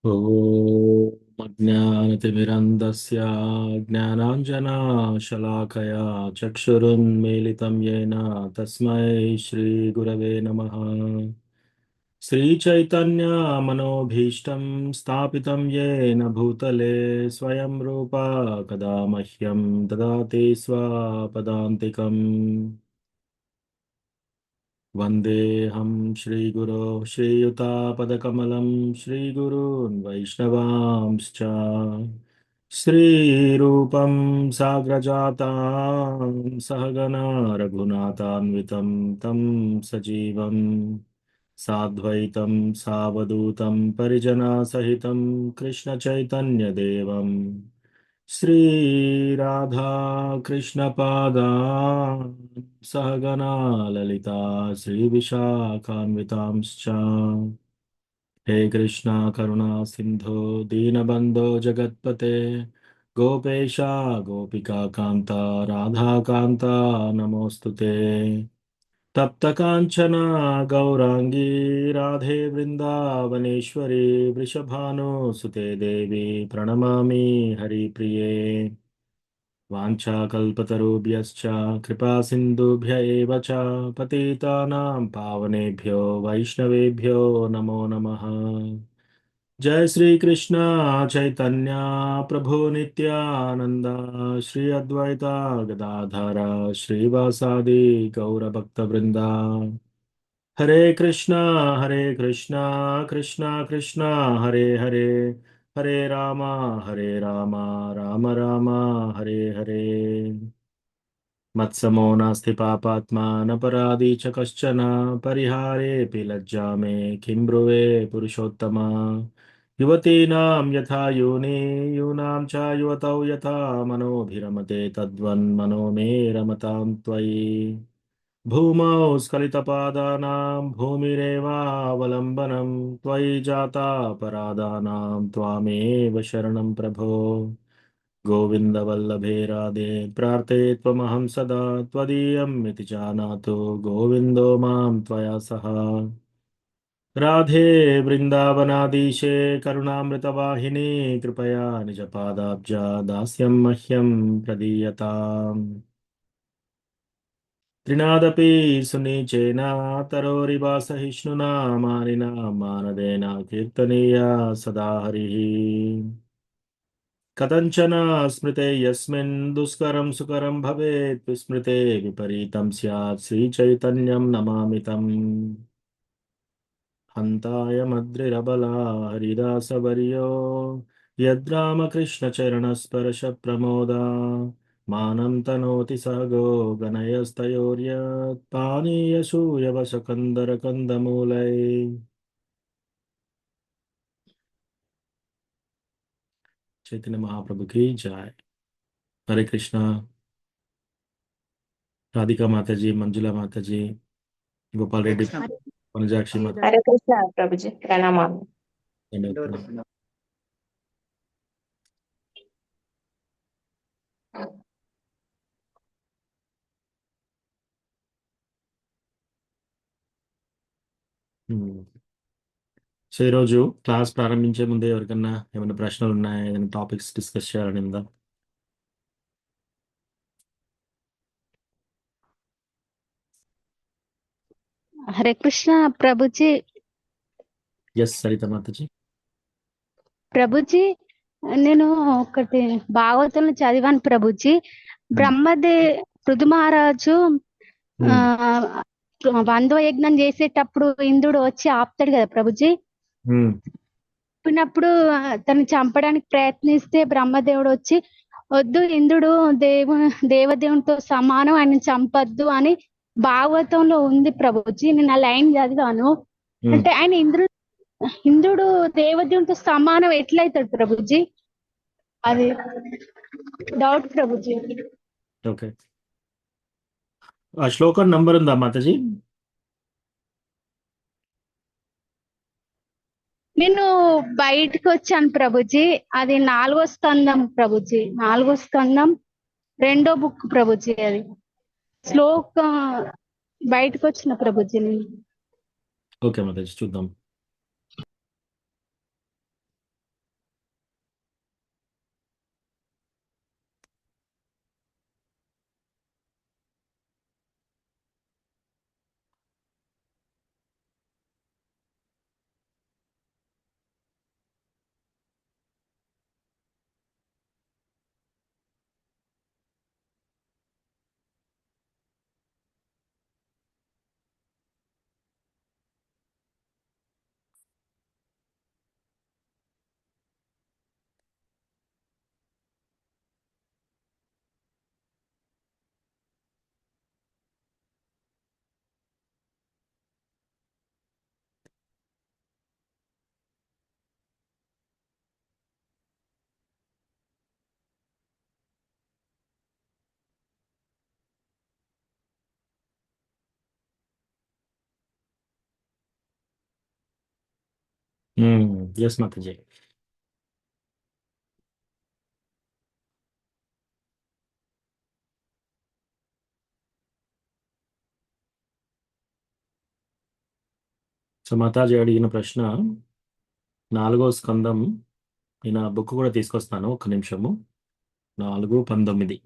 ॐ अज्ञानतिमिरन्धस्य ज्ञानाञ्जनशलाकया चक्षुरुन्मीलितं येन तस्मै श्रीगुरवे नमः। श्रीचैतन्यमनोभीष्टं स्थापितं येन भूतले स्वयं रूपा कदा मह्यं ददाति स्वपदान्तिकम्। वन्देऽहं श्रीगुरो श्रीयुतापदकमलं श्रीगुरून् वैष्णवांश्च श्रीरूपं साग्रजातां सहगना रघुनाथान्वितं तं सजीवं साद्वैतं सावधूतं परिजनसहितं कृष्णचैतन्यदेवं श्रीराधा कृष्णपादान् सहगना ललिता श्रीविशाखान्वितांश्च। हे कृष्णा करुणा सिंधो दीनबंधो जगत्पते गोपेशा गोपिका कांता राधा कांता नमोस्तुते। तप्त कांचना गौरांगी राधे वृंदावनेश्वरी वृषभानुसुते देवी प्रणमामि हरिप्रिये। वाञ्छाकल्पतरुभ्यश्च कृपा सिन्धुभ्य एव च पतितानां पावनेभ्यो वैष्णवेभ्यो नमो नमः। जय श्री कृष्ण चैतन्य प्रभु नित्यानंद श्री अद्वैता गदाधर श्रीवासादि गौरभक्तवृंदा। हरे कृष्णा कृष्णा कृष्णा हरे हरे हरे रामा राम राम हरे हरे। मत्समो नास्ति पापात्मा न पराधी च कश्चन परिहारेऽपि लज्जा मे किं ब्रुवे पुरुषोत्तमा। युवतीनां यथा योनि यूनां च युवतौ यथा मनोभिरमते तद्वन्मनो मे रमतां त्वयि। भूमौ स्खलितपादानां भूमिरेवावलम्बनं त्वयि जाता परादानां त्वामेव शरणं प्रभो। गोविन्दवल्लभे राधे प्रार्थे त्वमहं सदा त्वदीयम् इति जानातु गोविन्दो मां त्वया सह। राधे वृन्दावनाधीशे करुणामृतवाहिनी कृपया निजपादाब्जा दास्यं मह्यं प्रदीयताम्। त्रिनादपि सुनिचेन तरोरिवासहिष्णुना मानिना मानदेन कीर्तनीया सदा हरिः। कथञ्चन स्मृते यस्मिन् दुष्करं सुकरं भवेत् विस्मृते विपरीतं स्यात् श्रीचैतन्यं नमामि तम्। हन्ताय मद्रिरबला हरिदासवर्यो यद्रामकृष्णचरणस्पर्शप्रमोदा मानं तनोति सहगो गणयस्तयोर्यत् पानीयसूयवसकन्दरकन्दमूलै। चैतन्य महाप्रभु की जय। हरे कृष्णा। राधिका माता जी, मंजुला माता जी, गोपाल रेड्डी, वनजाक्षी माता। हरे कृष्णा प्रभु जी, प्रणाम। సో ఈరోజు క్లాస్ ప్రారంభించే ముందే ఎవరికన్నా ఏమైనా ప్రశ్నలు ఉన్నాయా, ఏదైనా టాపిక్స్ డిస్కస్ చేయాలని ఉందా? హరే కృష్ణ ప్రభుజీ. ఎస్ సరిత మాతాజీ. ప్రభుజీ, నేను ఒకటి భాగవతంలో చదివాను ప్రభుజీ. పృథు మహారాజు వందో యజ్ఞం చేసేటప్పుడు ఇంద్రుడు వచ్చి ఆపుతాడు కదా ప్రభుజీ. చెప్పినప్పుడు తను చంపడానికి ప్రయత్నిస్తే బ్రహ్మదేవుడు వచ్చి వద్దు, ఇంద్రుడు దేవదేవునితో సమానం, ఆయన చంపద్దు అని భాగవతంలో ఉంది ప్రభుజీ. నేను ఆ లైన్ చదివాను. అంటే ఆయన ఇంద్రుడు దేవదేవునితో సమానం ఎట్లయితాడు ప్రభుజీ? అది డౌట్ ప్రభుజీ. ఓకే, ఆ శ్లోకం నంబర్ ఉందా మాతాజీ? నేను బయటకు వచ్చాను ప్రభుజీ. అది 4వ స్కందం ప్రభుజీ, 4వ స్కందం 2వ బుక్ ప్రభుజీ. అది శ్లోకం బయటకు వచ్చిన ప్రభుజీ నేను. ఓకే మాతాజీ, చూద్దాం. ఎస్ మాతాజీ. సో మాతాజీ అడిగిన ప్రశ్న 4వ స్కందం. నేను ఆ బుక్ కూడా తీసుకొస్తాను, ఒక్క నిమిషము. 4:19.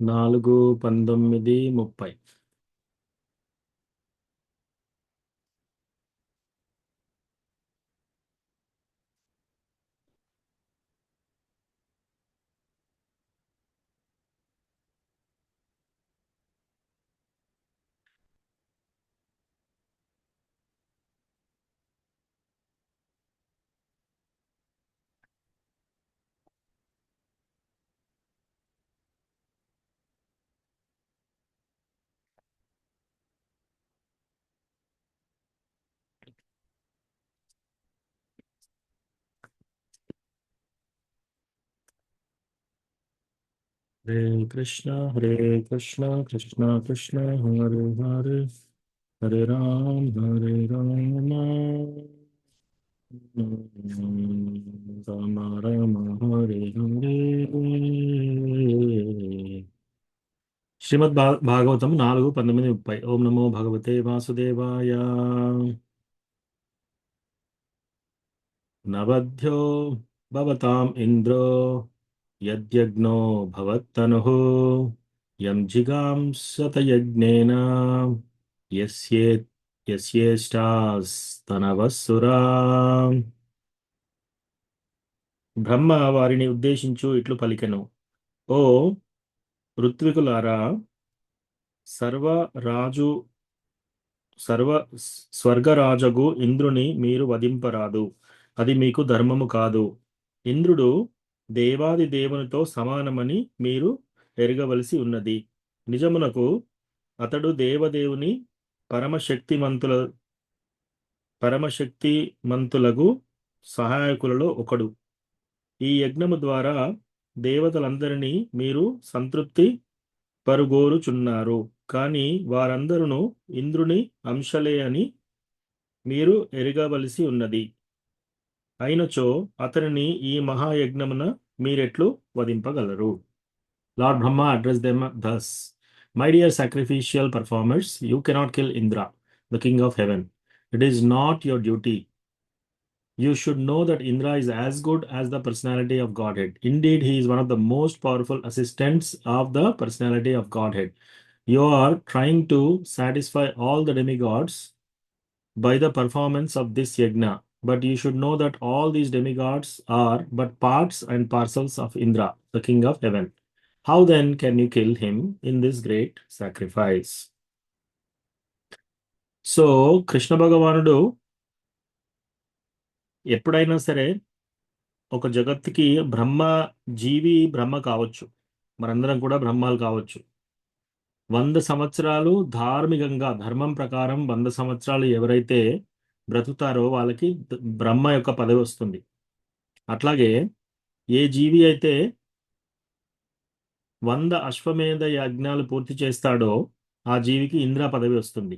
నాలుగు 19:30. హరే కృష్ణ హరే కృష్ణ కృష్ణ కృష్ణ హరే హరే, హరే రామ రామ రామ హరే హరే. శ్రీమద్ భాగవతం 4:19-30. ఓం నమో భగవతే వాసుదేవాయ. నవధ్యో భవతాం ఇంద్రో యద్యజ్ఞో భవత్తనుః యం జిగాంసత యజ్ఞేన యస్యే యస్యేష్టాస్తనవస్సురా. బ్రహ్మ వారిని ఉద్దేశించు ఇట్లు పలికెను: ఓ ఋత్వికులారా, సర్వరాజు సర్వ స్వర్గరాజగు ఇంద్రుని మీరు వధింపరాదు, అది మీకు ధర్మము కాదు. ఇంద్రుడు దేవాది దేవునితో సమానమని మీరు ఎరగవలసి ఉన్నది. నిజమునకు అతడు దేవదేవుని పరమశక్తిమంతుల పరమశక్తిమంతులకు సహాయకులలో ఒకడు. ఈ యజ్ఞము ద్వారా దేవతలందరినీ మీరు సంతృప్తి పరుగోరుచున్నారు, కానీ వారందరూ ఇంద్రుని అంశలే అని మీరు ఎరగవలసి ఉన్నది. అయినచో అతనిని ఈ మహాయజ్ఞమున మీరెట్లు వధింపగలరు? Lord Brahma addressed them thus: My dear sacrificial performers, you cannot kill Indra, the king of heaven. It is not your duty. You should know that Indra is as good as the personality of Godhead. Indeed, he is one of the most powerful assistants of the personality of Godhead. You are trying to satisfy all the demigods by the performance of this yajna, but you should know that all these demigods are but parts and parcels of Indra, the king of heaven. How then can you kill him in this great sacrifice? So Krishna భగవానుడు ఎప్పుడైనా సరే ఒక జగత్తుకి బ్రహ్మ కావచ్చు, మనందరం కూడా బ్రహ్మాలు కావచ్చు. 100 సంవత్సరాలు ధార్మికంగా ధర్మం ప్రకారం 100 సంవత్సరాలు ఎవరైతే బ్రతుకుతారో వాళ్ళకి బ్రహ్మ యొక్క పదవి వస్తుంది. అట్లాగే ఏ జీవి అయితే 100 అశ్వమేధ యజ్ఞాలు పూర్తి చేస్తాడో ఆ జీవికి ఇంద్ర పదవి వస్తుంది.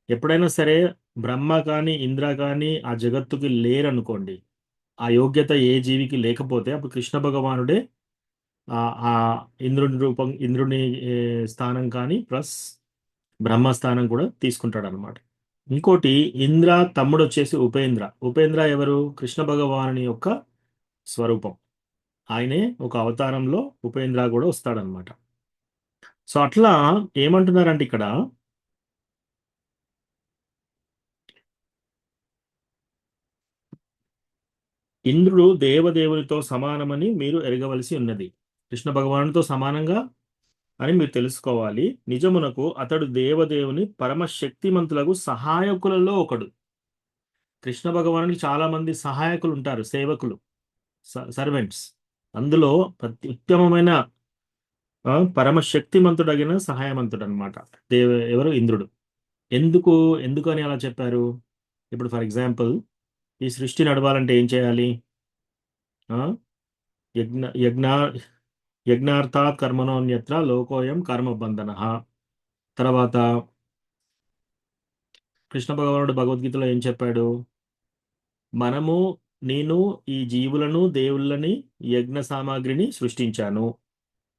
ఎప్పుడైనా సరే బ్రహ్మ కానీ ఇంద్ర కానీ ఆ జగత్తుకి లేరనుకోండి, ఆ యోగ్యత ఏ జీవికి లేకపోతే అప్పుడు కృష్ణ భగవానుడే ఆ ఇంద్రుని స్థానం కానీ ప్లస్ బ్రహ్మ స్థానం కూడా తీసుకుంటాడు అనమాట. ఇంకోటి, ఇంద్ర తమ్ముడు వచ్చేసి ఉపేంద్ర ఎవరు? కృష్ణ భగవానుని యొక్క స్వరూపం. ఆయనే ఒక అవతారంలో ఉపేంద్ర కూడా వస్తాడనమాట. సో అట్లా ఏమంటున్నారంటే ఇక్కడ ఇంద్రుడు దేవదేవునితో సమానమని మీరు ఎరగవలసి ఉన్నది. కృష్ణ భగవానుడితో సమానంగా అని మీరు తెలుసుకోవాలి. నిజమునకు అతడు దేవదేవుని పరమశక్తిమంతులకు సహాయకులలో ఒకడు. కృష్ణ భగవానునికి చాలా మంది సహాయకులు ఉంటారు, సేవకులు, సర్వెంట్స్. అందులో ఉత్తమమైన పరమశక్తిమంతుడగిన సహాయవంతుడు అనమాట ఎవరు? ఇంద్రుడు. ఎందుకు ఎందుకు అని అలా చెప్పారు? ఇప్పుడు ఫర్ ఎగ్జాంపుల్, ఈ సృష్టి నడవాలంటే ఏం చేయాలి? ఆ యజ్ఞ యజ్ఞ యజ్ఞార్థాత్ కర్మణోన్యత్ర లోకోయం కర్మబంధన. తర్వాత కృష్ణ భగవానుడు భగవద్గీతలో ఏం చెప్పాడు? నేను ఈ జీవులను, దేవుళ్ళని, యజ్ఞ సామాగ్రిని సృష్టించాను.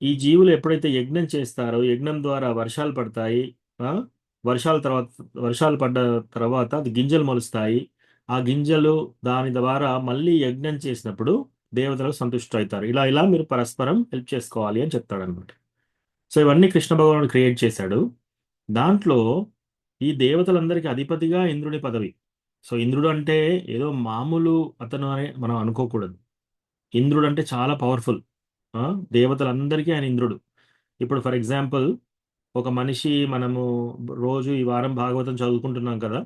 ఈ జీవులు ఎప్పుడైతే యజ్ఞం చేస్తారో, యజ్ఞం ద్వారా వర్షాలు పడతాయి. ఆ వర్షాలు పడ్డ తర్వాత అది గింజలు మొలుస్తాయి. ఆ గింజలు దాని ద్వారా మళ్ళీ యజ్ఞం చేసినప్పుడు దేవతలు సంతుష్టులవుతారు. ఇలా ఇలా మీరు పరస్పరం హెల్ప్ చేసుకోవాలి అని చెప్తాడు అనమాట. సో ఇవన్నీ కృష్ణ భగవానుడు క్రియేట్ చేశాడు. దాంట్లో ఈ దేవతలందరికీ అధిపతిగా ఇంద్రుని పదవి. సో ఇంద్రుడు అంటే ఏదో మామూలు అతను అని మనం అనుకోకూడదు. ఇంద్రుడు అంటే చాలా పవర్ఫుల్. దేవతలందరికీ ఆయన ఇంద్రుడు. ఇప్పుడు ఫర్ ఎగ్జాంపుల్, ఒక మనిషి, మనము రోజు ఈ వారం భాగవతం చదువుకుంటున్నాం కదా,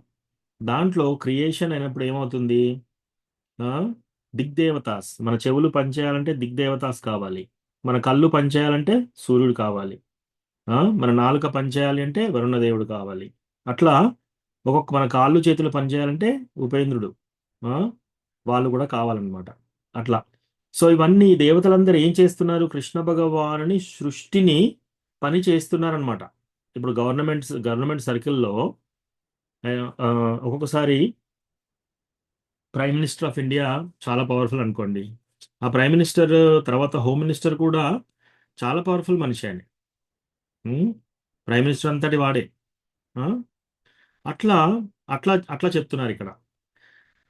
దాంట్లో క్రియేషన్ అయినప్పుడు ఏమవుతుంది? దిగ్దేవతాస్. మన చెవులు పనిచేయాలంటే దిగ్దేవతాస్ కావాలి. మన కళ్ళు పనిచేయాలంటే సూర్యుడు కావాలి. మన నాలుక పనిచేయాలి అంటే వరుణదేవుడు కావాలి. అట్లా మన కాళ్ళు చేతులు పనిచేయాలంటే ఉపేంద్రుడు, వాళ్ళు కూడా కావాలన్నమాట. అట్లా. సో ఇవన్నీ దేవతలందరూ ఏం చేస్తున్నారు? కృష్ణ భగవానుని సృష్టిని పని చేస్తున్నారనమాట. ఇప్పుడు గవర్నమెంట్ సర్కిల్లో ఒక్కొక్కసారి ప్రైమ్ మినిస్టర్ ఆఫ్ ఇండియా చాలా పవర్ఫుల్ అనుకోండి. ఆ ప్రైమ్ మినిస్టర్ తర్వాత హోమ్ మినిస్టర్ కూడా చాలా పవర్ఫుల్ మనిషి ఆయన. ప్రైమ్ మినిస్టర్ అంతటి వాడే. అట్లా అట్లా అట్లా చెప్తున్నారు ఇక్కడ.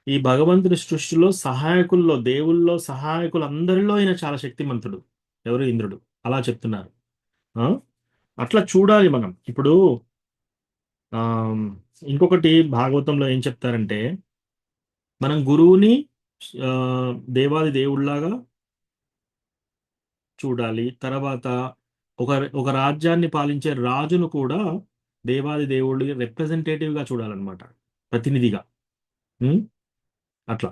ఈ భగవంతుని సృష్టిలో సహాయకుల్లో, దేవుల్లో సహాయకులు అందరిలో ఈయన చాలా శక్తిమంతుడు. ఎవరు? ఇంద్రుడు. అలా చెప్తున్నారు. అట్లా చూడాలి మనం. ఇప్పుడు ఇంకొకటి భాగవతంలో ఏం చెప్తారంటే, మనం గురువుని దేవాది దేవుళ్లాగా చూడాలి. తర్వాత ఒక రాజ్యాన్ని పాలించే రాజును కూడా దేవాది దేవుడి రిప్రజెంటేటివ్గా చూడాలన్నమాట, ప్రతినిధిగా. అట్లా.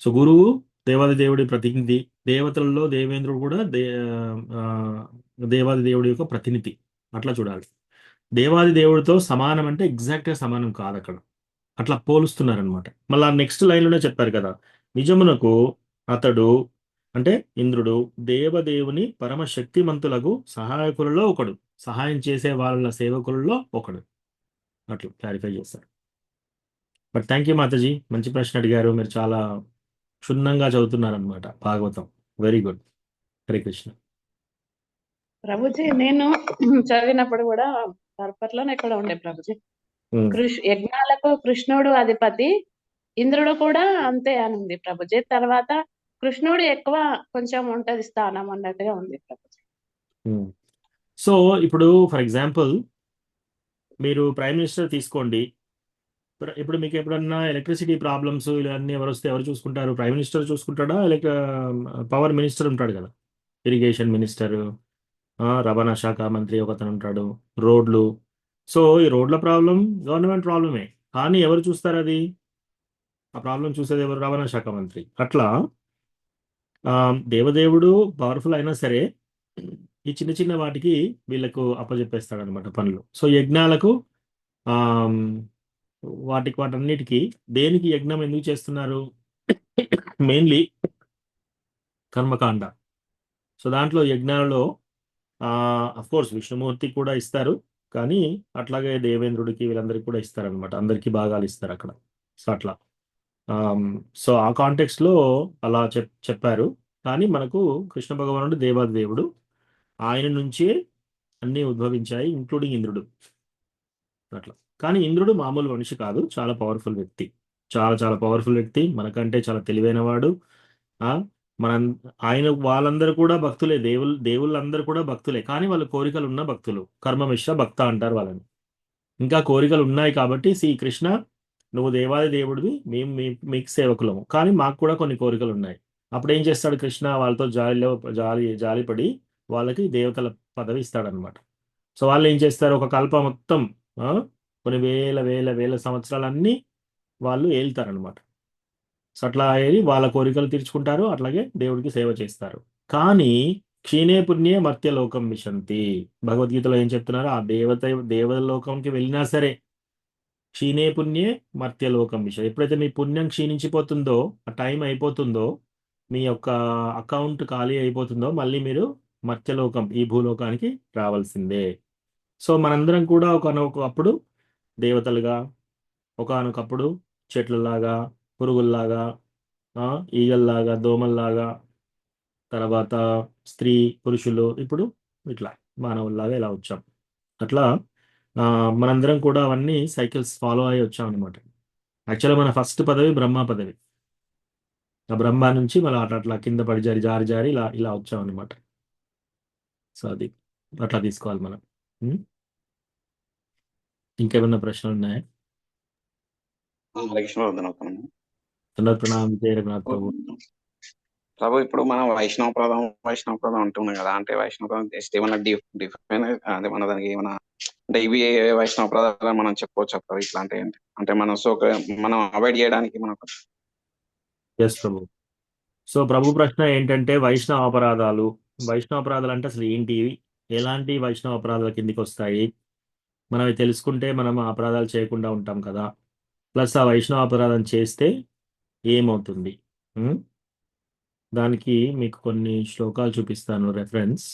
సో గురువు దేవాది దేవుడి ప్రతినిధి, దేవతలలో దేవేంద్రుడు కూడా దేవాది దేవుడి యొక్క ప్రతినిధి. అట్లా చూడాలి. దేవాది దేవుడితో సమానం అంటే ఎగ్జాక్ట్గా సమానం కాదు అక్కడ. అట్లా పోలుస్తున్నారనమాట. మళ్ళీ నెక్స్ట్ లైన్లోనే చెప్పారు కదా, నిజమునకు అతడు అంటే ఇంద్రుడు దేవదేవుని పరమశక్తిమంతులకు సహాయకులలో ఒకడు, సహాయం చేసే వాళ్ళ సేవకులలో ఒకడు. అట్లా క్లారిఫై చేస్తారు. బట్ థ్యాంక్ యూ మాతాజీ, మంచి ప్రశ్న అడిగారు. మీరు చాలా క్షుణ్ణంగా చదువుతున్నారనమాట భాగవతం. Very good. హరే కృష్ణ. ప్రభుజీ, నేను చదివినప్పుడు కూడా తర్పట్లోనే ఎక్కడ ఉండే ప్రభుజీ, యజ్ఞాలకు కృష్ణుడు అధిపతి, ఇంద్రుడు కూడా అంతే అని ఉంది ప్రభుజీ. తర్వాత కృష్ణుడు ఎక్కువ కొంచెం ఉంటది స్థానం అన్నట్టుగా ఉంది ప్రభుజీ. సో ఇప్పుడు ఫర్ ఎగ్జాంపుల్, మీరు ప్రైమ్ మినిస్టర్ తీసుకోండి. ఇప్పుడు మీకు ఎప్పుడన్నా ఎలక్ట్రిసిటీ ప్రాబ్లమ్స్ ఇవన్నీ ఎవరు వస్తే ఎవరు చూసుకుంటారు? ప్రైమ్ మినిస్టర్ చూసుకుంటాడా? లేక పవర్ మినిస్టర్ ఉంటాడు కదా, ఇరిగేషన్ మినిస్టర్, రవాణా శాఖ మంత్రి ఒకతను ఉంటాడు, రోడ్లు. సో ఈ రోడ్ల ప్రాబ్లం గవర్నమెంట్ ప్రాబ్లమే, కానీ ఎవరు చూస్తారు అది? ఆ ప్రాబ్లం చూసేది ఎవరు? రవాణా శాఖ మంత్రి. అట్లా దేవదేవుడు పవర్ఫుల్ అయినా సరే ఈ చిన్న చిన్న వాటికి వీళ్ళకు అప్పచెప్పేస్తాడు అనమాట పనులు. సో యజ్ఞాలకు వాటన్నిటికీ దేనికి యజ్ఞం ఎందుకు చేస్తున్నారు? మెయిన్లీ కర్మకాండ. సో దాంట్లో యజ్ఞాలలో కోర్స్ విష్ణుమూర్తి కూడా ఇస్తారు, కానీ అట్లాగే దేవేంద్రుడికి వీళ్ళందరికీ కూడా ఇస్తారనమాట. అందరికీ భాగాలు ఇస్తారు అక్కడ. సో అట్లా సో ఆ కాంటెక్స్లో అలా చెప్పారు. కానీ మనకు కృష్ణ భగవానుడు దేవాది దేవుడు, ఆయన నుంచే అన్నీ ఉద్భవించాయి, ఇంక్లూడింగ్ ఇంద్రుడు. అట్లా. కానీ ఇంద్రుడు మామూలు మనిషి కాదు, చాలా పవర్ఫుల్ వ్యక్తి. చాలా చాలా పవర్ఫుల్ వ్యక్తి, మనకంటే చాలా తెలివైన వాడు. ఆయన వాళ్ళందరూ కూడా భక్తులే, దేవుళ్ళందరూ కూడా భక్తులే, కానీ వాళ్ళు కోరికలు ఉన్న భక్తులు. కర్మమిశ్ర భక్త అంటారు వాళ్ళని. ఇంకా కోరికలు ఉన్నాయి కాబట్టి, కృష్ణ నువ్వు దేవాది దేవుడివి, మేము మీకు సేవకులము, కానీ మాకు కూడా కొన్ని కోరికలు ఉన్నాయి. అప్పుడు ఏం చేస్తాడు కృష్ణ? వాళ్ళతో జాలిపడి వాళ్ళకి దేవతల పదవి ఇస్తాడనమాట. సో వాళ్ళు ఏం చేస్తారు, ఒక కల్ప మొత్తం ఆ, కొన్ని వేల వేల వేల సంవత్సరాలన్నీ వాళ్ళు ఏళ్తారనమాట. సో అట్లా ఏలి వాళ్ళ కోరికలు తీర్చుకుంటారు, అట్లాగే దేవుడికి సేవ చేస్తారు. కానీ క్షీణే పుణ్యే మర్త్యలోకం విశంతి. భగవద్గీతలో ఏం చెప్తున్నారు, ఆ దేవలోకంకి వెళ్ళినా సరే క్షీణే పుణ్యే మర్త్యలోకం విషయం. ఎప్పుడైతే మీ పుణ్యం క్షీణించిపోతుందో, ఆ టైం అయిపోతుందో, మీ యొక్క అకౌంట్ ఖాళీ అయిపోతుందో, మళ్ళీ మీరు మర్త్యలోకం ఈ భూలోకానికి రావాల్సిందే. సో మనందరం కూడా ఒకనొకప్పుడు దేవతలుగా, ఒకానొకప్పుడు చెట్లలాగా, పురుగుల్లాగా, ఆ, ఈగల్లాగా, దోమల్లాగా, తర్వాత స్త్రీ పురుషులు, ఇప్పుడు ఇట్లా మానవుల్లాగా ఇలా వచ్చాం. అట్లా మనందరం కూడా అవన్నీ సైకిల్స్ ఫాలో అయ్యి వచ్చాం అనమాట. యాక్చువల్గా మన ఫస్ట్ పదవి బ్రహ్మ పదవి. ఆ బ్రహ్మ నుంచి మళ్ళీ అట్లా అట్లా కింద పడి జారి జారి జారి ఇలా ఇలా వచ్చాం అనమాట. సో అది అట్లా తీసుకోవాలి మనం. ఉం? ఇంకేమన్నా ప్రశ్నలు ఉన్నాయా? హరే కృష్ణ వదనవుతాను. దండవత్ ప్రణామం విజయ రఘునాథ్ ప్రభు. ప్రభు, ఇప్పుడు మనం వైష్ణవప్రదం అంటున్నాం కదా, అంటే వైష్ణవప్రదం జస్ట్ ఏమన్నా డిఫైన్ అంటే మన దానికి ఏమన్నా అంటే ఇవి వైష్ణవప్రదాలు మనం చెప్పుకోవచ్చు ప్రభు, ఇట్లా అంటే ఏంటి అంటే మనం అవాయిడ్ చేయడానికి మనకు. ఎస్ ప్రభు. సో ప్రభు ప్రశ్న ఏంటంటే వైష్ణవ అపరాధాలు. వైష్ణవ అపరాధాలు అంటే అసలు ఏంటి, ఎలాంటి వైష్ణవ అపరాధాల కిందికి వస్తాయి, మనం అవి తెలుసుకుంటే మనం ఆ అపరాధాలు చేయకుండా ఉంటాం కదా, ప్లస్ ఆ వైష్ణవ అపరాధం చేస్తే ఏమవుతుంది. ఉం? దానికి మీకు కొన్ని శ్లోకాలు చూపిస్తాను రెఫరెన్స్.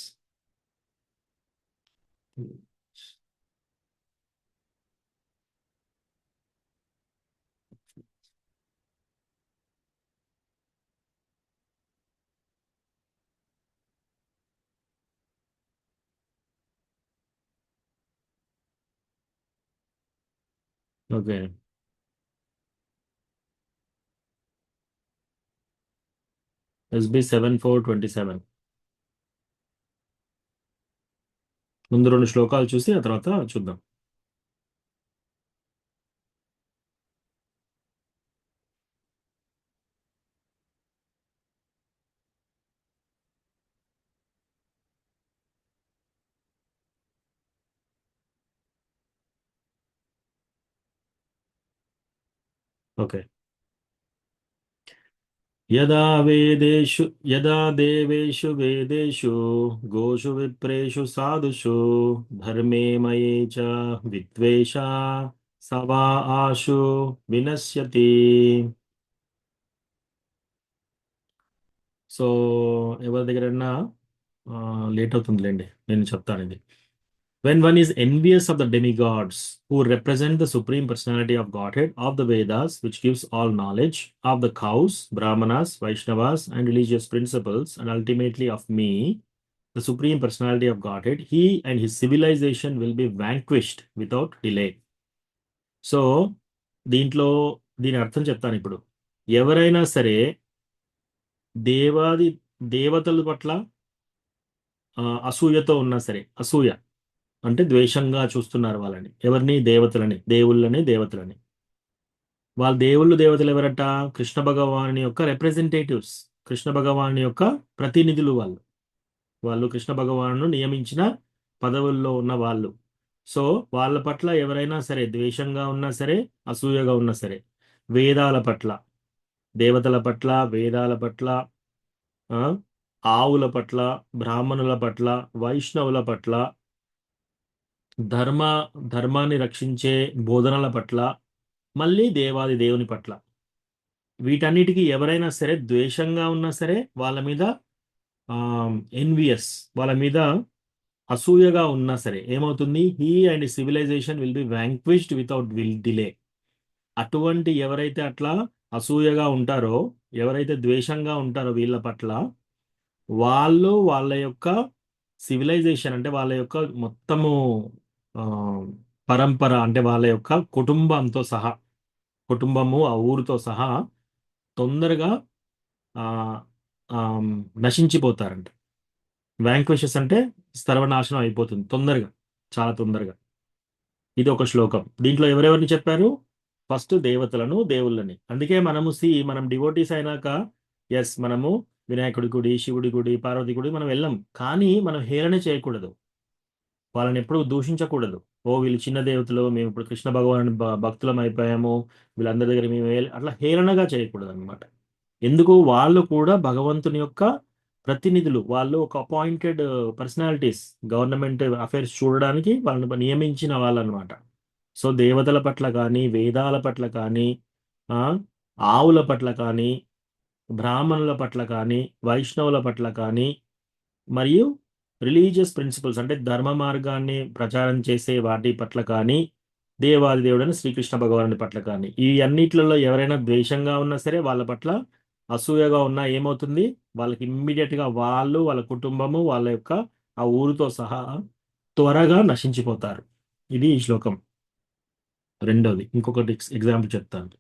Okay, SB 7427. ముందు 2 శ్లోకాలు చూసి ఆ తర్వాత చూద్దాం. ఓకే. యదా దేవేషు వేదేషు గోషు విప్రేషు సాధుషు ధర్మే మయే చ విద్వేష సవా ఆశు వినశ్యతి. సో ఎవరి దగ్గరన్నా లేట్ అవుతుందిలేండి, నేను చెప్తాను ఇది. When one is envious of the demigods who represent the supreme personality of Godhead of the Vedas, which gives all knowledge, of the cows, Brahmanas, Vaishnavas, and religious principles, and ultimately of me, the supreme personality of Godhead, he and his civilization will be vanquished without delay. So, దీని అర్థం చెప్తాను ఇప్పుడు. ఎవరైనా సరే దేవతల పట్ల అసూయతో ఉన్నా సరే, అసూయ అంటే ద్వేషంగా చూస్తున్నారు వాళ్ళని, ఎవరిని, దేవతలని, దేవతలని. వాళ్ళ దేవతలు ఎవరట, కృష్ణ భగవాని యొక్క రిప్రజెంటేటివ్స్, కృష్ణ భగవాని యొక్క ప్రతినిధులు. వాళ్ళు కృష్ణ భగవాను నియమించిన పదవుల్లో ఉన్న వాళ్ళు. సో వాళ్ళ పట్ల ఎవరైనా సరే ద్వేషంగా ఉన్నా సరే, అసూయగా ఉన్నా సరే, వేదాల పట్ల, దేవతల పట్ల, వేదాల పట్ల, ఆవుల పట్ల, బ్రాహ్మణుల పట్ల, వైష్ణవుల పట్ల, ధర్మాన్ని రక్షించే బోధనల పట్ల, మళ్ళీ దేవుని పట్ల, వీటన్నిటికీ ఎవరైనా సరే ద్వేషంగా ఉన్నా సరే, వాళ్ళ మీద ఎన్వియస్, వాళ్ళ మీద అసూయగా ఉన్నా సరే ఏమవుతుంది, he and civilization will be vanquished without delay. అటువంటి ఎవరైతే అట్లా అసూయగా ఉంటారో, ఎవరైతే ద్వేషంగా ఉంటారో వీళ్ళ పట్ల, వాళ్ళ యొక్క సివిలైజేషన్ అంటే వాళ్ళ యొక్క మొత్తము పరంపర, అంటే వాళ్ళ యొక్క కుటుంబము ఆ ఊరితో సహా తొందరగా నశించిపోతారంట. వ్యాంక్విషెస్ అంటే సర్వనాశనం అయిపోతుంది తొందరగా, చాలా తొందరగా. ఇది ఒక శ్లోకం. దీంట్లో ఎవరెవరిని చెప్పారు, ఫస్ట్ దేవతలను, దేవుళ్ళని. అందుకే మనం డివోటీస్ అయినాక మనము వినాయకుడి గుడి, శివుడి గుడి, పార్వతి గుడి మనం వెళ్ళాం, కానీ మనం హేళన చేయకూడదు. వాళ్ళని ఎప్పుడు దూషించకూడదు. ఓ వీళ్ళు చిన్న దేవతలు, మేము ఇప్పుడు కృష్ణ భగవాన్ భక్తులం అయిపోయాము, వీళ్ళందరి దగ్గర మేము అట్లా హేళనగా చేయకూడదు అనమాట. ఎందుకు? వాళ్ళు కూడా భగవంతుని యొక్క ప్రతినిధులు. వాళ్ళు ఒక అపాయింటెడ్ పర్సనాలిటీస్, గవర్నమెంట్ అఫైర్స్ చూడడానికి వాళ్ళని నియమించిన వాళ్ళు అనమాట. సో దేవతల పట్ల కానీ, వేదాల పట్ల కానీ, ఆ, ఆవుల పట్ల కానీ, బ్రాహ్మణుల పట్ల కానీ, వైష్ణవుల పట్ల కానీ, మరియు రిలీజియస్ ప్రిన్సిపల్స్ అంటే ధర్మ మార్గాన్ని ప్రచారం చేసే వాటి పట్ల కానీ, దేవాది దేవుడైన శ్రీకృష్ణ భగవానుడి పట్ల కానీ, ఈ అన్నిట్లలో ఎవరైనా ద్వేషంగా ఉన్నా సరే, వాళ్ళ పట్ల అసూయగా ఉన్నా ఏమవుతుంది? వాళ్ళకి ఇమ్మీడియట్ గా వాళ్ళు, వాళ్ళ కుటుంబము, వాళ్ళ యొక్క ఆ ఊరితో సహా త్వరగా నశించిపోతారు. ఇది ఈ శ్లోకం. రెండోది ఇంకొకటి ఎగ్జాంపుల్ చెప్తాను.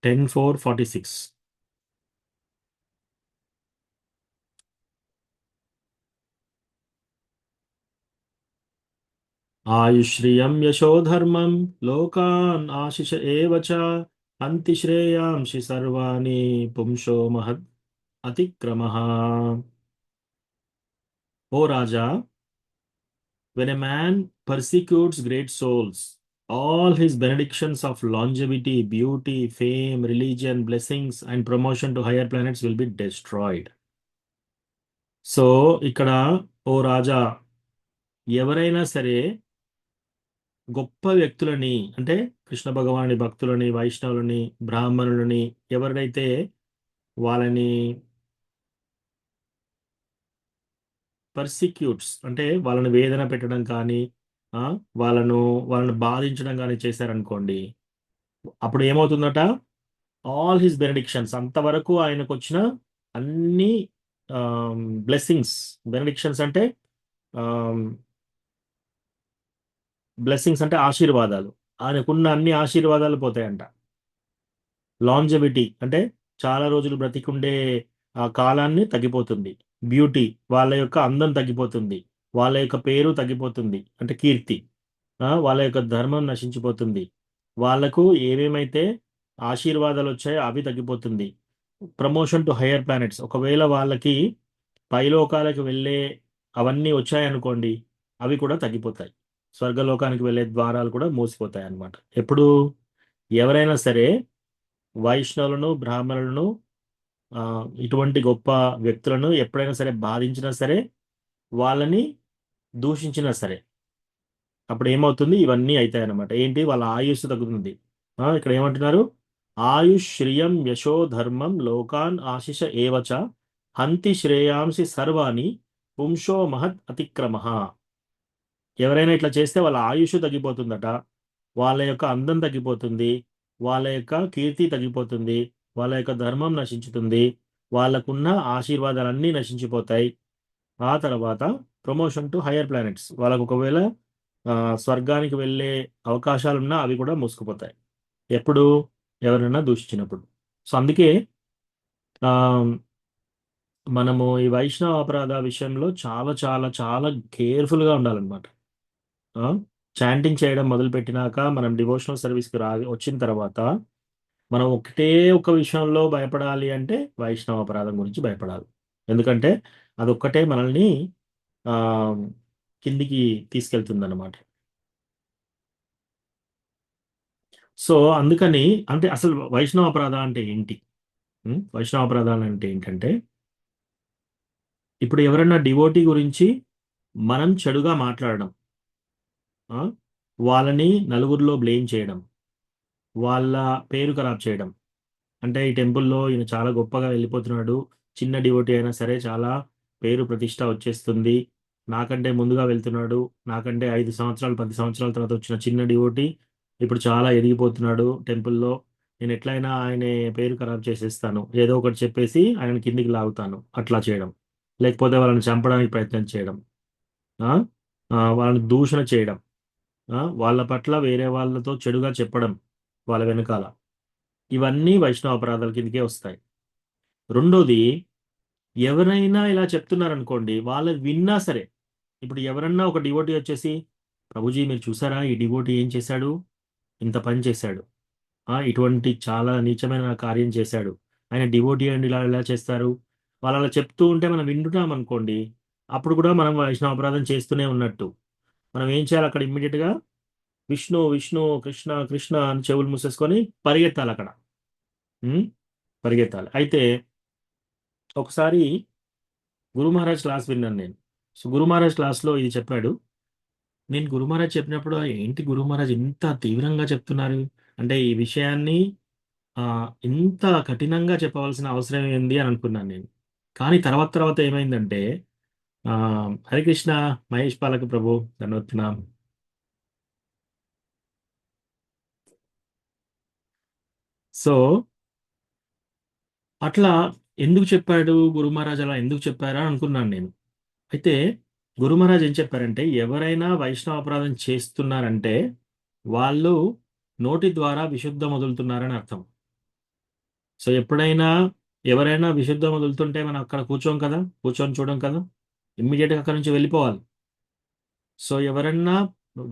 10:4:46 ఆయుష్రియం యశోధర్మం లోకాన్ ఆశిష ఏవ చ అంతి శ్రేయాంసి సర్వాణి పుంసో మహద్ అతిక్రమః. ఓ రాజా, when a man persecutes great souls, all his benedictions of longevity, beauty, fame, religion, blessings, and promotion to higher planets will be destroyed. So ఇక్కడ ఓ రాజా, ఎవరైనా సరే గొప్ప వ్యక్తులని, అంటే కృష్ణ భగవాని భక్తులని, వైష్ణవులని, బ్రాహ్మణులని, ఎవరైతే వాళ్ళని పర్సిక్యూట్స్ అంటే వాళ్ళని వేదన పెట్టడం కానీ, ఆ, వాళ్ళని బాధించడం కానీ చేశారనుకోండి, అప్పుడు ఏమవుతుందట? ఆల్ హిస్ బెనడిక్షన్స్, అంతవరకు ఆయనకు వచ్చిన అన్ని బ్లెస్సింగ్స్, బెనడిక్షన్స్ అంటే బ్లెస్సింగ్స్ అంటే ఆశీర్వాదాలు, ఆయనకున్న అన్ని ఆశీర్వాదాలు పోతాయంట. లాంజెవిటీ అంటే చాలా రోజులు బ్రతికుండే ఆ కాలాన్ని తగ్గిపోతుంది. బ్యూటీ, వాళ్ళ యొక్క అందం తగ్గిపోతుంది. వాళ్ళ యొక్క పేరు తగ్గిపోతుంది, అంటే కీర్తి. వాళ్ళ యొక్క ధర్మం నశించిపోతుంది. వాళ్లకు ఏమేమైతే ఆశీర్వాదాలు వచ్చాయో అవి తగ్గిపోతుంది. ప్రమోషన్ టు హయ్యర్ ప్లానెట్స్, ఒకవేళ వాళ్ళకి పైలోకాలకు వెళ్ళే అవన్నీ వచ్చాయనుకోండి, అవి కూడా తగ్గిపోతాయి. స్వర్గలోకానికి వెళ్ళే ద్వారాలు కూడా మూసిపోతాయి అన్నమాట. ఎప్పుడు ఎవరైనా సరే వైష్ణవులను, బ్రాహ్మణులను, ఇటువంటి గొప్ప వ్యక్తులను ఎప్పుడైనా సరే బాధించినా సరే, వాళ్ళని దూషించినా సరే, అప్పుడు ఏమవుతుంది? ఇవన్నీ అవుతాయి అన్నమాట. ఏంటి? వాళ్ళ ఆయుస్సు తగ్గుతుంది. ఇక్కడ ఏమంటున్నారు? ఆయుష్ శ్రియం యశో ధర్మం లోకాన్ ఆశిష ఏవచ హంతి శ్రేయాంసి సర్వాణి పుంసో మహత్ అతిక్రమః. ఎవరైనా ఇట్లా చేస్తే వాళ్ళ ఆయుష్ తగ్గిపోతుందట, వాళ్ళ యొక్క అందం తగ్గిపోతుంది, వాళ్ళ యొక్క కీర్తి తగ్గిపోతుంది, వాళ్ళ యొక్క ధర్మం నశించుతుంది, వాళ్ళకున్న ఆశీర్వాదాలన్నీ నశించిపోతాయి. ఆ తర్వాత ప్రమోషన్ టు హయ్యర్ ప్లానెట్స్, వాళ్ళకు ఒకవేళ స్వర్గానికి వెళ్ళే అవకాశాలున్నా అవి కూడా మూసుకుపోతాయి. ఎప్పుడు? ఎవరైనా దూషించినప్పుడు. సో అందుకే మనము ఈ వైష్ణవ అపరాధ విషయంలో చాలా చాలా చాలా కేర్ఫుల్గా ఉండాలన్నమాట. చాంటింగ్ చేయడం మొదలుపెట్టినాక, మనం డివోషనల్ సర్వీస్కి వచ్చిన తర్వాత, మనం ఒకటే ఒక విషయంలో భయపడాలి అంటే వైష్ణవ అపరాధం గురించి భయపడాలి. ఎందుకంటే అదొక్కటే మనల్ని ఆ కిందికి తీసుకెళ్తుంది అనమాట. సో అందుకని, అంటే అసలు వైష్ణవ అపరాధ అంటే ఏంటి? వైష్ణవ అపరాధాలు అంటే ఏంటంటే, ఇప్పుడు ఎవరన్నా డివోటీ గురించి మనం చెడుగా మాట్లాడడం, వాళ్ళని నలుగురిలో బ్లేమ్ చేయడం, వాళ్ళ పేరు ఖరాబ్ చేయడం. అంటే ఈ టెంపుల్లో ఈయన చాలా గొప్పగా వెళ్ళిపోతున్నాడు, చిన్న డివోటీ అయినా సరే చాలా పేరు ప్రతిష్ట వచ్చేస్తుంది, నాకంటే ముందుగా వెళ్తున్నాడు, నాకంటే 5 సంవత్సరాలు 10 సంవత్సరాల తర్వాత వచ్చిన చిన్న డివోటీ ఇప్పుడు చాలా ఎదిగిపోతున్నాడు టెంపుల్లో, నేను ఎట్లయినా ఆయన పేరు ఖరాబ్ చేసేస్తాను, ఏదో ఒకటి చెప్పేసి ఆయన కిందికి లాగుతాను, అట్లా చేయడం. లేకపోతే వాళ్ళని చంపడానికి ప్రయత్నం చేయడం, వాళ్ళని దూషణ చేయడం, వాళ్ళ పట్ల వేరే వాళ్ళతో చెడుగా చెప్పడం వాళ్ళ వెనకాల, ఇవన్నీ వైష్ణవ అపరాధాల కిందకే వస్తాయి. రెండోది, ఎవరైనా ఇలా చెప్తున్నారనుకోండి, వాళ్ళు విన్నా సరే, ఇప్పుడు ఎవరన్నా ఒక డివోటీ వచ్చేసి, ప్రభుజీ మీరు చూసారా ఈ డివోటీ ఏం చేశాడు, ఇంత పని చేశాడు, ఇటువంటి చాలా నీచమైన కార్యం చేశాడు, ఆయన డివోటీ అండి, ఇలా ఎలా చేస్తారు, వాళ్ళు అలా చెప్తూ ఉంటే మనం వింటున్నాం అనుకోండి, అప్పుడు కూడా మనం వైష్ణవ అపరాధం చేస్తూనే ఉన్నట్టు. మనం ఏం చేయాలి అక్కడ ఇమ్మీడియట్గా? విష్ణు విష్ణు కృష్ణ కృష్ణ అని చెవులు మూసేసుకొని పరిగెత్తాలి అక్కడ. ఉం? పరిగెత్తాలి. అయితే ఒకసారి గురు మహారాజ్ క్లాస్ విన్నాను నేను. సో గురు మహారాజ్ క్లాస్లో ఇది చెప్పాడు. నేను గురు మహారాజ్ చెప్పినప్పుడు ఏంటి గురు మహారాజ్ ఇంత తీవ్రంగా చెప్తున్నారు, అంటే ఈ విషయాన్ని ఆ, ఇంత కఠినంగా చెప్పవలసిన అవసరం ఏంది అని అనుకున్నాను నేను. కానీ తర్వాత తర్వాత ఏమైందంటే ఆ, హరే కృష్ణ మహేష్ పాలక ప్రభు ధన్వత్నాం. సో అట్లా ఎందుకు చెప్పాడు గురు మహారాజ్, అలా ఎందుకు చెప్పారా అని అనుకున్నాను నేను. అయితే గురు మహారాజ్ ఏం చెప్పారంటే, ఎవరైనా వైష్ణవ అపరాధం చేస్తున్నారంటే వాళ్ళు నోటి ద్వారా విశుద్ధం వదులుతున్నారని అర్థం. సో ఎప్పుడైనా ఎవరైనా విశుద్ధం వదులుతుంటే మనం అక్కడ కూర్చోం కదా, కూర్చొని చూడం కదా, ఇమ్మీడియట్గా అక్కడ నుంచి వెళ్ళిపోవాలి. సో ఎవరన్నా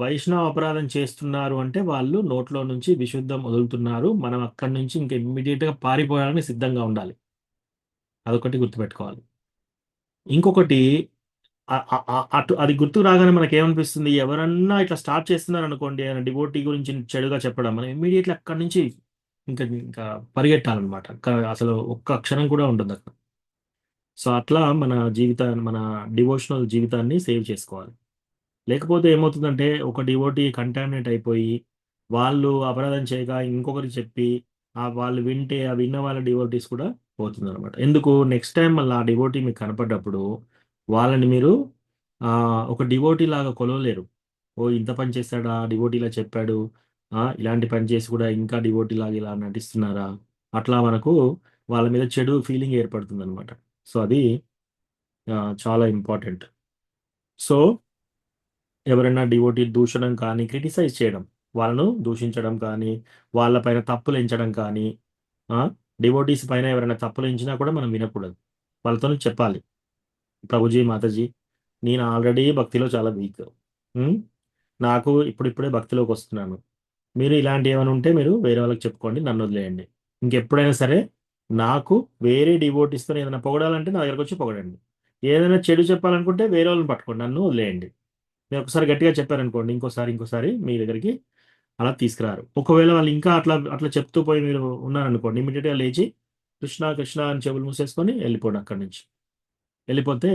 వైష్ణవ అపరాధం చేస్తున్నారు అంటే వాళ్ళు నోట్లో నుంచి విశుద్ధం వదులుతున్నారు, మనం అక్కడి నుంచి ఇంకా ఇమ్మీడియట్గా పారిపోయాలని సిద్ధంగా ఉండాలి. అదొకటి గుర్తుపెట్టుకోవాలి. ఇంకొకటి అటు అది గుర్తుకు రాగానే మనకి ఏమనిపిస్తుంది, ఎవరన్నా ఇట్లా స్టార్ట్ చేస్తున్నారు అనుకోండి డివోటీ గురించి చెడుగా చెప్పడం, మనం ఇమ్మీడియట్లీ అక్కడి నుంచి ఇంకా ఇంకా పరిగెట్టాలన్నమాట. అసలు ఒక్క అక్షరం కూడా ఉండదు అక్కడ. సో అట్లా మన జీవితాన్ని, మన డివోషనల్ జీవితాన్ని సేవ్ చేసుకోవాలి. లేకపోతే ఏమవుతుందంటే ఒక డివోటీ కంటామినేట్ అయిపోయి వాళ్ళు అపరాధం చేయగా ఇంకొకరికి చెప్పి వాళ్ళు వింటే ఆ విన్న వాళ్ళ డివోటీస్ కూడా పోతుంది అనమాట. ఎందుకు? నెక్స్ట్ టైం మళ్ళీ ఆ డివోటీ మీకు కనపడ్డప్పుడు వాళ్ళని మీరు ఒక డివోటీ లాగా కొలవలేరు. ఓ ఇంత పని చేస్తాడా డివోటీ ఇలా చెప్పాడు, ఇలాంటి పని చేసి కూడా ఇంకా డివోటీ లాగా ఇలా నటిస్తున్నారా, అట్లా మనకు వాళ్ళ మీద చెడు ఫీలింగ్ ఏర్పడుతుంది అనమాట. సో అది చాలా ఇంపార్టెంట్. సో ఎవరైనా డివోటీ దూషణం కానీ క్రిటిసైజ్ చేయడం, వాళ్ళను దూషించడం కానీ, వాళ్ళపైన తప్పులు ఎంచడం కానీ, డివోటీస్ పైన ఎవరైనా తప్పులు ఎంచినా కూడా మనం వినకూడదు. వాళ్ళతో చెప్పాలి, ప్రభుజీ మాతాజీ నేను ఆల్రెడీ భక్తిలో చాలా వీక్, నాకు ఇప్పుడిప్పుడే భక్తిలోకి వస్తున్నాను, మీరు ఇలాంటి ఏమైనా ఉంటే మీరు వేరే వాళ్ళకి చెప్పుకోండి, నన్ను వదిలేయండి. ఇంకెప్పుడైనా సరే నాకు వేరే డివోటీస్తో ఏదైనా పొగడాలంటే నా దగ్గరకు వచ్చి పొగడండి, ఏదైనా చెడు చెప్పాలనుకుంటే వేరే వాళ్ళని పట్టుకోండి, నన్ను వదిలేయండి. మీరు ఒకసారి గట్టిగా చెప్పారనుకోండి, ఇంకోసారి మీ దగ్గరికి అలా తీసుకురారు. ఒకవేళ వాళ్ళు ఇంకా అట్లా అట్లా చెప్తూ పోయి మీరు ఉన్నారనుకోండి, ఇమీడియట్గా లేచి కృష్ణ కృష్ణ అని చెవులు మూసేసుకొని వెళ్ళిపోండి అక్కడి నుంచి. వెళ్ళిపోతే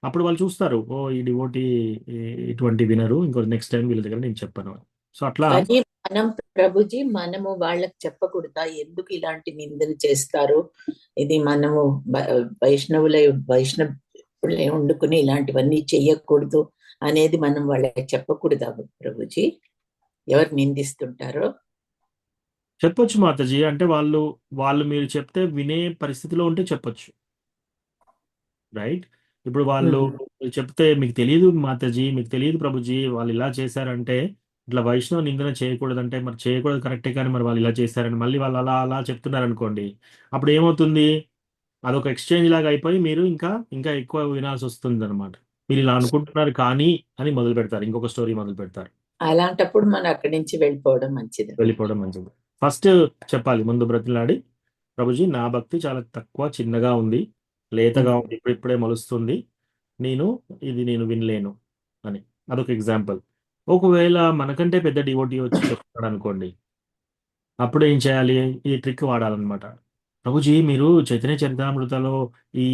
అప్పుడు వాళ్ళు చూస్తారు, ఓ ఈ డివోటీ ఇటువంటి వినరు, ఇంకో నెక్స్ట్ టైం వీళ్ళ దగ్గర నేను చెప్పాను. సో అట్లా కానీ మనం ప్రభుజీ మనము వాళ్ళకి చెప్పకూడదా ఎందుకు ఇలాంటి నిందలు చేస్తారు, ఇది మనము వైష్ణవులై వండుకుని ఇలాంటివన్నీ చెయ్యకూడదు అనేది మనం వాళ్ళకి చెప్పకూడదా ప్రభుజీ, ఎవరు నిందిస్తుంటారో? చెప్పొచ్చు మాతాజీ, అంటే వాళ్ళు మీరు చెప్తే వినే పరిస్థితిలో ఉంటే చెప్పొచ్చు, రైట్? ఇప్పుడు వాళ్ళు చెప్తే మీకు తెలియదు మాతాజీ, మీకు తెలియదు ప్రభుజీ, వాళ్ళు ఇలా చేశారంటే ఇట్లా వైష్ణవ నిందన చేయకూడదంటే, మరి చేయకూడదు కరెక్టే, కానీ మరి వాళ్ళు ఇలా చేశారని మళ్ళీ వాళ్ళు అలా అలా చెప్తున్నారు అనుకోండి, అప్పుడు ఏమవుతుంది, అదొక ఎక్స్చేంజ్ లాగా అయిపోయి మీరు ఇంకా ఇంకా ఎక్కువ వినాల్సి వస్తుంది అనమాట. మీరు ఇలా అనుకుంటున్నారు కానీ అని మొదలు పెడతారు, ఇంకొక స్టోరీ మొదలు పెడతారు. అలాంటప్పుడు మనం అక్కడి నుంచి వెళ్ళిపోవడం మంచిది. వెళ్ళిపోవడం మంచిది. ఫస్ట్ చెప్పాలి ముందు బ్రతిలాడి, ప్రభుజీ నా భక్తి చాలా తక్కువ, చిన్నగా ఉంది, లేతగా ఉంది, ఇప్పుడిప్పుడే మొలుస్తుంది, నేను వినలేను అని. అదొక ఎగ్జాంపుల్. ఒకవేళ మనకంటే పెద్ద డివోటీ వచ్చి చెప్తాడు అనుకోండి, అప్పుడు ఏం చేయాలి, ఈ ట్రిక్ వాడాలన్నమాట. ప్రభుజీ మీరు చైతన్య చరితామృతలో ఈ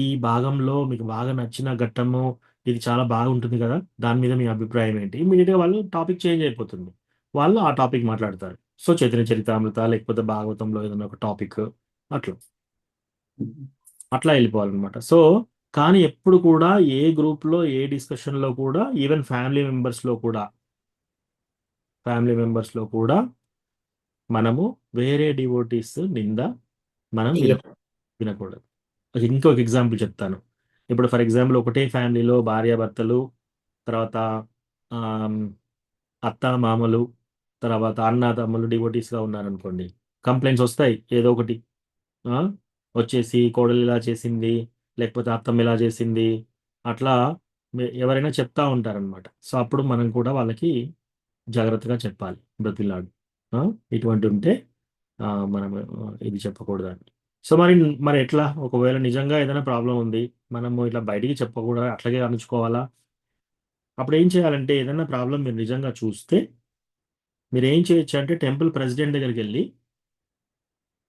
ఈ భాగంలో మీకు బాగా నచ్చిన ఘట్టము ఇది చాలా బాగుంటుంది కదా, దాని మీద మీ అభిప్రాయం ఏంటి? ఇమీడియట్గా వాళ్ళు టాపిక్ చేంజ్ అయిపోతుంది, వాళ్ళు ఆ టాపిక్ మాట్లాడతారు. సో చైతన్య చరితామృత లేకపోతే భాగవతంలో ఏదైనా ఒక టాపిక్ అట్లా అట్లా వెళ్ళిపోవాలన్నమాట. సో కానీ ఎప్పుడు కూడా ఏ గ్రూప్లో ఏ డిస్కషన్లో కూడా, ఈవెన్ ఫ్యామిలీ మెంబర్స్లో కూడా మనము వేరే డివోటీస్ నింద మనం వినకూడదు. ఇంకొక ఎగ్జాంపుల్ చెప్తాను. ఇప్పుడు ఫర్ ఎగ్జాంపుల్ ఒకటే ఫ్యామిలీలో భార్యాభర్తలు, తర్వాత అత్త మామలు, తర్వాత అన్న తమ్ములు డివోటీస్గా ఉన్నారనుకోండి, కంప్లైంట్స్ వస్తాయి ఏదో ఒకటి. వచ్చేసి కోడలు ఇలా చేసింది, లేకపోతే అత్తమ్మ ఇలా చేసింది, అట్లా ఎవరైనా చెప్తా ఉంటారనమాట. సో అప్పుడు మనం కూడా వాళ్ళకి జాగ్రత్తగా చెప్పాలి, బ్రతిలాడు ఇటువంటి ఉంటే మనం ఇది చెప్పకూడదని. సో మరి మరి ఎట్లా ఒకవేళ నిజంగా ఏదైనా ప్రాబ్లం ఉంది, మనము ఇట్లా బయటికి చెప్పకూడదు, అట్లాగే అనుకోవాలా? అప్పుడు ఏం చేయాలంటే, ఏదైనా ప్రాబ్లం మీరు నిజంగా చూస్తే మీరు ఏం చేయొచ్చు అంటే టెంపుల్ ప్రెసిడెంట్ దగ్గరికి వెళ్ళి,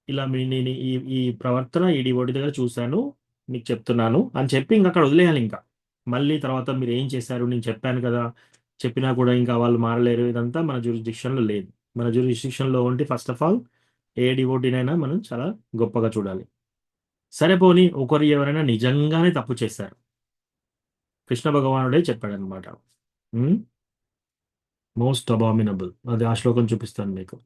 ఇలా నేను ఈ ఈ ప్రవర్తన ఈ డివోటీ దగ్గర చూశాను, మీకు చెప్తున్నాను అని చెప్పి ఇంక అక్కడ వదిలేయాలి. ఇంకా మళ్ళీ తర్వాత మీరు ఏం చేశారు, నేను చెప్పాను కదా, చెప్పినా కూడా ఇంకా వాళ్ళు మారలేరు, ఇదంతా మన జ్యూరిస్డిక్షన్లో లేదు. మన జ్యూరిస్డిక్షన్లో ఉంటే ఫస్ట్ ఆఫ్ ఆల్ ఏ డివోటీనైనా మనం చాలా గొప్పగా చూడాలి. సరే పోనీ ఒకరు ఎవరైనా నిజంగానే తప్పు చేశారు, కృష్ణ భగవానుడే చెప్పాడనమాట, మోస్ట్ అబామినబుల్, అది ఆ శ్లోకం చూపిస్తాను మీకు.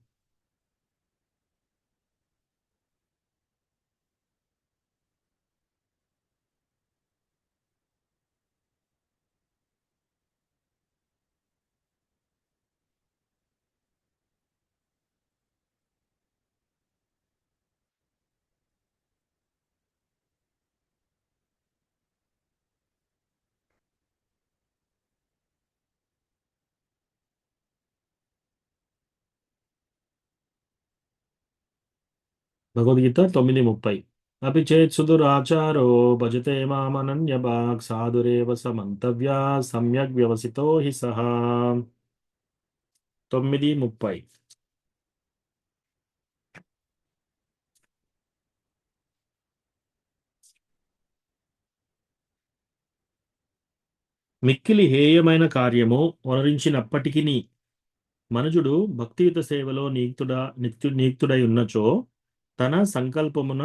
భగవద్గీత 9:30. అపి చేత్ సుదురాచారో భజతే మామనన్యభాగ్ సాధురేవ సమంతవ్యా సమ్యక్ వ్యవసితో హి సహా. 9:30. మిక్కిలి హేయమైన కార్యము వనరించినప్పటికిని మనుజుడు భక్తియుత సేవలో నియుక్తుడై ఉన్నచో తన సంకల్పమున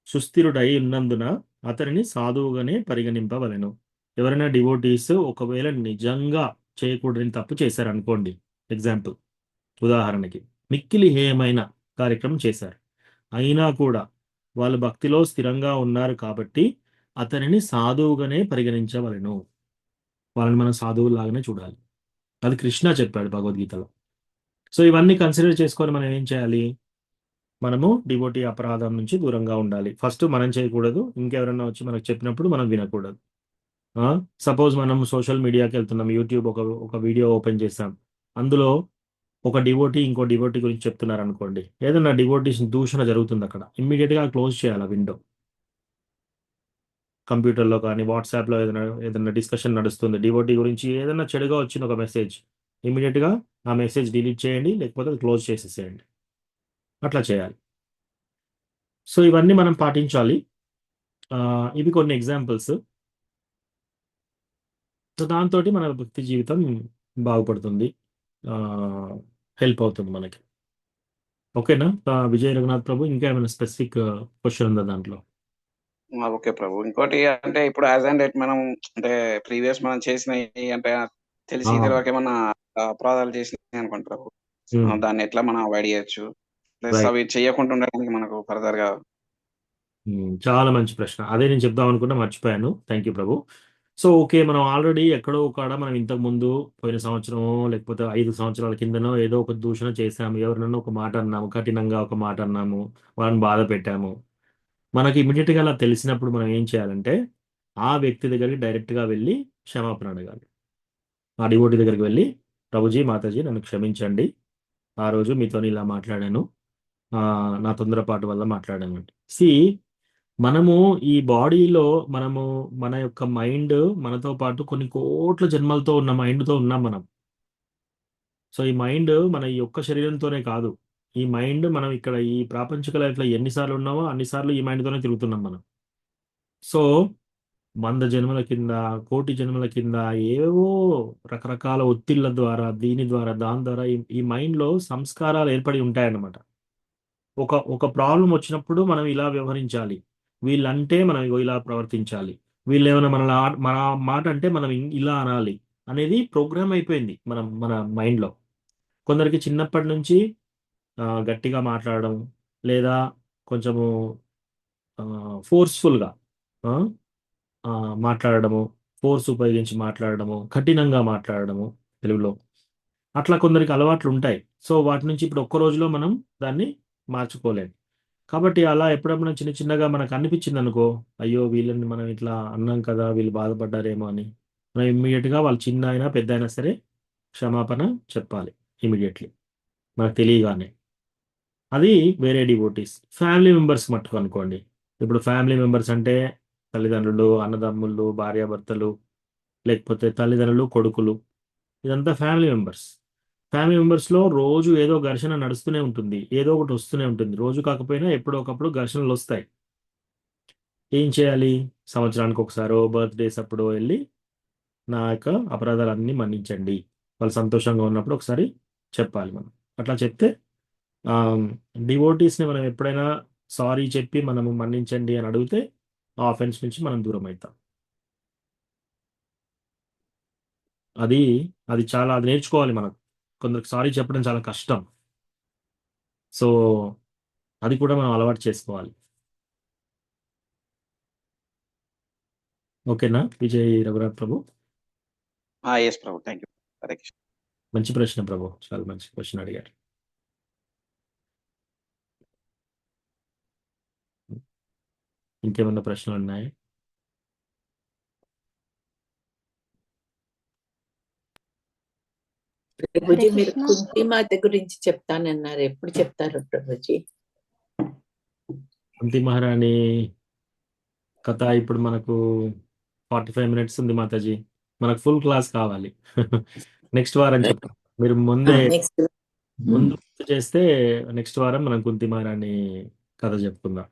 సుస్థిరుడై ఉన్నందున అతనిని సాధువుగానే పరిగణింపవలెను. ఎవరైనా డివోటీస్ ఒకవేళ నిజంగా చేయకూడని తప్పు చేశారనుకోండి, ఎగ్జాంపుల్, ఉదాహరణకి మిక్కిలి హేయమైన కార్యక్రమం చేశారు, అయినా కూడా వాళ్ళు భక్తిలో స్థిరంగా ఉన్నారు కాబట్టి అతనిని సాధువుగానే పరిగణించవలెను. వాళ్ళని మనం సాధువులాగానే చూడాలి. అది కృష్ణ చెప్పాడు భగవద్గీతలో. సో ఇవన్నీ కన్సిడర్ చేసుకొని మనం ఏం చేయాలి, మనము డివోటీ అపరాధం నుంచి దూరంగా ఉండాలి. ఫస్ట్ మనం చేయకూడదు, ఇంకెవరన్నా వచ్చి మనకు చెప్పినప్పుడు మనం వినకూడదు. సపోజ్ మనం సోషల్ మీడియాకి వెళ్తున్నాం, యూట్యూబ్ ఒక వీడియో ఓపెన్ చేస్తాం, అందులో ఒక డివోటీ ఇంకో డివోటీ గురించి చెప్తున్నారు అనుకోండి, ఏదైనా డివోటీస్ దూషణ జరుగుతుంది అక్కడ, ఇమ్మీడియట్గా క్లోజ్ చేయాలి ఆ విండో. కంప్యూటర్లో కానీ వాట్సాప్లో ఏదైనా డిస్కషన్ నడుస్తుంది డివోటీ గురించి, ఏదైనా చెడుగా వచ్చిన ఒక మెసేజ్, ఇమ్మీడియట్గా ఆ మెసేజ్ డిలీట్ చేయండి, లేకపోతే అది క్లోజ్ చేసేసేయండి. అట్లా చేయాలి. సో ఇవన్నీ మనం పాటించాలి. ఇవి కొన్ని ఎగ్జాంపుల్స్. సో దాంతో మన భక్తి జీవితం బాగుపడుతుంది, హెల్ప్ అవుతుంది మనకి. ఓకేనా విజయ రఘునాథ్ ప్రభు, ఇంకా ఏమైనా స్పెసిఫిక్ క్వశ్చన్ ఉందా దాంట్లో? ఓకే ప్రభు. ఇంకోటి అంటే ఇప్పుడు యాజ్ అండ్ డేట్ మనం అంటే ప్రీవియస్ మనం చేసినవి అంటే తెలిసి తెలియక ఏమన్నా అపరాధాలు చేసినాయి అనుకోండి ప్రభు, దాన్ని ఎట్లా మనం అవాయిడ్ చేయొచ్చు, ప్లస్ రైట్, అవి చేయకుండా ఉండడానికి మనకు ఫర్దర్ గా. చాలా మంచి ప్రశ్న, అదే నేను చెప్దాం అనుకున్నా, మర్చిపోయాను. Thank you Prabhu. So okay, మనం ఆల్రెడీ ఎక్కడో ఒక మనం ఇంతకు ముందు పోయిన సంవత్సరమో లేకపోతే 5 సంవత్సరాల కిందనో ఏదో ఒక దూషణ చేశాము, ఎవరినన్నా ఒక మాట అన్నాము, కఠినంగా ఒక మాట అన్నాము, వాళ్ళని బాధ పెట్టాము. మనకి ఇమీడియట్గా అలా తెలిసినప్పుడు మనం ఏం చేయాలంటే ఆ వ్యక్తి దగ్గరికి డైరెక్ట్గా వెళ్ళి క్షమాపణ అడగాలి. ఆ డివోటీ దగ్గరికి వెళ్ళి, ప్రభుజీ మాతాజీ నన్ను క్షమించండి, ఆ రోజు మీతో ఇలా మాట్లాడాను, నా తొందరపాటు వల్ల మాట్లాడాను అంటే. మనము ఈ బాడీలో మన యొక్క మైండ్ మనతో పాటు కొన్ని కోట్ల జన్మలతో ఉన్న మైండ్తో ఉన్నాం మనం. సో ఈ మైండ్ మన ఈ ఒక్క శరీరంతోనే కాదు, ఈ మైండ్ మనం ఇక్కడ ఈ ప్రాపంచిక లైఫ్లో ఎన్నిసార్లు ఉన్నామో అన్నిసార్లు ఈ మైండ్తోనే తిరుగుతున్నాం మనం. సో 100 జన్మల కింద, కోటి జన్మల కింద ఏవో రకరకాల ఒత్తిళ్ల ద్వారా, దీని ద్వారా, దాని ద్వారా ఈ మైండ్లో సంస్కారాలు ఏర్పడి ఉంటాయన్నమాట. ఒక ప్రాబ్లం వచ్చినప్పుడు మనం ఇలా వ్యవహరించాలి, వీళ్ళంటే మనం ఇగో ఇలా ప్రవర్తించాలి, వీళ్ళు ఏమైనా మన మాట అంటే మనం ఇలా అనాలి అనేది ప్రోగ్రామ్ అయిపోయింది మన మైండ్లో. కొందరికి చిన్నప్పటి నుంచి గట్టిగా మాట్లాడడం, లేదా కొంచెము ఫోర్స్ఫుల్గా మాట్లాడడము, ఫోర్స్ ఉపయోగించి మాట్లాడడము, కఠినంగా మాట్లాడడము తెలుగులో, అట్లా కొందరికి అలవాట్లు ఉంటాయి. సో వాటి నుంచి ఇప్పుడు ఒక్క రోజులో మనం దాన్ని మార్చుకోలేము. కాబట్టి అలా ఎప్పుడప్పుడు చిన్న చిన్నగా మనకు అనిపించింది అనుకో, అయ్యో వీళ్ళని మనం ఇట్లా అన్నాం కదా, వీళ్ళు బాధపడ్డారేమో అని, మనం ఇమ్మీడియట్గా వాళ్ళు చిన్న అయినా పెద్ద అయినా సరే క్షమాపణ చెప్పాలి ఇమీడియట్లీ, మనకు తెలియగానే. అది వేరే డివోటీస్. ఫ్యామిలీ మెంబర్స్ మట్టుకు అనుకోండి. ఇప్పుడు ఫ్యామిలీ మెంబర్స్ అంటే తల్లిదండ్రులు, అన్నదమ్ములు, భార్యాభర్తలు, లేకపోతే తల్లిదండ్రులు, కొడుకులు, ఇదంతా ఫ్యామిలీ మెంబర్స్. ఫ్యామిలీ మెంబర్స్లో రోజు ఏదో ఘర్షణ నడుస్తూనే ఉంటుంది, ఏదో ఒకటి వస్తూనే ఉంటుంది. రోజు కాకపోయినా ఎప్పుడో ఒకప్పుడు ఘర్షణలు వస్తాయి. ఏం చేయాలి? సంవత్సరానికి ఒకసారో బర్త్డేస్ అప్పుడు వెళ్ళి నా యొక్క అపరాధాలన్నీ మన్నించండి, వాళ్ళు సంతోషంగా ఉన్నప్పుడు ఒకసారి చెప్పాలి మనం. అట్లా చెప్తే డివోటీస్ని మనం ఎప్పుడైనా సారీ చెప్పి మనము మన్నించండి అని అడిగితే ఆ ఆఫెన్స్ నుంచి మనం దూరం అవుతాం. అది అది చాలా అది నేర్చుకోవాలి మనం. కొందరికి సారీ చెప్పడం చాలా కష్టం. సో అది కూడా మనం అలవాటు చేసుకోవాలి. ఓకేనా విజయ్ రఘునాథ్ ప్రభు? ఎస్ ప్రభు, థ్యాంక్ యూ. హరే కృష్ణ. మంచి ప్రశ్న ప్రభు, చాలా మంచి ప్రశ్న అడిగారు. ఇంకేమన్నా ప్రశ్నలు ఉన్నాయి? ప్రభుజీ హరే మీరు కృష్ణ. కుంతిమాత గురించి చెప్తానన్నారు, ఎప్పుడు చెప్తారు ప్రభుజీ? కుంతి మహారాణి కథ ఇప్పుడు మనకు 45 minutes ఉంది మాతాజీ. మనకు ఫుల్ క్లాస్ కావాలి. నెక్స్ట్ వారం చెప్తాం. మీరు ముందు నెక్స్ట్. గుర్తు చేస్తే నెక్స్ట్ వారం మనం కుంతి మహారాణి కథ చెప్పుకుందాం.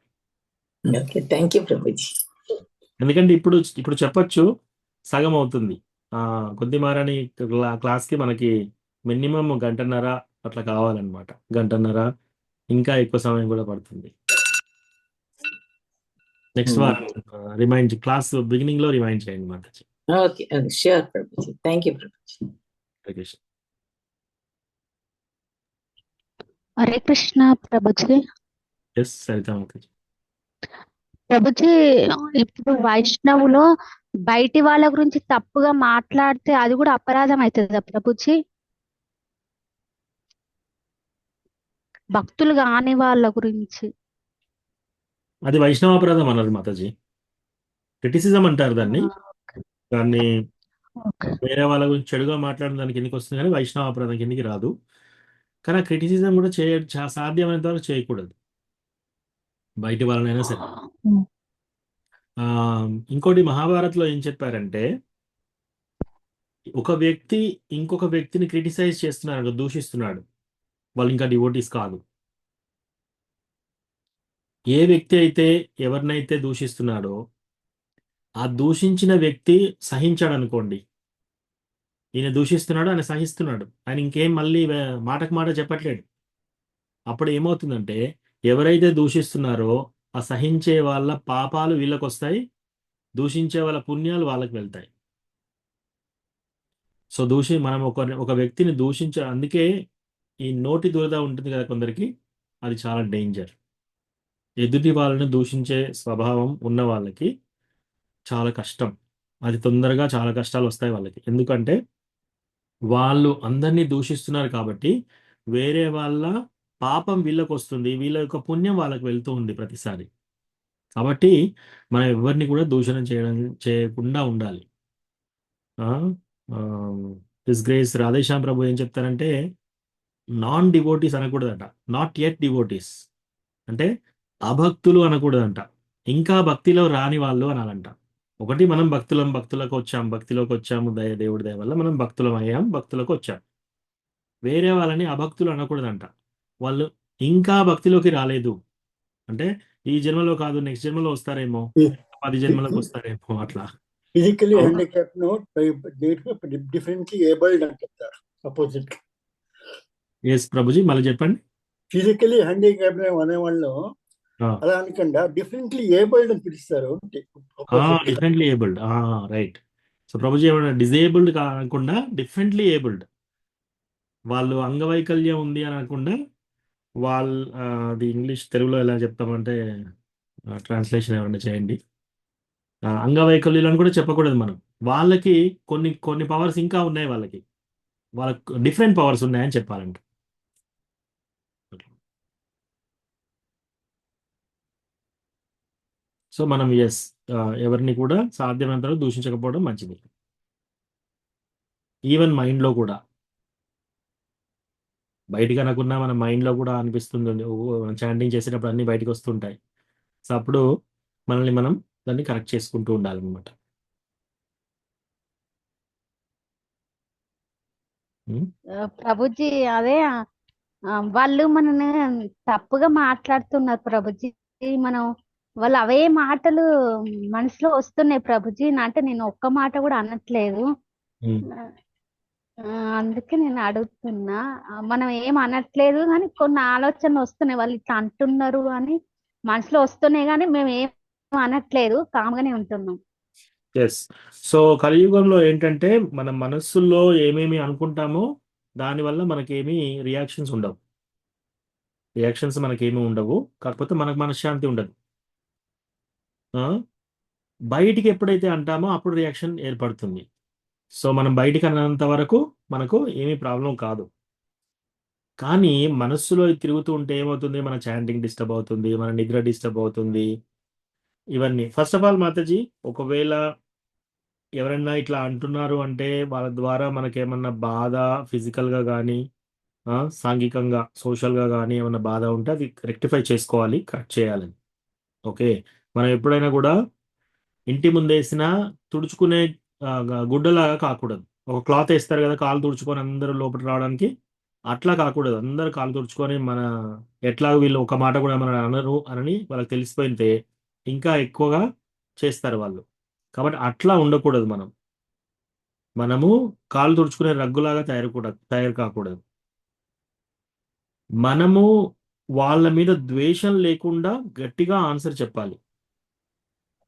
Okay, thank you Prabhuji. ఎందుకంటే ఇప్పుడు చెప్పొచ్చు, సగం అవుతుంది. కుంతి మహారాణి క్లాస్కి మనకి మినిమం 1.5 అట్లా కావాలన్నమాట. 1.5 ఇంకా ఎక్కువ సమయం కూడా పడుతుంది. నెక్స్ట్ వారం రిమైండ్, క్లాస్ బిగినింగ్ లో రిమైండ్ చేయండి Mataji. Okay, sure Prabhuji. Thank you Prabhuji. Hare Krishna. Hare Krishna Prabhuji. Yes Sarita Mataji. Prabhuji, ఇప్పుడు వైష్ణవులో బయటి వాళ్ళ గురించి తప్పుగా మాట్లాడితే అది కూడా అపరాధం అవుతుందా ప్రభుజీ? భక్తులు కాని వాళ్ళ గురించి. అది వైష్ణవాపరాధం అన్నారు మాతాజీ. క్రిటిసిజం అంటారు దాన్ని. దాన్ని ఓకే. వేరే వాళ్ళ గురించి చెడుగా మాట్లాడడం దానికి కిందకి వస్తుంది, కానీ వైష్ణవాపరాధం కిందకి రాదు. కానీ క్రిటిసిజం కూడా సాధ్యమైనంత వరకు చేయకూడదు, బయటి వాళ్ళనైనా సరే. ఇంకోటి మహాభారత్లో ఏం చెప్పారంటే, ఒక వ్యక్తి ఇంకొక వ్యక్తిని క్రిటిసైజ్ చేస్తున్నాడు, దూషిస్తున్నాడు, వాళ్ళు ఇంకా డివోటీస్ కాదు. ఏ వ్యక్తి అయితే ఎవరినైతే దూషిస్తున్నాడో ఆ దూషించిన వ్యక్తి సహించాడు అనుకోండి, ఈయన దూషిస్తున్నాడు, ఆయన సహిస్తున్నాడు, ఆయన ఇంకేం మళ్ళీ మాటకు మాట చెప్పట్లేడు. అప్పుడు ఏమవుతుందంటే, ఎవరైతే దూషిస్తున్నారో ఆ సహించే వాళ్ళ పాపాలు వీళ్ళకి వస్తాయి, దూషించే వాళ్ళ పుణ్యాలు వాళ్ళకి వెళ్తాయి. సో మనం ఒక వ్యక్తిని అందుకే ఈ నోటి దురద ఉంటుంది కదా కొందరికి, అది చాలా డేంజర్. ఎదుటి వాళ్ళని దూషించే స్వభావం ఉన్న వాళ్ళకి చాలా కష్టం. అది తొందరగా చాలా కష్టాలు వస్తాయి వాళ్ళకి. ఎందుకంటే వాళ్ళు అందరినీ దూషిస్తున్నారు కాబట్టి వేరే వాళ్ళ పాపం వీళ్ళకి వస్తుంది, వీళ్ళ యొక్క పుణ్యం వాళ్ళకి వెళ్తూ ఉంది ప్రతిసారి. కాబట్టి మనం ఎవరిని కూడా దూషణ చేయకుండా ఉండాలి. డిస్గ్రేస్ రాధేశ్యామ్ ప్రభు ఏం చెప్తారంటే, నాన్ డివోటీస్ అనకూడదట, నాట్ యెట్ డివోటీస్ అంటే అభక్తులు అనకూడదంట, ఇంకా భక్తిలో రాని వాళ్ళు అనాలంట. ఒకటి, మనం భక్తులకు వచ్చాము దేవుడి దయ వల్ల మనం భక్తులం అయ్యాం, భక్తులకు వచ్చాం. వేరే వాళ్ళని అభక్తులు అనకూడదంట. వాళ్ళు ఇంకా భక్తిలోకి రాలేదు అంటే ఈ జన్మలో కాదు, నెక్స్ట్ జన్మలో వస్తారేమో, 10 జన్మలకు వస్తారేమో, అట్లా. ఫిజికలీ హ్యాండిక్యాప్ డిఫరెంట్లీ ఏబుల్డ్ అని చెప్తారు. అపోజిట్. ఎస్ ప్రభుజీ, మళ్ళీ చెప్పండి. ఫిజికలీ హ్యాండిక్యాప్ అనేవాళ్ళు అలా అనకుండా డిఫరెంట్లీ ఏబుల్డ్ అని పిలుస్తారు. Differently abled, right. So Prabhuji ఏమన్నా డిజేబుల్డ్ కాకుండా డిఫరెంట్లీ ఏబుల్డ్, వాళ్ళు అంగవైకల్యం ఉంది అని అనకుండా అది ఇంగ్లీష్ తెలుగులో ఎలా చెప్తామంటే, ట్రాన్స్లేషన్ ఏమన్నా చేయండి. అంగవైకల్యులు అని కూడా చెప్పకూడదు మనం. వాళ్ళకి కొన్ని పవర్స్ ఇంకా ఉన్నాయి, వాళ్ళకి డిఫరెంట్ పవర్స్ ఉన్నాయని చెప్పాలంట. సో మనం ఎవరిని కూడా సాధ్యమైనంత వరకు దూషించకపోవడం మంచిది, ఈవెన్ మైండ్లో కూడా. బయటికి అనకున్నా మన మైండ్లో కూడా అనిపిస్తుంది, మనం చాంటింగ్ చేసేటప్పుడు అన్ని బయటకు వస్తుంటాయి. సో అప్పుడు మనల్ని మనం దాన్ని కరెక్ట్ చేసుకుంటూ ఉండాలన్నమాట. ఉం? ప్రభుజీ అదే వాళ్ళు మనని తప్పుగా మాట్లాడుతున్నారు ప్రభుజీ. మనం వాళ్ళు అవే మాటలు మనసులో వస్తున్నాయి ప్రభుజీ. అంటే నేను ఒక్క మాట కూడా అనట్లేదు. ఉం. అందుకే నేను అడుగుతున్నా. మనం ఏం అనట్లేదు కానీ కొన్ని ఆలోచనలు వస్తున్నాయి, వాళ్ళు ఇట్లా అంటున్నారు అని మనసులో వస్తున్నాయి, కానీ మేము ఏం అనట్లేదు, కామ్గానే ఉంటున్నాం. ఎస్. సో కలియుగంలో ఏంటంటే మన మనస్సుల్లో ఏమేమి అనుకుంటామో దానివల్ల మనకేమీ రియాక్షన్స్ ఉండవు. రియాక్షన్స్ మనకేమీ ఉండవు, కాకపోతే మనకు మనశ్శాంతి ఉండదు. ఆ? బయటికి ఎప్పుడైతే అంటామో అప్పుడు రియాక్షన్ ఏర్పడుతుంది. సో మనం బయటికి అన్నంత వరకు మనకు ఏమీ ప్రాబ్లం కాదు. కానీ మనస్సులో ఇది తిరుగుతూ ఉంటే ఏమవుతుంది, మన చాంటింగ్ డిస్టర్బ్ అవుతుంది, మన నిద్ర డిస్టర్బ్ అవుతుంది. ఇవన్నీ ఫస్ట్ ఆఫ్ ఆల్ మాతాజీ, ఒకవేళ ఎవరైనా ఇట్లా అంటున్నారు అంటే వాళ్ళ ద్వారా మనకేమన్నా బాధ ఫిజికల్గా కానీ సాంఘికంగా సోషల్గా కానీ ఏమన్నా బాధ ఉంటే అది రెక్టిఫై చేసుకోవాలి, కరెక్ట్ చేయాలని. ఓకే. మనం ఎప్పుడైనా కూడా ఇంటి ముందేసిన తుడుచుకునే గుడ్డలాగా కాకూడదు. ఒక క్లాత్ వేస్తారు కదా కాలు తుడుచుకొని అందరూ లోపల రావడానికి, అట్లా కాకూడదు. అందరు కాలు తుడుచుకొని మన ఎట్లా వీళ్ళు ఒక మాట కూడా మన అనరు అని వాళ్ళకి తెలిసిపోయితే ఇంకా ఎక్కువగా చేస్తారు వాళ్ళు. కాబట్టి అట్లా ఉండకూడదు. మనము కాలు తుడుచుకునే రగ్గులాగా తయారు కాకూడదు. మనము వాళ్ళ మీద ద్వేషం లేకుండా గట్టిగా ఆన్సర్ చెప్పాలి.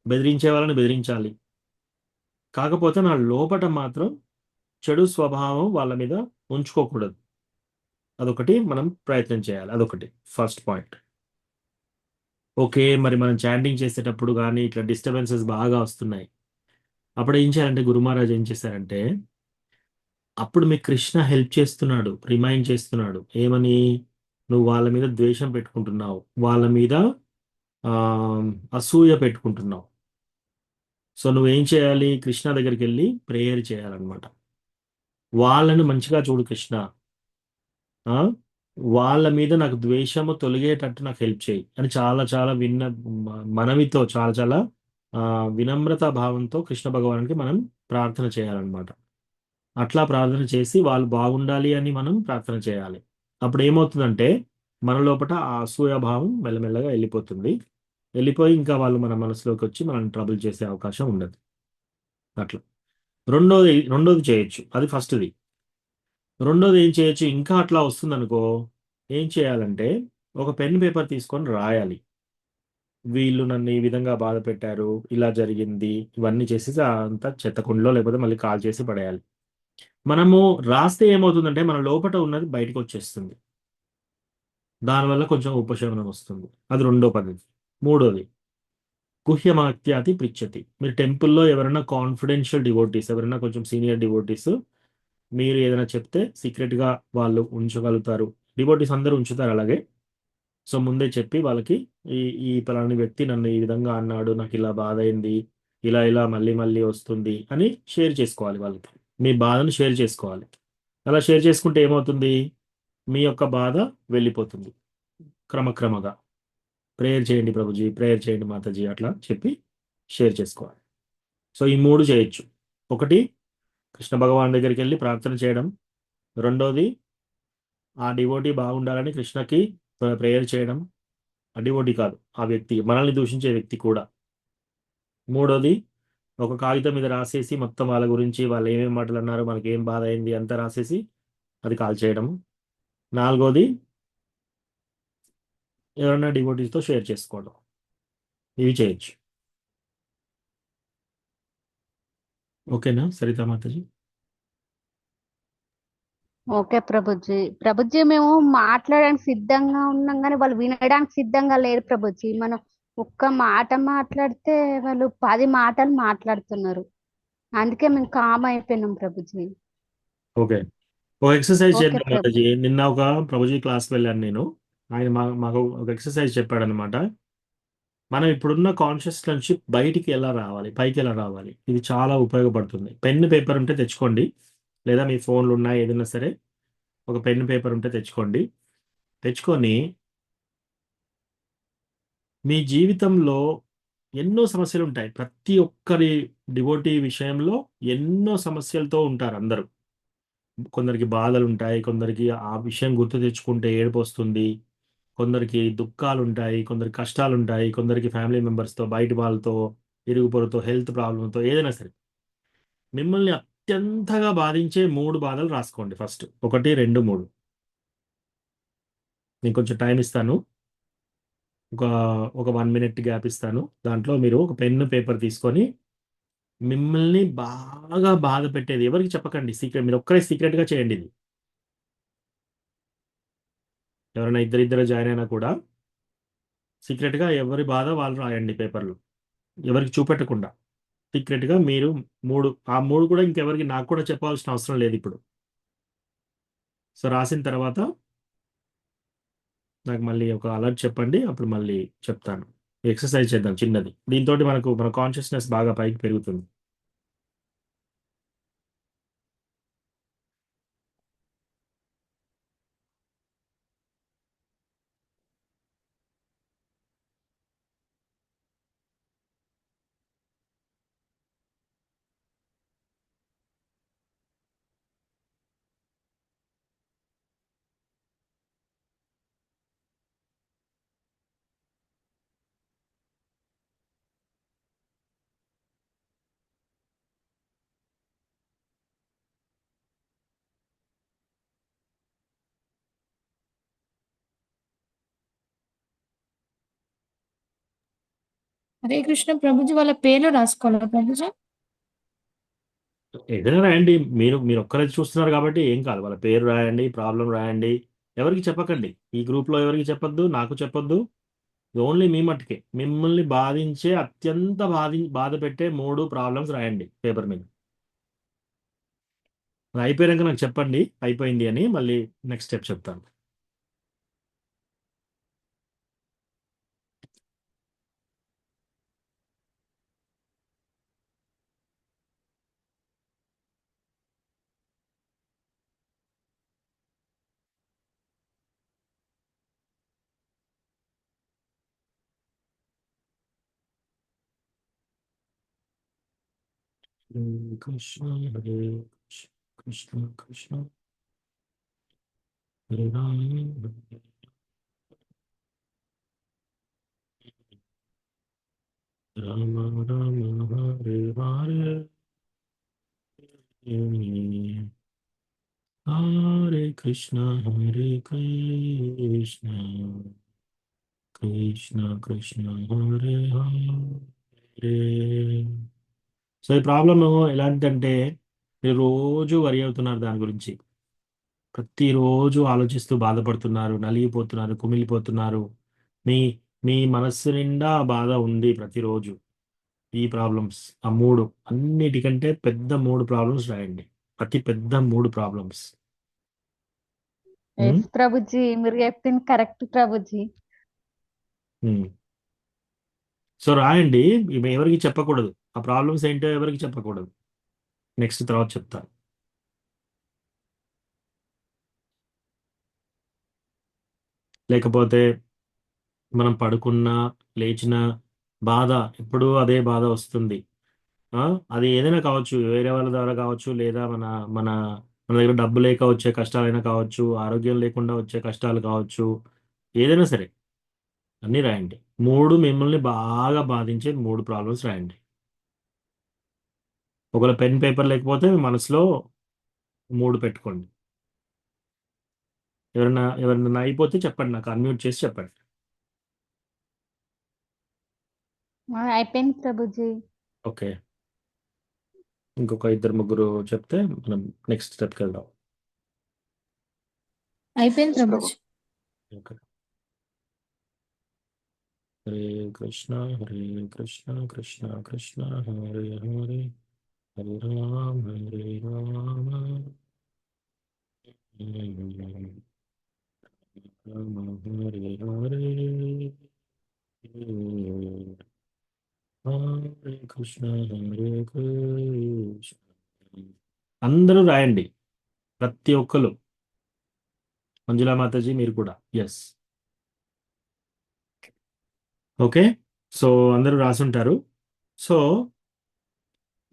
బెదిరించే వాళ్ళని బెదిరించాలి, కాకపోతే నా లోపట మాత్రం చెడు స్వభావం వాళ్ళ మీద ఉంచుకోకూడదు. అదొకటి మనం ప్రయత్నం చేయాలి. అదొకటి ఫస్ట్ పాయింట్. ఓకే. మరి మనం చాంటింగ్ చేసేటప్పుడు కానీ ఇట్లా డిస్టర్బెన్సెస్ బాగా వస్తున్నాయి, అప్పుడు ఏం చేయాలంటే గురు మహారాజ్ ఏం చేశారంటే, అప్పుడు మీకు కృష్ణ హెల్ప్ చేస్తున్నాడు, రిమైండ్ చేస్తున్నాడు. ఏమని? నువ్వు వాళ్ళ మీద ద్వేషం పెట్టుకుంటున్నావు, వాళ్ళ మీద ఆ, అసూయ పెట్టుకుంటున్నావు. సో నువ్వేం చేయాలి? కృష్ణ దగ్గరికి వెళ్ళి ప్రేయర్ చేయాలన్నమాట. వాళ్ళని మంచిగా చూడు కృష్ణ, ఆ? వాళ్ళ మీద నాకు ద్వేషము తొలగేటట్టు నాకు హెల్ప్ చేయి అని చాలా చాలా మనవితో చాలా చాలా వినమ్రత భావంతో కృష్ణ భగవానికి మనం ప్రార్థన చేయాలన్నమాట. అట్లా ప్రార్థన చేసి వాళ్ళు బాగుండాలి అని మనం ప్రార్థన చేయాలి. అప్పుడు ఏమవుతుందంటే మన లోపల ఆ అసూయ భావం మెల్లమెల్లగా వెళ్ళిపోయి ఇంకా వాళ్ళు మన మనసులోకి వచ్చి మనం ట్రబుల్ చేసే అవకాశం ఉండదు. అట్లా రెండోది చేయొచ్చు. అది ఫస్ట్ది. రెండోది ఏం చేయొచ్చు, ఇంకా అట్లా వస్తుంది అనుకో, ఏం చేయాలంటే ఒక పెన్ పేపర్ తీసుకొని రాయాలి. వీళ్ళు నన్ను ఈ విధంగా బాధ పెట్టారు, ఇలా జరిగింది, ఇవన్నీ చేసేసి అంతా చెత్తకుండలో లేకపోతే మళ్ళీ కాల్ చేసి పడేయాలి. మనము రాస్తే ఏమవుతుందంటే మన లోపల ఉన్నది బయటకు వచ్చేస్తుంది. దానివల్ల కొంచెం ఉపశమనం వస్తుంది. అది రెండో పద్ధతి. మూడోది గుహ్యమాత్యాతి పృచ్చతి. మీరు టెంపుల్లో ఎవరైనా కాన్ఫిడెన్షియల్ డివోటీస్, ఎవరైనా కొంచెం సీనియర్ డివోటీస్, మీరు ఏదైనా చెప్తే సీక్రెట్గా వాళ్ళు ఉంచగలుగుతారు. డివోటీస్ అందరూ ఉంచుతారు అలాగే. సో ముందే చెప్పి వాళ్ళకి ఈ ఈ పలాని వ్యక్తి నన్ను ఈ విధంగా అన్నాడు, నాకు ఇలా బాధ అయింది, ఇలా ఇలా మళ్ళీ మళ్ళీ వస్తుంది అని షేర్ చేసుకోవాలి. వాళ్ళకి మీ బాధను షేర్ చేసుకోవాలి. అలా షేర్ చేసుకుంటే ఏమవుతుంది, మీ యొక్క బాధ వెళ్ళిపోతుంది క్రమక్రమగా. ప్రేయర్ చేయండి ప్రభుజీ, ప్రేయర్ చేయండి మాతాజీ, అట్లా చెప్పి షేర్ చేసుకోవాలి. సో ఈ మూడు చేయొచ్చు. ఒకటి కృష్ణ భగవాన్ దగ్గరికి వెళ్ళి ప్రార్థన చేయడం. రెండోది ఆ డివోటీ బాగుండాలని కృష్ణకి ప్రేయర్ చేయడం. ఆ డివోటీ కాదు, ఆ వ్యక్తి, మనల్ని దూషించే వ్యక్తి కూడా. మూడోది ఒక కాగితం మీద రాసేసి మొత్తం వాళ్ళ గురించి, వాళ్ళు ఏమేమి మాటలు అన్నారు, మనకి ఏం బాధ అయింది అంతా రాసేసి అది కాల్ చేయడం. నాలుగోది ఎవరైనా డివోటీస్తో షేర్ చేసుకోవడం. ఇవి చేయొచ్చు. ఓకేనా సరితా మాతాజీ? ఓకే ప్రభుజీ మేము మాట్లాడడానికి సిద్ధంగా ఉన్నాం కానీ వాళ్ళు వినడానికి సిద్ధంగా లేరు ప్రభుజీ. మనం ఒక్క మాట మాట్లాడితే వాళ్ళు 10 మాటలు మాట్లాడుతున్నారు. అందుకే మేము కామ్ అయిపోయినాం ప్రభుజీ. ఓకే. ఒక ఎక్సర్సైజ్ ఓకే చేద్దాం ప్రభు. మాతాజీ. నిన్న ఒక ప్రభుజీ క్లాస్కి వెళ్ళాను నేను. ఆయన మాకు ఒక ఎక్సర్సైజ్ చెప్పాడనమాట. మనం ఇప్పుడున్న కాన్షియస్ నుంచి బయటికి ఎలా రావాలి, పైకి ఎలా రావాలి, ఇది చాలా ఉపయోగపడుతుంది. పెన్ పేపర్ ఉంటే తెచ్చుకోండి, లేదా మీ ఫోన్లు ఉన్నాయి ఏదైనా సరే. ఒక పెన్ పేపర్ ఉంటే తెచ్చుకోండి. తెచ్చుకొని మీ జీవితంలో ఎన్నో సమస్యలు ఉంటాయి. ప్రతి ఒక్కరి డివోటీ విషయంలో ఎన్నో సమస్యలతో ఉంటారు అందరూ. కొందరికి బాధలు ఉంటాయి, కొందరికి ఆ విషయం గుర్తు తెచ్చుకుంటే ఏడుపు వస్తుంది, కొందరికి దుఃఖాలు ఉంటాయి, కొందరికి కష్టాలు ఉంటాయి, కొందరికి ఫ్యామిలీ మెంబర్స్తో, బయట వాళ్ళతో, ఇరుగు పొరుగుతో, హెల్త్ ప్రాబ్లంతో, ఏదైనా సరే. మిమ్మల్ని అత్యంతగా బాధించే 3 బాధలు రాసుకోండి ఫస్ట్. 1, 2, 3. నేను కొంచెం టైం ఇస్తాను. ఒక ఒక 1 మినిట్ గ్యాప్ ఇస్తాను. దాంట్లో మీరు ఒక పెన్ను పేపర్ తీసుకొని మిమ్మల్ని బాగా బాధ పెట్టేది ఎవరికి చెప్పకండి. సీక్రెట్, మీరు ఒక్కరే సీక్రెట్గా చేయండి ఇది. ఎవరైనా ఇద్దరిద్దరు జాయిన్ అయినా కూడా సీక్రెట్గా ఎవరి బాధ వాళ్ళు రాయండి పేపర్లో, ఎవరికి చూపెట్టకుండా సీక్రెట్గా. మీరు 3, ఆ 3 కూడా ఇంకెవరికి, నాకు కూడా చెప్పాల్సిన అవసరం లేదు ఇప్పుడు. సో రాసిన తర్వాత నాకు మళ్ళీ ఒక అలర్ట్ చెప్పండి, అప్పుడు మళ్ళీ చెప్తాను. ఎక్సర్సైజ్ చేద్దాం చిన్నది. దీంతో మన కాన్షియస్నెస్ బాగా పైకి పెరుగుతుంది. హరే కృష్ణ ప్రభుజీ, వాళ్ళ పేర్లు రాసుకోవాలా ప్రభుజీ? ఏదైనా రాయండి. మీరు మీరు ఒక్కరే చూస్తున్నారు కాబట్టి ఏం కాదు. వాళ్ళ పేరు రాయండి, ప్రాబ్లం రాయండి. ఎవరికి చెప్పకండి. ఈ గ్రూప్లో ఎవరికి చెప్పొద్దు, నాకు చెప్పొద్దు. ఓన్లీ మీ మట్టుకే మిమ్మల్ని బాధించే, అత్యంత బాధ పెట్టే 3 ప్రాబ్లమ్స్ రాయండి పేపర్ మీద. అది అయిపోయాక నాకు చెప్పండి అయిపోయింది అని, మళ్ళీ నెక్స్ట్ స్టెప్ చెప్తాను. కృష్ణ హరే కృష్ణ, కృష్ణ హరే రామ, రామ రామ హరే హరే, హరే కృష్ణ హరే కృష్ణ, కృష్ణ కృష్ణ హరే హరే. సో ఈ ప్రాబ్లమ్ ఎలాంటిదంటే, మీరు రోజు వరి అవుతున్నారు దాని గురించి, ప్రతిరోజు ఆలోచిస్తూ బాధపడుతున్నారు, నలిగిపోతున్నారు, కుమిలిపోతున్నారు. మీ మీ మనస్సు నిండా ఆ బాధ ఉంది ప్రతిరోజు. ఈ ప్రాబ్లమ్స్, ఆ 3, అన్నిటికంటే పెద్ద 3 ప్రాబ్లమ్స్ రాయండి. అతి పెద్ద 3 ప్రాబ్లమ్స్. ఎస్ ప్రభుజీ, మీరు చెప్పింది కరెక్ట్ ప్రభుజీ. సో రాయండి. ఇవి ఎవరికి చెప్పకూడదు. ఆ ప్రాబ్లమ్స్ ఏంటో ఎవరికి చెప్పకూడదు. నెక్స్ట్ తర్వాత చెప్తాను. లేకపోతే మనం పడుకున్నా లేచిన బాధ, ఎప్పుడూ అదే బాధ వస్తుంది. ఆ, అది ఏదైనా కావచ్చు, వేరే వాళ్ళ ద్వారా కావచ్చు, లేదా మన మన మన దగ్గర డబ్బు లేక వచ్చే కష్టాలైనా కావచ్చు, ఆరోగ్యం లేకుండా వచ్చే కష్టాలు కావచ్చు, ఏదైనా సరే అన్నీ రాయండి. 3 మిమ్మల్ని బాగా బాధించే 3 ప్రాబ్లమ్స్ రాయండి. ఒకవేళ పెన్ పేపర్ లేకపోతే మీ మనసులో 3 పెట్టుకోండి. ఎవరైనా అయిపోతే చెప్పండి, నాకు అన్మ్యూట్ చేసి చెప్పండి. అయిపోయింది ప్రభుజీ. ఓకే, ఇంకొక 2-3 చెప్తే మనం నెక్స్ట్ స్టెప్కి వెళ్దాం. అయిపోయింది ప్రభు. ప్రభుజీ. ఓకే. హరే కృష్ణ హరే కృష్ణ, కృష్ణ కృష్ణ హరే హరే, హరే రామ హరే రామ, రామ హరే హరే, హరే కృష్ణ హరే కృష్ణ. అందరూ రాయండి, ప్రతి ఒక్కరు. మంజులా మాతాజీ మీరు కూడా. ఎస్. ఓకే. సో అందరూ రాసుంటారు. సో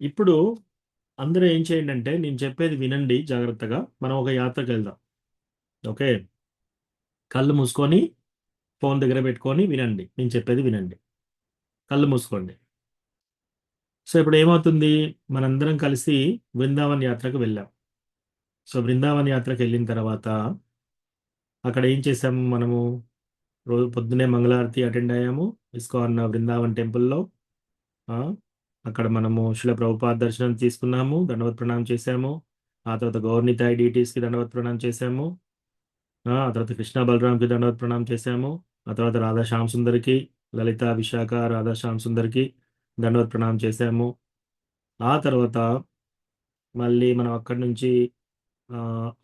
ఇప్పుడు అందరూ ఏం చేయండి అంటే నేను చెప్పేది వినండి జాగ్రత్తగా. మనం ఒక యాత్రకు వెళ్దాం. ఓకే. కళ్ళు మూసుకొని ఫోన్ దగ్గర పెట్టుకొని వినండి. నేను చెప్పేది వినండి. కళ్ళు మూసుకోండి. సో ఇప్పుడు ఏమవుతుంది, మనందరం కలిసి బృందావన్ యాత్రకు వెళ్ళాం. సో బృందావన్ యాత్రకు వెళ్ళిన తర్వాత అక్కడ ఏం చేసాము మనము, రోజు పొద్దునే మంగళారతి అటెండ్ అయ్యాము ఇస్కాన్ బృందావన్ టెంపుల్లో. ఆ, అక్కడ మనము శిల ప్రభుపాద దర్శనం తీసుకున్నాము, దండవత్ ప్రణామం చేశాము. ఆ తర్వాత గౌర్నితాయ్ డీటీస్కి దండవత్ ప్రణామం చేశాము. ఆ తర్వాత కృష్ణ బలరాంకి దండవత్ ప్రణామం చేశాము. ఆ తర్వాత రాధా శ్యామ్ సుందర్కి, లలిత విశాఖ రాధా శ్యామ్ సుందర్కి దండవత్ ప్రణామం చేశాము. ఆ తర్వాత మళ్ళీ మనం అక్కడి నుంచి ఆ,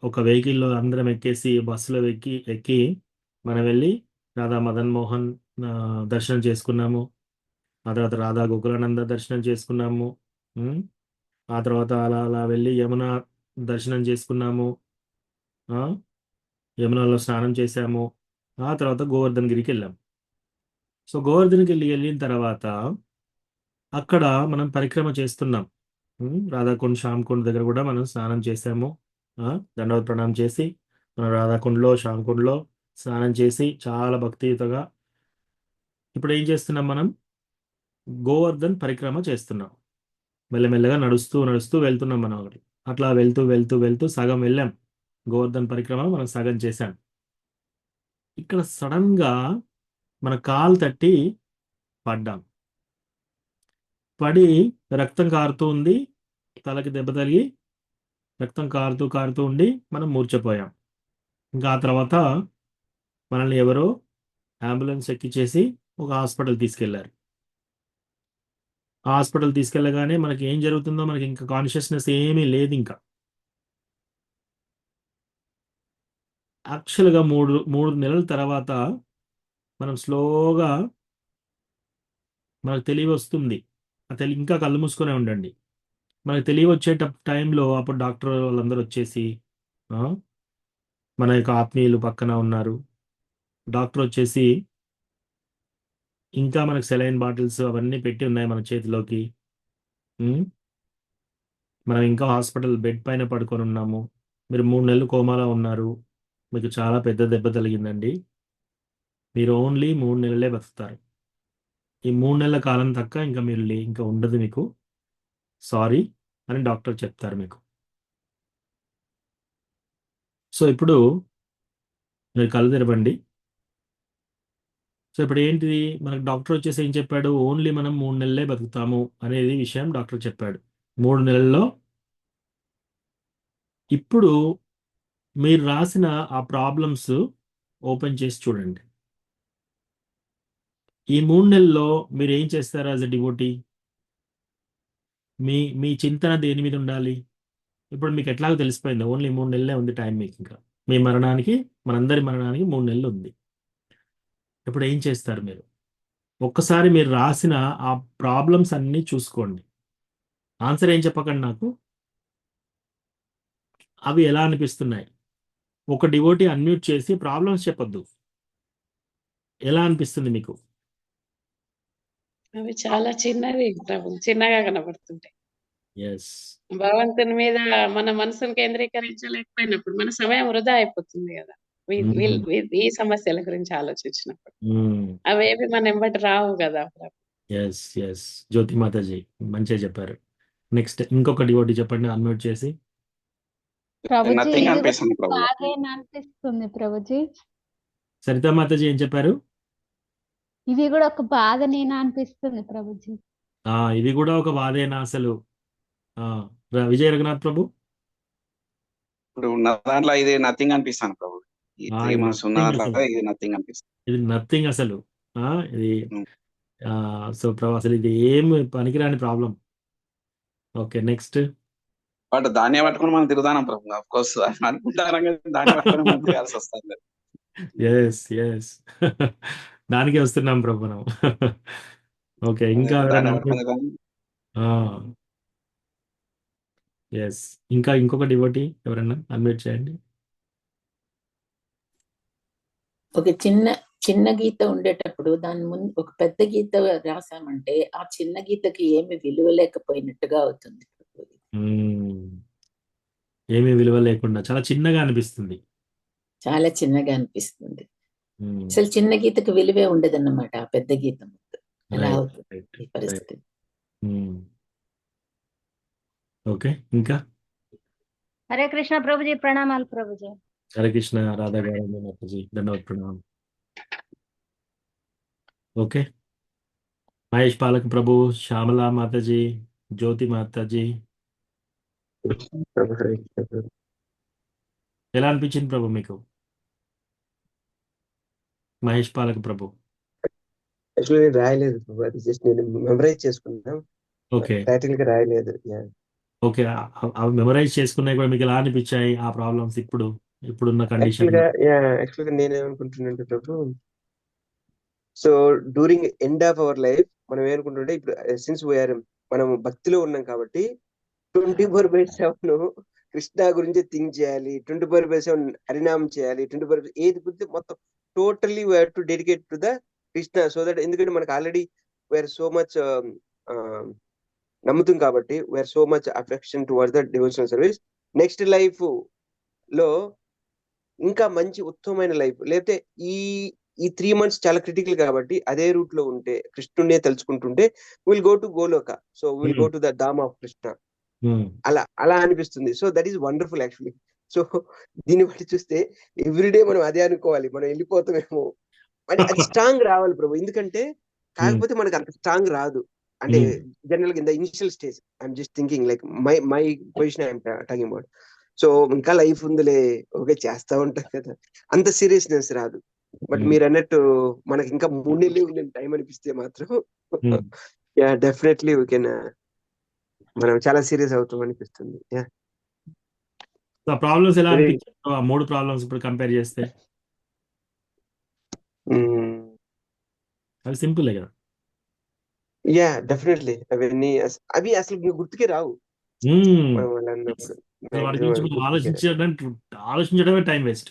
ఒక వెహికల్లో అందరం ఎక్కేసి బస్సులో ఎక్కి మనం వెళ్ళి రాధా మదన్ మోహన్ దర్శనం చేసుకున్నాము. ఆ తర్వాత రాధా గోకులానంద దర్శనం చేసుకున్నాము. ఉమ్, ఆ తర్వాత అలా అలా వెళ్ళి యమున దర్శనం చేసుకున్నాము. ఆ, యమునలో స్నానం చేశాము. ఆ తర్వాత గోవర్ధన్ గిరికి వెళ్ళాం. సో గోవర్ధన్కి వెళ్ళిన తర్వాత అక్కడ మనం పరిక్రమ చేస్తున్నాం. రాధాకుండ్ శ్యామ్కుండ్ దగ్గర కూడా మనం స్నానం చేసాము. దండవత్ ప్రణామం చేసి మనం రాధాకుండ్లో శ్యామ్కుండ్లో స్నానం చేసి చాలా భక్తియుతగా ఇప్పుడు ఏం చేస్తున్నాం, మనం గోవర్ధన్ పరిక్రమ చేస్తున్నాం. మెల్లమెల్లగా నడుస్తూ నడుస్తూ వెళ్తున్నాం మనం. ఒకటి అట్లా వెళ్తూ వెళ్తూ వెళ్తూ సగం వెళ్ళాం. గోవర్ధన్ పరిక్రమ మనం సగం చేశాం. ఇక్కడ సడన్ గా మన కాలు తట్టి పడ్డాం. పడి రక్తం కారుతూ ఉంది, తలకి దెబ్బ తగిలి రక్తం కారుతూ కారుతూ ఉండి మనం మూర్ఛపోయాం. ఇంకా ఆ తర్వాత మనల్ని ఎవరో అంబులెన్స్ ఎక్కించేసి ఒక హాస్పిటల్ తీసుకెళ్లారు. ఆ హాస్పిటల్ తీసుకెళ్ళగానే మనకి ఏం జరుగుతుందో మనకి ఇంకా కాన్షియస్నెస్ ఏమీ లేదు. ఇంకా యాక్చువల్గా మూడు మూడు నెలల తర్వాత మనం స్లోగా మనకు తెలివి వస్తుంది. ఆ తెలివి ఇంకా కళ్ళు మూసుకొనే ఉండండి. మనకు తెలివి వచ్చే టైంలో అప్పుడు డాక్టర్ వాళ్ళందరూ వచ్చేసి ఆ, మన యొక్క ఆత్మీయులు పక్కన ఉన్నారు. డాక్టర్ వచ్చేసి ఇంకా మనకు సెలైన్ బాటిల్స్ అవన్నీ పెట్టి ఉన్నాయి మన చేతిలోకి. ఉమ్, మనం ఇంకా హాస్పిటల్ బెడ్ పైన పడుకొని ఉన్నాము. మీరు 3 నెలలు కోమాలో ఉన్నారు. మీకు చాలా పెద్ద దెబ్బ తగిలిందండి. మీరు ఓన్లీ 3 నెలలే బతుకుతారు. ఈ 3 నెలల కాలం తక్క ఇంకా మీరు ఇంకా ఉండదు మీకు. సారీ అని డాక్టర్ చెప్తారు మీకు. సో ఇప్పుడు మీరు కళ్ళు తెరవండి. సో ఇప్పుడు ఏంటిది, మనకు డాక్టర్ వచ్చేసి ఏం చెప్పాడు, ఓన్లీ మనం 3 నెలలే బతుకుతాము అనేది విషయం డాక్టర్ చెప్పాడు. 3 నెలల్లో ఇప్పుడు మీరు రాసిన ఆ ప్రాబ్లమ్స్ ఓపెన్ చేసి చూడండి. ఈ 3 నెలల్లో మీరు ఏం చేస్తారు యాజ్ ఎ డివోటీ? మీ మీ చింతన దేని మీద ఉండాలి? ఇప్పుడు మీకు ఎట్లాగో తెలిసిపోయింది, ఓన్లీ 3 నెలలే ఉంది టైం మీకు. ఇంకా మీ మరణానికి, మనందరి మరణానికి 3 నెలలు ఉంది. ఇప్పుడు ఏం చేస్తారు మీరు? ఒక్కసారి మీరు రాసిన ఆ ప్రాబ్లమ్స్ అన్నీ చూసుకోండి. ఆన్సర్ ఏం చెప్పకండి నాకు. అవి ఎలా అనిపిస్తున్నాయి? ఒక డివోటీ అన్మ్యూట్ చేసి ప్రాబ్లమ్స్ చెప్పొద్దు. ఎలా అనిపిస్తుంది మీకు? అవి చాలా చిన్నవి ప్రభు, చిన్నగా కనబడుతుంటాయి. ఎస్. భగవంతుని మీద మన మనసును కేంద్రీకరించలేకపోయినప్పుడు మన సమయం వృధా అయిపోతుంది కదా. ఈ సమస్యల గురించి ఆలోచించినప్పుడు అవేవి మన ఎంబటి రావు కదా ప్రభు. ఎస్ ఎస్ జ్యోతి మాతాజీ మంచిగా చెప్పారు. నెక్స్ట్ ఇంకొక డివోటీ చెప్పండి అన్మ్యూట్ చేసి. ప్రభుజీ నథింగ్ ఇది అనిపిస్తుంది ప్రభు. బాధేనా అనిపిస్తుంది ప్రభుజీ. సరితా మాతాజీ ఏం చెప్పారు? ఇది కూడా ఒక బాధ నేనా అనిపిస్తుంది ప్రభుజీ. ఇది కూడా ఒక బాధేనా అసలు? విజయ రఘునాథ్ ప్రభు. ఇప్పుడు ఉన్న దాంట్లో ఇది నథింగ్ అనిపిస్తాను ప్రభు. ఈ ఆ, 3 ఇది months ఉన్న nothing దాంట్లో అసలు. ఇది నథింగ్ అనిపిస్తుంది. ఇది నథింగ్ అసలు. ఇది ఉమ్. సో ప్రభు అసలు ఇది ఏం పనికిరాని ప్రాబ్లం. Okay next. బట్ దాన్ని పట్టుకుని మనం తిరుగుతాం ప్రభు. ఆఫ్ కోర్స్ అనుకుంటారా, దాన్ని పట్టుకుని మనం తిరగాల్సి వస్తుంది. ఎస్ ఎస్ దానికే వస్తున్నాం ప్రభు మనం. ఓకే ఇంకా దాన్ని ఎవరైనా పట్టుకుని ఎస్ ఇంకా ఇంకొక డివోటీ ఎవరైనా అన్మ్యూట్ చేయండి. ఒక చిన్న చిన్న గీత ఉండేటప్పుడు దాని ముందు ఒక పెద్ద గీత రాసామంటే ఆ చిన్న గీతకి ఏమి విలువ లేకపోయినట్టుగా అవుతుంది. మ్మ్. ఏమీ విలువ లేకుండా చాలా చిన్నగా అనిపిస్తుంది. చాలా చిన్నగా అనిపిస్తుంది. మ్మ్. అసలు చిన్న గీతకు విలువే ఉండదన్నమాట ఆ పెద్ద గీత ముందు. అలా రైట్ అవుతుంది రైట్ ఈ రైట్. పరిస్థితి. మ్మ్. ఓకే, ఇంకా హరే కృష్ణ ప్రభుజీ, ప్రణామాలు ప్రభుజీ. హరే కృష్ణ రాధా గారు మాతాజీ, ధన్యవాద ప్రణామం. ఓకే, మహేష్ పాలక్ ప్రభు, శ్యామలా మాతాజీ, జ్యోతి మాతాజీ, ప్రభు హరే కృష్ణ ప్రభు. ఎలా అనిపించింది ప్రభు మీకు? మహేష్ పాలక్ ప్రభు. యాక్చువల్లీ నేను రాయలేదు ప్రభు, అది జస్ట్ నేను మెమరైజ్ చేసుకున్నాను, ఓకే ప్రాక్టికల్ గా రాయలేదు. ఓకే, అవి మెమరైజ్ చేసుకున్నాయి కూడా మీకు ఎలా అనిపించాయి ఆ ప్రాబ్లమ్స్ ఇప్పుడున్న కండిషన్ లో? యాక్చువల్ గా నేనేమనుకుంటున్నానంటే ప్రభు, so during end of our life మనం ఏమనుకుంటుంటే ఇప్పుడు సిన్స్ వీఆర్ మనం భక్తిలో ఉన్నాం కాబట్టి 24/7 కృష్ణ గురించి థింక్ చేయాలి, 24/7 హరినామం చేయాలి, 24 ఏది గురించి మొత్తం totally we have to dedicate to the Krishna. So that ఎందుకంటే మనకు ఆల్రెడీ వీఆర్ సో మచ్ నమ్ముతుంది కాబట్టి, we are so much affection towards the devotional service. Next life లో ఇంకా మంచి ఉత్తమమైన లైఫ్, లేకపోతే ఈ ఈ 3 months చాలా క్రిటికల్ కాబట్టి అదే రూట్ లో ఉంటే కృష్ణుడినే తలుచుకుంటుంటే will go to Goloka, so will go to the dham of Krishna. అలా అనిపిస్తుంది. So that is wonderful actually. So దీన్ని బట్టి చూస్తే ఎవ్రీడే మనం అదే అనుకోవాలి, మనం వెళ్ళిపోతామేమో అని. అది స్ట్రాంగ్ రావాలి ప్రభు, ఎందుకంటే కాకపోతే మనకు అంత స్ట్రాంగ్ రాదు. అంటే జనరల్ గా in the initial stage I'm just thinking like my position I'm talking about. So ఇంకా లైఫ్ ఉందిలే, ఓకే చేస్తా ఉంటాం కదా, అంత సీరియస్నెస్ రాదు. బట్ మీరు అన్నట్టు మనకి ఇంకా 3 నెలలు ఉంది టైం అనిపిస్తే మాత్రం డెఫినెట్లీ వీ కెన్, మనం చాలా సీరియస్ అవుతాం అనిపిస్తుంది. ప్రాబ్లమ్స్ ఎలా అనిపించాయి ఆ 3 ప్రాబ్లమ్స్ ఇప్పుడు కంపేర్ చేస్తే? అవి సింపుల్ కదా. డెఫినెట్లీ అవి అసలు గుర్తుకే రావు మనం అలా అన్నప్పుడు. వాటి గురించి మనం ఆలోచించడమే టైం వేస్ట్.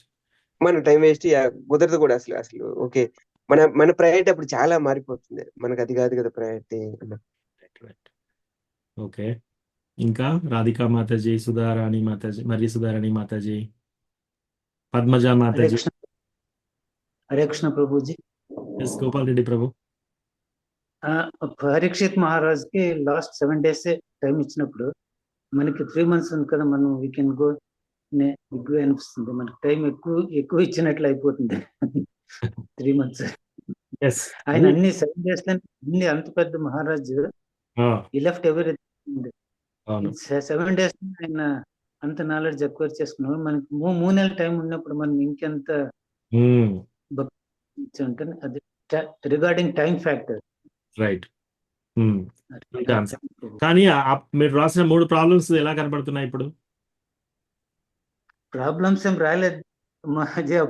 మన టైం వేస్ట్ కుదరదు కూడా అసలు. ఓకే, మన ప్రయారిటీ అప్పుడు చాలా మారిపోతుంది, మనకు అది కాదు కదా ప్రయారిటీ. ఓకే, ఇంకా రాధికా మాతాజీ, సుధారాణి మాతాజీ, మరి సుధారాణి మాతాజీ, పద్మజ మాతాజీ. హరే కృష్ణ ప్రభుజీ. ఎస్ గోపాల్ రెడ్డి ప్రభు. పరీక్షిత్ మహారాజ్ కి లాస్ట్ 7 days టైం ఇచ్చినప్పుడు మనకి 3 months ఉంది కదా, మనం వీ కెన్ గో ఎక్కువ అనిపిస్తుంది. మనకి టైం ఎక్కువ ఇచ్చినట్లు అయిపోతుంది 3 months. ఆయన అన్ని 7 days అన్ని అంత పెద్ద మహారాజు, ఈ లెఫ్ట్ ఎవరీథింగ్ 7 days ఆయన అంత నాలెడ్జ్ అక్వైర్ చేసుకున్నాం. మనకి 3 నెలల టైం ఉన్నప్పుడు మనం ఇంకెంత ఉంటుంది. అది రిగార్డింగ్ టైం ఫ్యాక్టర్. రైట్. కానీ మీరు రాసిన 3 ప్రాబ్లమ్స్ ఎలా కనబడుతున్నాయి ఇప్పుడు? ప్రాబ్లమ్స్ ఏం రాలేదు,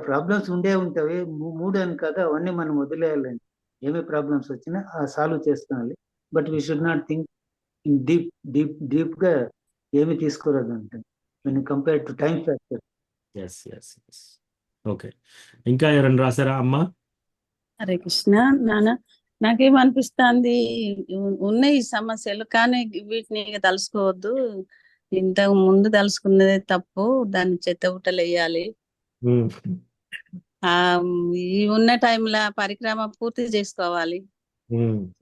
ప్రాబ్లమ్స్ ఉండే ఉంటాయి. 3 అని కదా, అవన్నీ మనం వదిలేయాలండి. ఏమి ప్రాబ్లమ్స్ వచ్చినా సాల్వ్ చేసుకోవాలి. But we should not think in deep గా ఏమి తీసుకోరాదు అంటే when you compare to time factor. Yes. Okay, ఇంకా ఎవరైనా రాశారా అమ్మా? హరే కృష్ణ నాన్న. నాకేమనిపిస్తుంది, ఉన్నాయి సమస్యలు, కానీ వీటిని తలుసుకోవద్దు. ఇంతకు ముందు తలుసుకున్నదే తప్పు, దాన్ని చెత్తబుట్టలు వేయాలి. ఈ ఉన్న టైంలో పరిక్రమ పూర్తి చేసుకోవాలి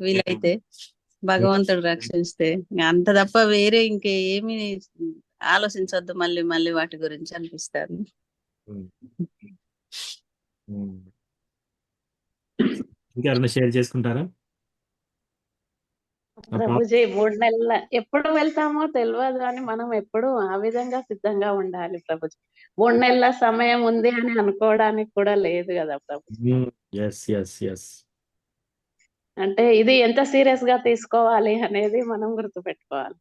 వీలైతే, భగవంతుడు రక్షిస్తే. అంత తప్ప వేరే ఇంకేమి ఆలోచించొద్దు మళ్ళీ వాటి గురించి అనిపిస్తుంది. ఇంకెవరైనా షేర్ చేసుకుంటారా? ప్రభుజీ 3 నెలల ఎప్పుడు వెళ్తామో తెలియదు, అని మనం ఎప్పుడు ఆ విధంగా సిద్ధంగా ఉండాలి ప్రభుజీ. 3 నెలల సమయం ఉంది అని అనుకోవడానికి కూడా లేదు కదా ప్రభుజీ. అంటే ఇది ఎంత సీరియస్ గా తీసుకోవాలి అనేది మనం గుర్తుపెట్టుకోవాలి.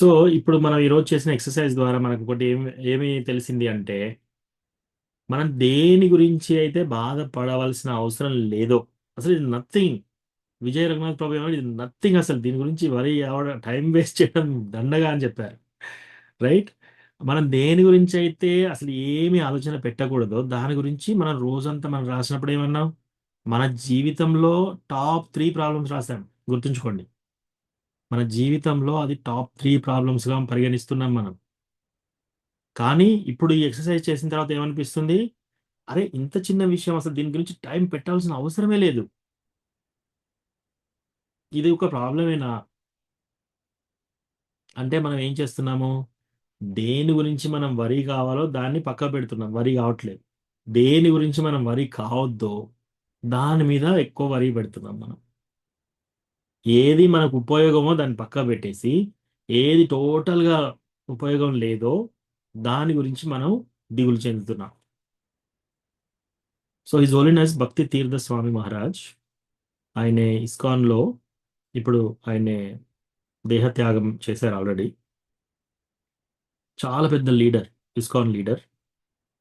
సో ఇప్పుడు మనం ఈరోజు చేసిన ఎక్సర్సైజ్ ద్వారా మనకు ఒకటి ఏమి తెలిసింది అంటే, మనం దేని గురించి అయితే బాధపడవలసిన అవసరం లేదో, అసలు ఇది నథింగ్. విజయ రఘునాథ్ ప్రభు ఏమో ఇది నథింగ్, అసలు దీని గురించి వరి టైం వేస్ట్ చేయడం దండగా అని చెప్పారు. రైట్. మనం దేని గురించి అయితే అసలు ఏమి ఆలోచన పెట్టకూడదో దాని గురించి మనం రోజంతా మనం రాసినప్పుడు ఏమన్నాం, మన జీవితంలో టాప్ 3 ప్రాబ్లమ్స్ రాసాం. గుర్తుంచుకోండి, మన జీవితంలో అది టాప్ 3 ప్రాబ్లమ్స్గా పరిగణిస్తున్నాం మనం. కానీ ఇప్పుడు ఈ ఎక్సర్సైజ్ చేసిన తర్వాత ఏమనిపిస్తుంది, అరే ఇంత చిన్న విషయం, అసలు దీని గురించి టైం పెట్టాల్సిన అవసరమే లేదు, ఇది ఒక ప్రాబ్లమేనా అంటే మనం ఏం చేస్తున్నాము, దేని గురించి మనం వరి కావాలో దాన్ని పక్క పెడుతున్నాం, వరి కావట్లేదు. దేని గురించి మనం వరి కావద్దో దాని మీద ఎక్కువ వరి పెడుతున్నాం మనం. ఏది మనకు ఉపయోగమో దాన్ని పక్క పెట్టేసి, ఏది టోటల్గా ఉపయోగం లేదో దాని గురించి మనం దిగులు చెందుతున్నాం. సో హిజ్ హోలీనెస్ భక్తి తీర్థ స్వామి మహారాజ్, ఆయన ఇస్కాన్లో ఇప్పుడు ఆయన దేహత్యాగం చేశారు ఆల్రెడీ. చాలా పెద్ద లీడర్, ఇస్కాన్ లీడర్.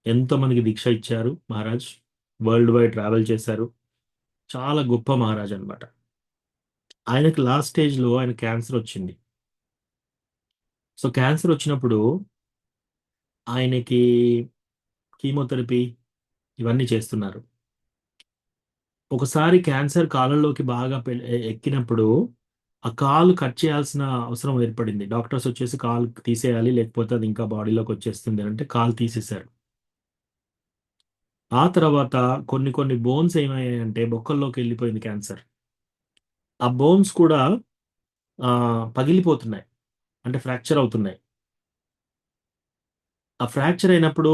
ఎంతో మందికి దీక్ష ఇచ్చారు మహారాజ్, వరల్డ్ వైడ్ ట్రావెల్ చేశారు. చాలా గొప్ప మహారాజ్ అన్నమాట. ఆయనకి లాస్ట్ స్టేజ్లో ఆయన క్యాన్సర్ వచ్చింది. సో క్యాన్సర్ వచ్చినప్పుడు ఆయనకి కీమోథెరపీ ఇవన్నీ చేస్తున్నారు. ఒకసారి క్యాన్సర్ కాలంలోకి బాగా ఎక్కినప్పుడు ఆ కాలు కట్ చేయాల్సిన అవసరం ఏర్పడింది. డాక్టర్స్ వచ్చేసి కాలు తీసేయాలి, లేకపోతే అది ఇంకా బాడీలోకి వచ్చేస్తుంది అంటే కాలు తీసేశారు. ఆ తర్వాత కొన్ని బోన్స్ ఏమయ్యాయంటే బొక్కల్లోకి వెళ్ళిపోయింది క్యాన్సర్. ఆ బోన్స్ కూడా పగిలిపోతున్నాయి, అంటే ఫ్రాక్చర్ అవుతున్నాయి. ఆ ఫ్రాక్చర్ అయినప్పుడు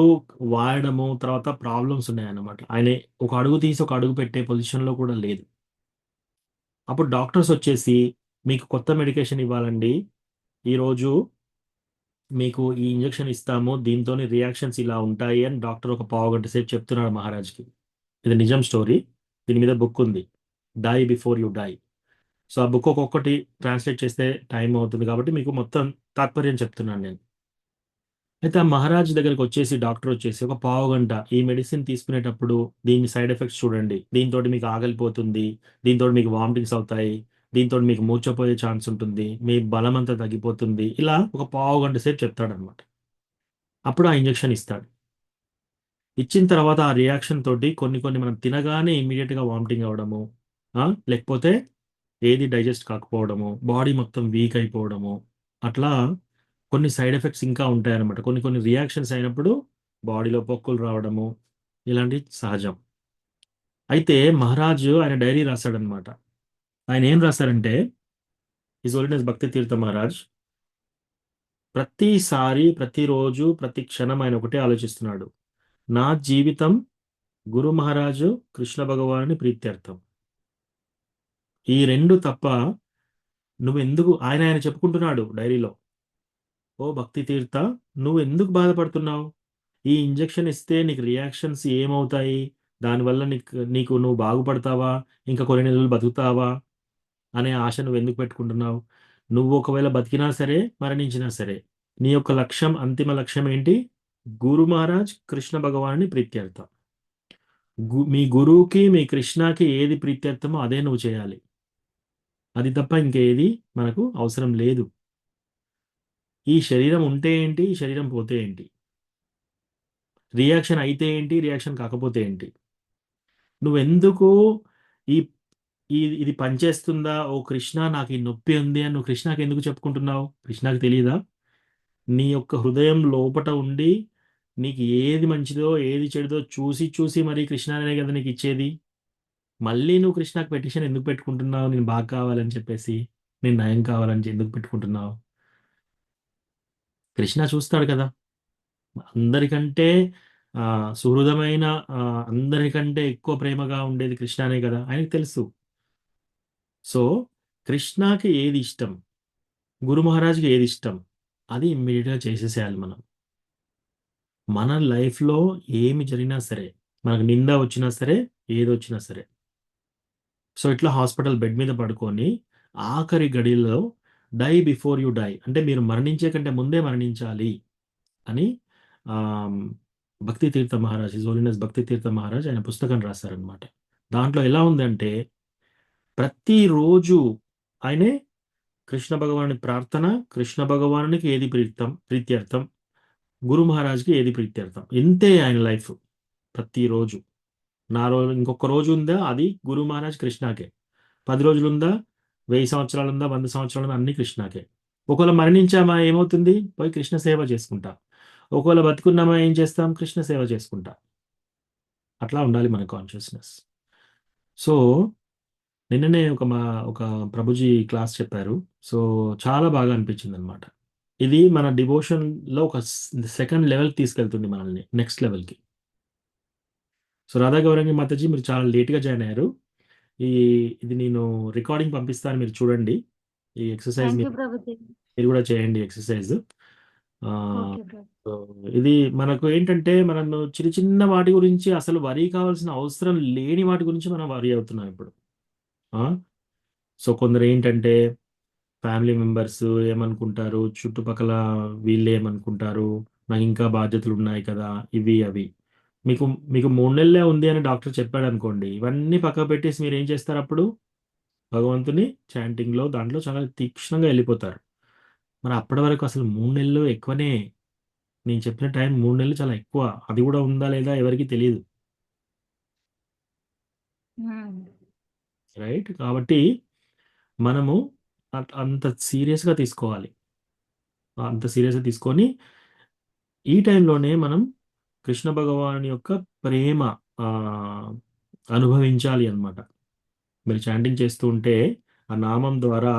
వాడడము తర్వాత ప్రాబ్లమ్స్ ఉన్నాయన్నమాట. ఆయన ఒక అడుగు తీసి ఒక అడుగు పెట్టే పొజిషన్లో కూడా లేదు. అప్పుడు డాక్టర్స్ వచ్చేసి మీకు కొత్త మెడికేషన్ ఇవ్వాలండి, ఈరోజు మీకు ఈ ఇంజెక్షన్ ఇస్తాము, దీంతో రియాక్షన్స్ ఇలా ఉంటాయి అని డాక్టర్ ఒక పావు గంట సేపు చెప్తున్నాడు మహారాజ్కి. ఇది నిజం స్టోరీ, దీని మీద బుక్ ఉంది, die before you die. So ఆ బుక్ ఒక్కొక్కటి ట్రాన్స్లేట్ చేస్తే టైం అవుతుంది కాబట్టి మీకు మొత్తం తాత్పర్యం చెప్తున్నాను నేను. అయితే ఆ మహారాజ్ దగ్గరికి వచ్చేసి డాక్టర్ వచ్చేసి ఒక పావు గంట, ఈ మెడిసిన్ తీసుకునేటప్పుడు దీని సైడ్ ఎఫెక్ట్స్ చూడండి, దీంతో మీకు ఆకలిపోతుంది, దీంతో మీకు వామిటింగ్స్ అవుతాయి, దీంతో మీకు మూర్ఛపోయే ఛాన్స్ ఉంటుంది, మీ బలం అంతా తగ్గిపోతుంది, ఇలా ఒక పావు గంట సేపు చెప్తాడనమాట. అప్పుడు ఆ ఇంజెక్షన్ ఇస్తాడు. ఇచ్చిన తర్వాత ఆ రియాక్షన్ తోటి కొన్ని మనం తినగానే ఇమీడియట్గా వామిటింగ్ అవ్వడము, లేకపోతే ఏది డైజెస్ట్ కాకపోవడము, బాడీ మొత్తం వీక్ అయిపోవడము, అట్లా కొన్ని సైడ్ ఎఫెక్ట్స్ ఇంకా ఉంటాయన్నమాట. కొన్ని రియాక్షన్స్ అయినప్పుడు బాడీలో పొక్కులు రావడము ఇలాంటి సహజం. అయితే మహారాజు ఆయన డైరీ రాశాడనమాట. ఆయన ఏం రాశారంటే, హిజ్ హోలీనెస్ భక్తి తీర్థ మహారాజ్ ప్రతిసారి, ప్రతిరోజు, ప్రతి క్షణం ఆయన ఒకటే ఆలోచిస్తున్నాడు, నా జీవితం గురు మహారాజు కృష్ణ భగవానుని ప్రీత్యర్థం. ఈ రెండు తప్ప నువ్వెందుకు, ఆయన చెప్పుకుంటున్నాడు డైరీలో, ఓ భక్తి తీర్థ నువ్వు ఎందుకు బాధపడుతున్నావు, ఈ ఇంజెక్షన్ ఇస్తే నీకు రియాక్షన్స్ ఏమవుతాయి, దానివల్ల నీకు నువ్వు బాగుపడతావా, ఇంకా కొన్ని నెలలు బతుకుతావా అనే ఆశ నువ్వు ఎందుకు పెట్టుకుంటున్నావు? నువ్వు ఒకవేళ బతికినా సరే మరణించినా సరే నీ యొక్క లక్ష్యం, అంతిమ లక్ష్యం ఏంటి? గురు మహారాజ్ కృష్ణ భగవాన్ని ప్రీత్యర్థ. మీ గురువుకి మీ కృష్ణకి ఏది ప్రీత్యర్థమో అదే నువ్వు చేయాలి, అది తప్ప ఇంకేది మనకు అవసరం లేదు. ఈ శరీరం ఉంటే ఏంటి, ఈ శరీరం పోతే ఏంటి, రియాక్షన్ అయితే ఏంటి, రియాక్షన్ కాకపోతే ఏంటి, నువ్వెందుకు ఈ ఇది పనిచేస్తుందా, ఓ కృష్ణ నాకు ఈ నొప్పి ఉంది అని నువ్వు కృష్ణకి ఎందుకు చెప్పుకుంటున్నావు? కృష్ణకి తెలియదా? నీ యొక్క హృదయం లోపట ఉండి నీకు ఏది మంచిదో ఏది చెడుదో చూసి మరి కృష్ణనే కదా నీకు ఇచ్చేది. మళ్ళీ నువ్వు కృష్ణకి పెటిషన్ ఎందుకు పెట్టుకుంటున్నావు? నేను బాగా కావాలని చెప్పేసి, నేను నయం కావాలని ఎందుకు పెట్టుకుంటున్నావు? కృష్ణ చూస్తాడు కదా, అందరికంటే సుహృదమైన, అందరికంటే ఎక్కువ ప్రేమగా ఉండేది కృష్ణనే కదా, ఆయనకు తెలుసు. సో కృష్ణకి ఏది ఇష్టం, గురు మహారాజ్కి ఏది ఇష్టం, అది ఇమ్మీడియట్గా చేసేసేయాలి మనం. మన లైఫ్లో ఏమి జరిగినా సరే, మనకు నింద వచ్చినా సరే, ఏది వచ్చినా సరే, సో ఇట్లా హాస్పిటల్ బెడ్ మీద పడుకొని ఆఖరి గడిలో డై బిఫోర్ యూ డై అంటే మీరు మరణించే కంటే ముందే మరణించాలి అని భక్తి తీర్థ మహారాజ్, హిజ్ హోలీనెస్ భక్తి తీర్థ మహారాజ్ ఆయన పుస్తకం రాశారనమాట. దాంట్లో ఎలా ఉందంటే, ప్రతిరోజు ఆయనే కృష్ణ భగవాని ప్రార్థన, కృష్ణ భగవానునికి ఏది ప్రీత్యర్థం, గురు మహారాజ్కి ఏది ప్రీత్యర్థం. ఇంతే ఆయన లైఫ్ ప్రతిరోజు. నా రోజు ఇంకొక రోజు ఉందా, అది గురు మహారాజ్ కృష్ణాకే. 10 రోజులు ఉందా, 1000 సంవత్సరాలు ఉందా, 100 సంవత్సరాలు ఉందా, అన్ని కృష్ణాకే. ఒకవేళ మరణించామా ఏమవుతుంది, పోయి కృష్ణ సేవ చేసుకుంటా. ఒకవేళ బతుకున్నామా ఏం చేస్తాం, కృష్ణ సేవ చేసుకుంటా. అట్లా ఉండాలి మన కాన్షియస్నెస్. సో నిన్ననే ఒక ప్రభుజీ క్లాస్ చెప్పారు. సో చాలా బాగా అనిపించింది అనమాట. ఇది మన డివోషన్లో ఒక సెకండ్ లెవెల్కి తీసుకెళ్తుంది మనల్ని, నెక్స్ట్ లెవెల్కి. సో రాధా గౌరంగి మాతాజీ, మీరు చాలా లేట్గా జాయిన్ అయ్యారు. ఇది నేను రికార్డింగ్ పంపిస్తాను, మీరు చూడండి. ఈ ఎక్సర్సైజ్ థ్యాంక్ యూ ప్రభుజీ. మీరు కూడా చేయండి ఎక్సర్సైజ్. ఓకే ప్రభు. సో ఇది మనకు ఏంటంటే, మనం చిన్న చిన్న వాటి గురించి అసలు వరి కావాల్సిన అవసరం లేని వాటి గురించి మనం వరి అవుతున్నాం ఇప్పుడు. సో కొందరు ఏంటంటే, ఫ్యామిలీ మెంబర్స్ ఏమనుకుంటారు, చుట్టుపక్కల వీళ్ళు ఏమనుకుంటారు, నాకు ఇంకా బాధ్యతలు ఉన్నాయి కదా, ఇవి అవి. మీకు మీకు 3 నెలలే ఉంది అని డాక్టర్ చెప్పాడు అనుకోండి, ఇవన్నీ పక్కకు పెట్టేసి మీరు ఏం చేస్తారు అప్పుడు, భగవంతుని చాంటింగ్లో దాంట్లో చాలా తీక్షణంగా వెళ్ళిపోతారు. మరి అప్పటి వరకు అసలు 3 నెలలు ఎక్కువనే. నేను చెప్పిన టైం 3 నెలలు చాలా ఎక్కువ. అది కూడా ఉందా లేదా ఎవరికి తెలియదు, రైట్? కాబట్టి మనము అంత సీరియస్గా తీసుకోవాలి. అంత సీరియస్గా తీసుకొని ఈ టైంలోనే మనం కృష్ణ భగవాన్ యొక్క ప్రేమ అనుభవించాలి అన్నమాట. మీరు చాంటింగ్ చేస్తూ ఉంటే ఆ నామం ద్వారా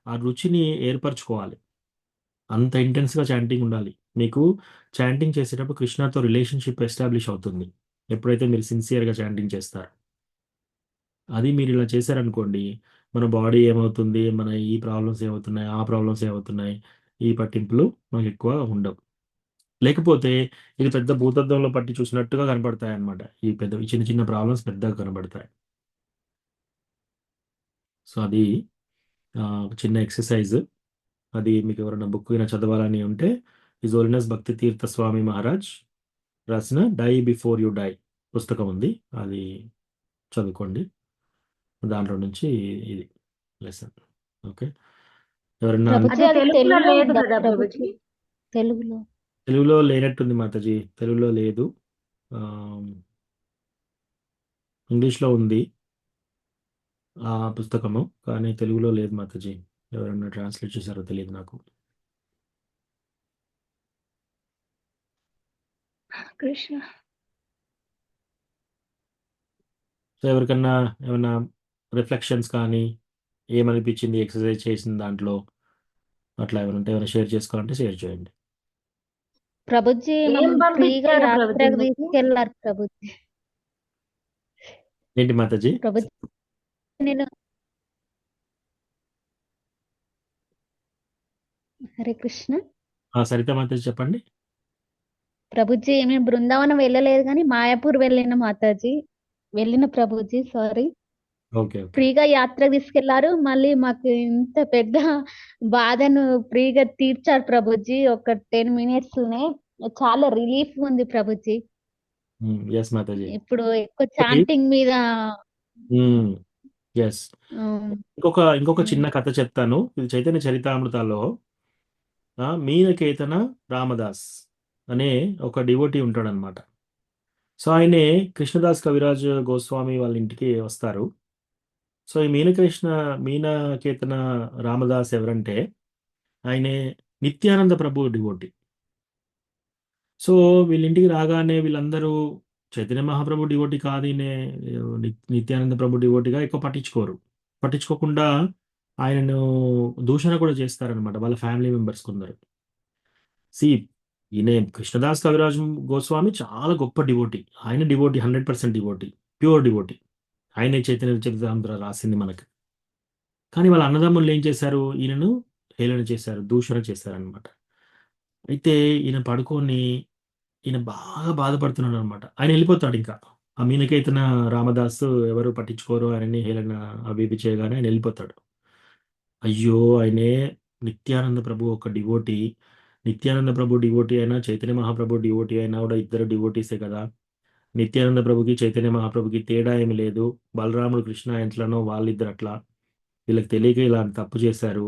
ఆ రుచిని ఏర్పరచుకోవాలి. అంత ఇంటెన్స్గా చాంటింగ్ ఉండాలి. మీకు చాంటింగ్ చేసేటప్పుడు కృష్ణతో రిలేషన్షిప్ ఎస్టాబ్లిష్ అవుతుంది ఎప్పుడైతే మీరు సిన్సియర్గా చాంటింగ్ చేస్తారు. అది మీరు ఇలా చేశారనుకోండి, మన బాడీ ఏమవుతుంది, మన ఈ ప్రాబ్లమ్స్ ఏమవుతున్నాయి, ఆ ప్రాబ్లమ్స్ ఏమవుతున్నాయి, ఈ పట్టింపులు మనకు ఎక్కువ ఉండవు. లేకపోతే ఇది పెద్ద భూతద్దంలో పట్టి చూసినట్టుగా కనపడతాయి అన్నమాట. ఈ చిన్న చిన్న ప్రాబ్లమ్స్ పెద్దగా కనబడతాయి. సో అది ఒక చిన్న ఎక్సర్సైజ్. అది మీకు ఎవరైనా బుక్ అయినా చదవాలని ఉంటే, హిజ్ హోలీనెస్ భక్తి తీర్థ స్వామి మహారాజ్ రాసిన డై బిఫోర్ యూ డై పుస్తకం ఉంది, అది చదువుకోండి. దాంట్లో నుంచి ఇది లెసన్. ఓకే, ఎవరన్నా ప్రభుజీ అది అది తెలుగులో తెలుగులో లేదు ఉందా కదా ప్రభుజీ? ప్రభుజీ? తెలుగులో తెలుగులో లేనట్టుంది మాతాజీ, తెలుగులో లేదు. ఇంగ్లీష్లో ఉంది ఆ పుస్తకము, కానీ తెలుగులో లేదు మాతాజీ. ఎవరన్నా ట్రాన్స్లేట్ చేశారో తెలియదు నాకు. కృష్ణ. సో ఎవరికన్నా ఏమన్నా రిఫ్లెక్షన్స్ కానీ, ఏమనిపించింది ఎక్సర్సైజ్ చేసిన దాంట్లో, అట్లా ఏమైనా ఉంటే ఏమైనా షేర్ చేసుకోవాలంటే షేర్ చేయండి. ప్రభుజీ ఏం మమ్మల్ని ఫ్రీగా పంపించారు ప్రభుజీ యాత్రకు మీకు? తీసుకెళ్లారు ప్రభుజీ. ఏంటి మాతాజీ? ప్రభుజీ నేను హరే కృష్ణ. సరిత మాతాజీ చెప్పండి. ప్రభుజీ మేము బృందావనం వెళ్ళలేదు కానీ మాయాపూర్ వెళ్ళిన మాతాజీ, వెళ్ళిన ప్రభుజీ సారీ. Okay okay. ఫ్రీగా యాత్ర తీసుకెళ్లారు. మళ్ళీ మాకు ఇంత పెద్ద బాధను ఫ్రీగా తీర్చారు ప్రభుజీ. ఒక 10 minutes నే చాలా రిలీఫ్ ఉంది ప్రభుజీ. ఎస్ మాతాజీ. ఇప్పుడు ఎక్కువ చాంటింగ్ మీద ఎస్. ఇంకొక చిన్న కథ చెప్తాను. ఇది చైతన్య చరితామృతాల్లో మీనకేతన రామదాస్ అనే ఒక డివోటీ ఉంటాడనమాట. సో ఆయనే కృష్ణదాస్ కవిరాజ్ గోస్వామి వాళ్ళ ఇంటికి వస్తారు. సో ఈ మీనకేతన రామదాస్ ఎవరంటే, ఆయనే నిత్యానంద ప్రభు డివోటీ. సో వీళ్ళింటికి రాగానే వీళ్ళందరూ చైతన్య మహాప్రభు డివోటీ కాదు, ఈయనే నిత్యానంద ప్రభు డివోటీగా ఎక్కువ పట్టించుకోకుండా ఆయనను దూషణ కూడా చేస్తారనమాట వాళ్ళ ఫ్యామిలీ మెంబర్స్ కొందరు. ఈయన కృష్ణదాస్ కవిరాజ్ గోస్వామి చాలా గొప్ప డివోటీ. ఆయన డివోటీ, 100% డివోటీ, ప్యూర్ డివోటీ. ఆయనే చైతన్య చరితామృత రాసింది మనకి. కానీ వాళ్ళ అన్నదమ్ములు ఏం చేశారు, ఈయనను హేళన చేశారు, దూషణ చేశారనమాట. అయితే ఈయన పడుకొని ఈయన బాగా బాధపడుతున్నాడు అనమాట. ఆయన వెళ్ళిపోతాడు. ఇంకా ఆ మీనకేతన రామదాస్ ఎవరు పట్టించుకోరు, ఆయనని హేళన అవి చేయగానే ఆయన వెళ్ళిపోతాడు. అయ్యో, ఆయనే నిత్యానంద ప్రభు ఒక డివోటీ. నిత్యానంద ప్రభు డివోటీ అయినా చైతన్య మహాప్రభు డివోటీ అయినా కూడా ఇద్దరు డివోటీసే కదా. నిత్యానంద ప్రభుకి చైతన్య మహాప్రభుకి తేడా ఏమి లేదు. బలరాముడు కృష్ణ ఎంట్లనో వాళ్ళిద్దరు అట్లా, వీళ్ళకి తెలియక ఇలా తప్పు చేశారు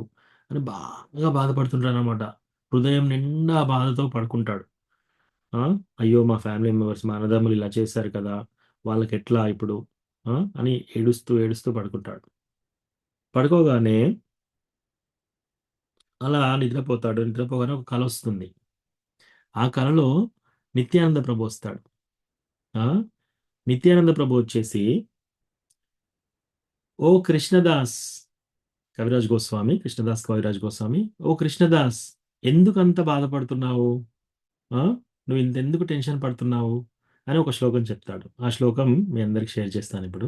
అని బాగా బాధపడుతుంటాడు అనమాట. హృదయం నిండా బాధతో పడుకుంటాడు. అయ్యో మా ఫ్యామిలీ మెంబర్స్ మా అన్నదమ్ములు ఇలా చేశారు కదా, వాళ్ళకి ఎట్లా ఇప్పుడు అని ఏడుస్తూ ఏడుస్తూ పడుకుంటాడు. పడుకోగానే అలా నిద్రపోతాడు. నిద్రపోగానే ఒక కల వస్తుంది. ఆ కలలో నిత్యానంద ప్రభు వస్తాడు. నిత్యానంద ప్రభు వచ్చేసి, ఓ కృష్ణదాస్ కవిరాజ్ గోస్వామి, కృష్ణదాస్ కవిరాజ్ గోస్వామి, ఓ కృష్ణదాస్ ఎందుకు అంత బాధపడుతున్నావు, నువ్వు ఇంతెందుకు టెన్షన్ పడుతున్నావు అని ఒక శ్లోకం చెప్తాడు. ఆ శ్లోకం మీ అందరికి షేర్ చేస్తాను ఇప్పుడు.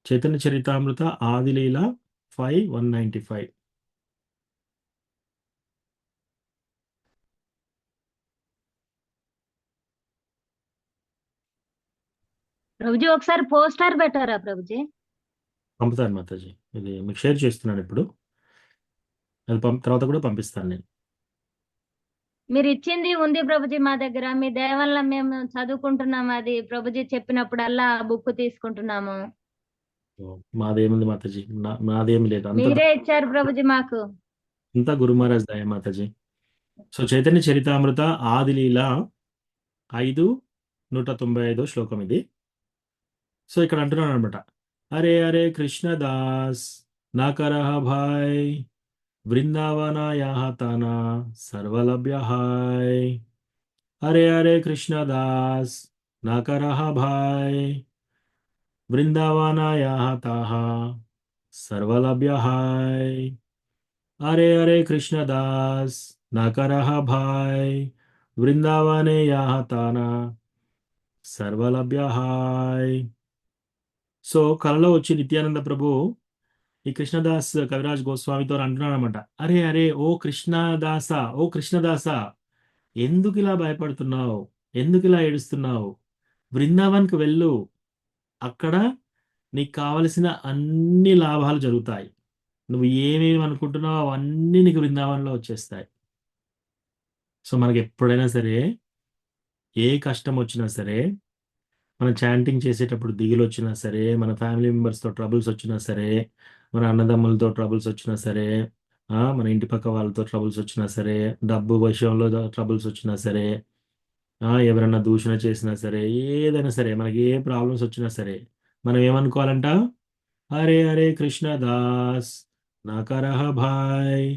చైతన్య చరితామృత ఆదిలీల 5:195. ప్రభుజీ ఒకసారి పోస్టర్ పెట్టారా ప్రభుజీ? పంపుతాను మాతాజీ, ఇది మీకు షేర్ చేస్తున్నాను ఇప్పుడు. అది తర్వాత కూడా పంపిస్తాను నేను. మీరు ఇచ్చింది ఉంది ప్రభుజీ మా దగ్గర. మీ దయ వల్ల మేము చదువుకుంటున్నాము. అది ప్రభుజీ చెప్పినప్పుడల్లా బుక్ తీసుకుంటున్నాము. మాదేముంది మాతాజీ, నాదేమి లేదు, మీరే ఇచ్చారు ప్రభుజీ మాకు. అంతా గురు మహారాజ్ దయ మాతాజీ. సో చైతన్య చరితామృత ఆదిలీల 5:195 శ్లోకం ఇది. సో ఇక్కడ అంటున్నాను అనమాట, అరే అరే కృష్ణదాస్ నా కరహ భాయ్ వృందావనాయాహ తానా సర్వలభ్య హాయ్. అరే అరే కృష్ణదాస్ నా కరహ భాయ్ వృందావనాయాహ తాహ సర్వలభ్య హాయ్. అరే అరే కృష్ణదాస్ నా కరహ భాయ్ వృందావనే యాహ తానా సర్వలభ్య హాయ్. సో కలలో వచ్చి నిత్యానంద ప్రభు ఈ కృష్ణదాస్ కవిరాజ్ గోస్వామితో అంటున్నాడు అనమాట, అరే అరే ఓ కృష్ణదాస, ఓ కృష్ణదాస ఎందుకు ఇలా భయపడుతున్నావు, ఎందుకు ఇలా ఏడుస్తున్నావు, బృందావన్కి వెళ్ళు, అక్కడ నీకు కావలసిన అన్ని లాభాలు జరుగుతాయి, నువ్వు ఏమేమి అనుకుంటున్నావు అవన్నీ నీకు బృందావనంలో వచ్చేస్తాయి. సో మనకి ఎప్పుడైనా సరే ఏ కష్టం వచ్చినా సరే, మనం చాంటింగ్ చేసేటప్పుడు దిగులు వచ్చినా సరే, మన ఫ్యామిలీ మెంబర్స్తో ట్రబుల్స్ వచ్చినా సరే, మన అన్నదమ్ములతో ట్రబుల్స్ వచ్చినా సరే, మన ఇంటి పక్క వాళ్ళతో ట్రబుల్స్ వచ్చినా సరే, డబ్బు విషయంలో ట్రబుల్స్ వచ్చినా సరే, ఎవరైనా దూషణ చేసినా సరే, ఏదైనా సరే మనకి ఏ ప్రాబ్లమ్స్ వచ్చినా సరే, మనం ఏమనుకోవాలంట, అరే అరే కృష్ణదాస్ నా కరహ భాయ్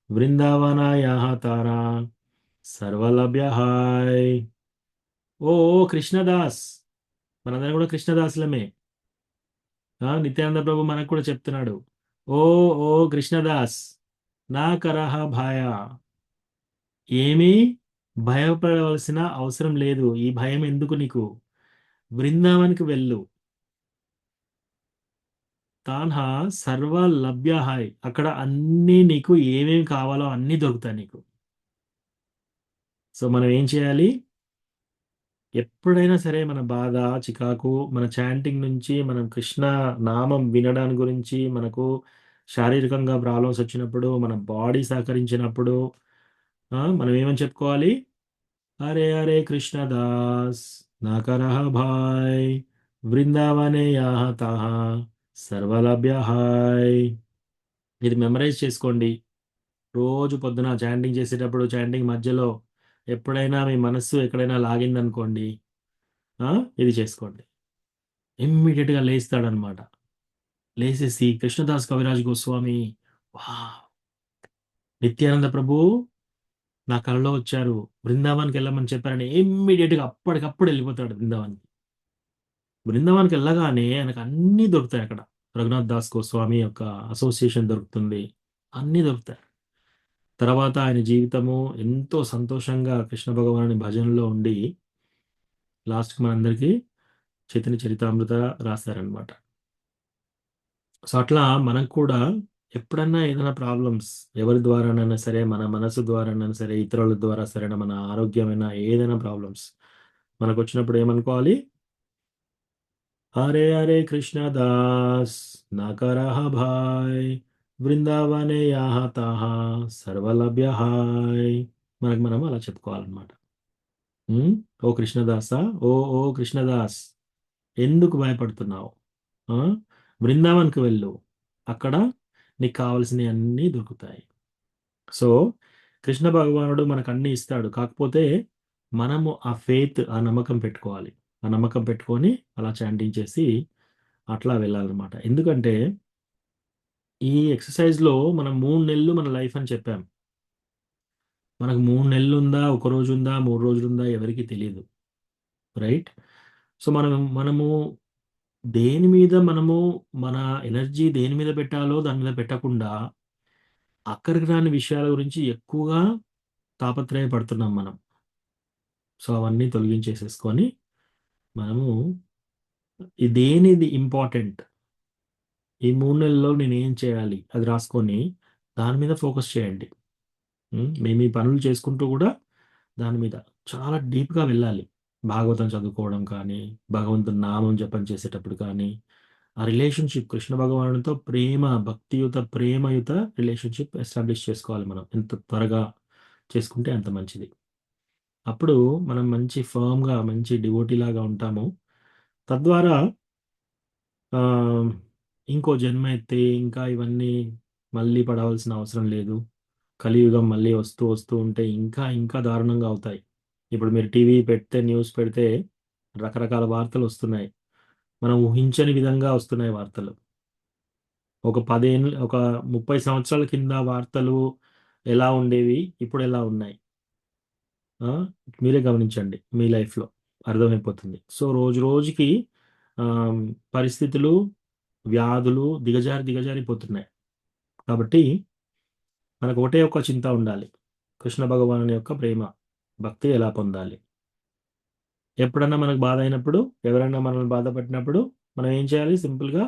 వృందావనాయాహ తారా సర్వలభ్య హాయ్. ఓ కృష్ణదాస్, మనందరం కూడా కృష్ణదాసులమే. నిత్యానంద ప్రభు మనకు కూడా చెప్తున్నాడు, ఓ ఓ కృష్ణదాస్ నా కరహ భాయ, ఏమీ భయపడవలసిన అవసరం లేదు, ఈ భయం ఎందుకు నీకు, బృందావనికి వెళ్ళు, తాన్హా సర్వ లభ్య హాయ్, అక్కడ అన్నీ నీకు ఏమేమి కావాలో అన్నీ దొరుకుతాయి నీకు. సో మనం ఏం చేయాలి, ఎప్పుడైనా సరే మన బాధ చికాకు, మన చాంటింగ్ నుంచి, మనం కృష్ణ నామం వినడాని గురించి మనకు శారీరకంగా ప్రాబ్లమ్స్ వచ్చినప్పుడు, మన బాడీ సహకరించినప్పుడు మనం ఏమని చెప్పుకోవాలి, అరే అరే కృష్ణదాస్ నా కరహ భాయ్ వృందావనే యాహ తాహ సర్వలభ్య హాయ్. ఇది మెమరైజ్ చేసుకోండి. రోజు పొద్దున చాంటింగ్ చేసేటప్పుడు, చాంటింగ్ మధ్యలో ఎప్పుడైనా మీ మనస్సు ఎక్కడైనా లాగిందనుకోండి, ఇది చేసుకోండి. ఇమ్మీడియట్గా లేస్తాడనమాట. లేసేసి కృష్ణదాస్ కవిరాజ్ గోస్వామి, వా నిత్యానంద ప్రభు నా కలలో వచ్చారు, బృందావన్కి వెళ్ళమని చెప్పారని ఇమ్మీడియట్గా అప్పటికప్పుడు వెళ్ళిపోతాడు బృందావన్కి. బృందావన్కి వెళ్ళగానే ఆయనకు అన్నీ దొరుకుతాయి. అక్కడ రఘునాథ్ దాస్ గోస్వామి యొక్క అసోసియేషన్ దొరుకుతుంది, అన్నీ దొరుకుతాయి. తర్వాత ఆయన జీవితము ఎంతో సంతోషంగా కృష్ణ భగవానుని భజనలో ఉండి లాస్ట్కి మనందరికీ చైతన్య చరితామృత రాస్తారనమాట. సో అట్లా మనకు కూడా ఎప్పుడన్నా ఏదైనా ప్రాబ్లమ్స్ ఎవరి ద్వారానైనా సరే, మన మనసు ద్వారానైనా సరే, ఇతరుల ద్వారా సరే, మన ఆరోగ్యమైన ఏదైనా ప్రాబ్లమ్స్ మనకు వచ్చినప్పుడు ఏమనుకోవాలి, హరే హరే కృష్ణదాస్ నా కరహ భాయ్ బృందావనే యాహ తాహ సర్వలభ్య హాయ్. మనకు మనం అలా చెప్పుకోవాలన్నమాట. ఓ కృష్ణదాసా, ఓ ఓ కృష్ణదాస్ ఎందుకు భయపడుతున్నావు, ఆ, బృందావన్కి వెళ్ళు, అక్కడ నీకు కావాల్సినవి అన్నీ దొరుకుతాయి. సో కృష్ణ భగవానుడు మనకు అన్ని ఇస్తాడు, కాకపోతే మనము ఆ ఫెయిత్, ఆ నమ్మకం పెట్టుకోవాలి. ఆ నమ్మకం పెట్టుకొని అలా చాంటింగ్ చేసి అట్లా వెళ్ళాలన్నమాట. ఎందుకంటే ఈ ఎక్సర్సైజ్లో మనం 3 నెలలు మన లైఫ్ అని చెప్పాం. మనకు 3 నెలలు ఉందా, ఒక రోజు ఉందా, 3 రోజులు ఉందా, ఎవరికి తెలియదు. రైట్? సో మనము దేని మీద మనము మన ఎనర్జీ దేని మీద పెట్టాలో దాని మీద పెట్టకుండా అక్కడికి రాని విషయాల గురించి ఎక్కువగా తాపత్రయపడుతున్నాం మనం. సో అవన్నీ తొలగించేసేసుకొని మనము దేనిది ఇంపార్టెంట్, ఈ 3 నెలల్లో నేను ఏం చేయాలి అది రాసుకొని దాని మీద ఫోకస్ చేయండి. మేము ఈ పనులు చేసుకుంటూ కూడా దాని మీద చాలా డీప్గా వెళ్ళాలి. భాగవతం చదువుకోవడం కానీ, భగవంతుని నామం జపం చేసేటప్పుడు కానీ, ఆ రిలేషన్షిప్ కృష్ణ భగవానుడితో ప్రేమ, భక్తియుత, ప్రేమయుత రిలేషన్షిప్ ఎస్టాబ్లిష్ చేసుకోవాలి. మనం ఎంత త్వరగా చేసుకుంటే అంత మంచిది. అప్పుడు మనం మంచి ఫర్మ్గా, మంచి డివోటీ లాగా ఉంటాము. తద్వారా ఆ, ఇంకో జన్మ ఎత్తి ఇంకా ఇవన్నీ మళ్ళీ పడవలసిన అవసరం లేదు. కలియుగం మళ్ళీ వస్తూ వస్తూ ఉంటే ఇంకా ఇంకా దారుణంగా అవుతాయి. ఇప్పుడు మీరు టీవీ పెడితే, న్యూస్ పెడితే రకరకాల వార్తలు వస్తున్నాయి. మనం ఊహించని విధంగా వస్తున్నాయి వార్తలు. ఒక 30 సంవత్సరాల కింద వార్తలు ఎలా ఉండేవి, ఇప్పుడు ఎలా ఉన్నాయి, ఆ, మీరే గమనించండి, మీ లైఫ్లో అర్థమైపోతుంది. సో రోజు రోజుకి ఆ, పరిస్థితులు, వ్యాధులు దిగజారిపోతున్నాయి. కాబట్టి మనకు ఒకటే ఒక చింత ఉండాలి, కృష్ణ భగవాను యొక్క ప్రేమ, భక్తి ఎలా పొందాలి. ఎప్పుడన్నా మనకు బాధ అయినప్పుడు, ఎవరైనా మనల్ని బాధపడినప్పుడు మనం ఏం చేయాలి? సింపుల్గా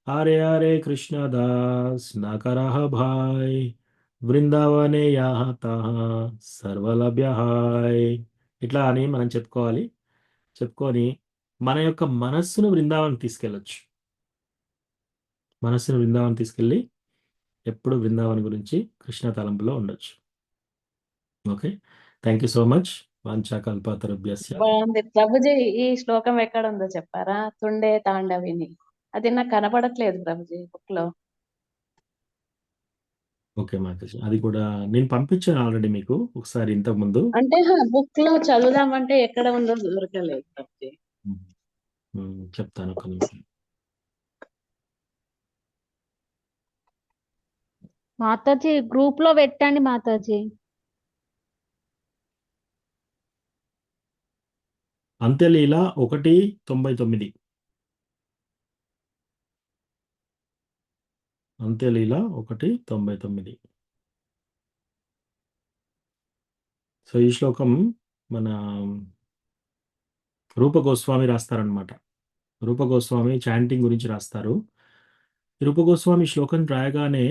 ఆరే ఆరే కృష్ణ దాస్ నాకరహ భాయ్ బృందావనే యాహత సర్వలభ్య హాయ్, ఇట్లా అని మనం చెప్పుకొని మన యొక్క మనస్సును బృందావనం తీసుకెళ్ళొచ్చు. మనస్సును బృందావనం తీసుకెళ్ళి ఎప్పుడు బృందావనం గురించి కృష్ణ తలంపులో ఉండొచ్చు. Okay, thank you so much. వాంఛాకల్పతరుభ్యస్య. బాగుంది ప్రభుజీ. ఈ శ్లోకం ఎక్కడ ఉందో చెప్పారా? తుండే తాండవిని. అది నాకు కనపడట్లేదు ప్రభుజీ బుక్ లో. ఓకే మాతాజీ, అది కూడా నేను పంపించాను ఆల్రెడీ మీకు ఒకసారి ఇంతకు ముందు. అంటే బుక్ లో చదువుదామంటే ఎక్కడ ఉందో దొరకలేదు ప్రభుజీ. చెప్తాను ఒక నిమిషం. మాతాజీ గ్రూప్ లో పెట్టండి మాతాజీ. అంత్యలీల 1:99. అంత్యలీల 1:99. సో ఈ శ్లోకం మన రూప గోస్వామి రాస్తారనమాట. రూప గోస్వామి చాంటింగ్ గురించి రాస్తారు. రూప గోస్వామి శ్లోకం రాయగానే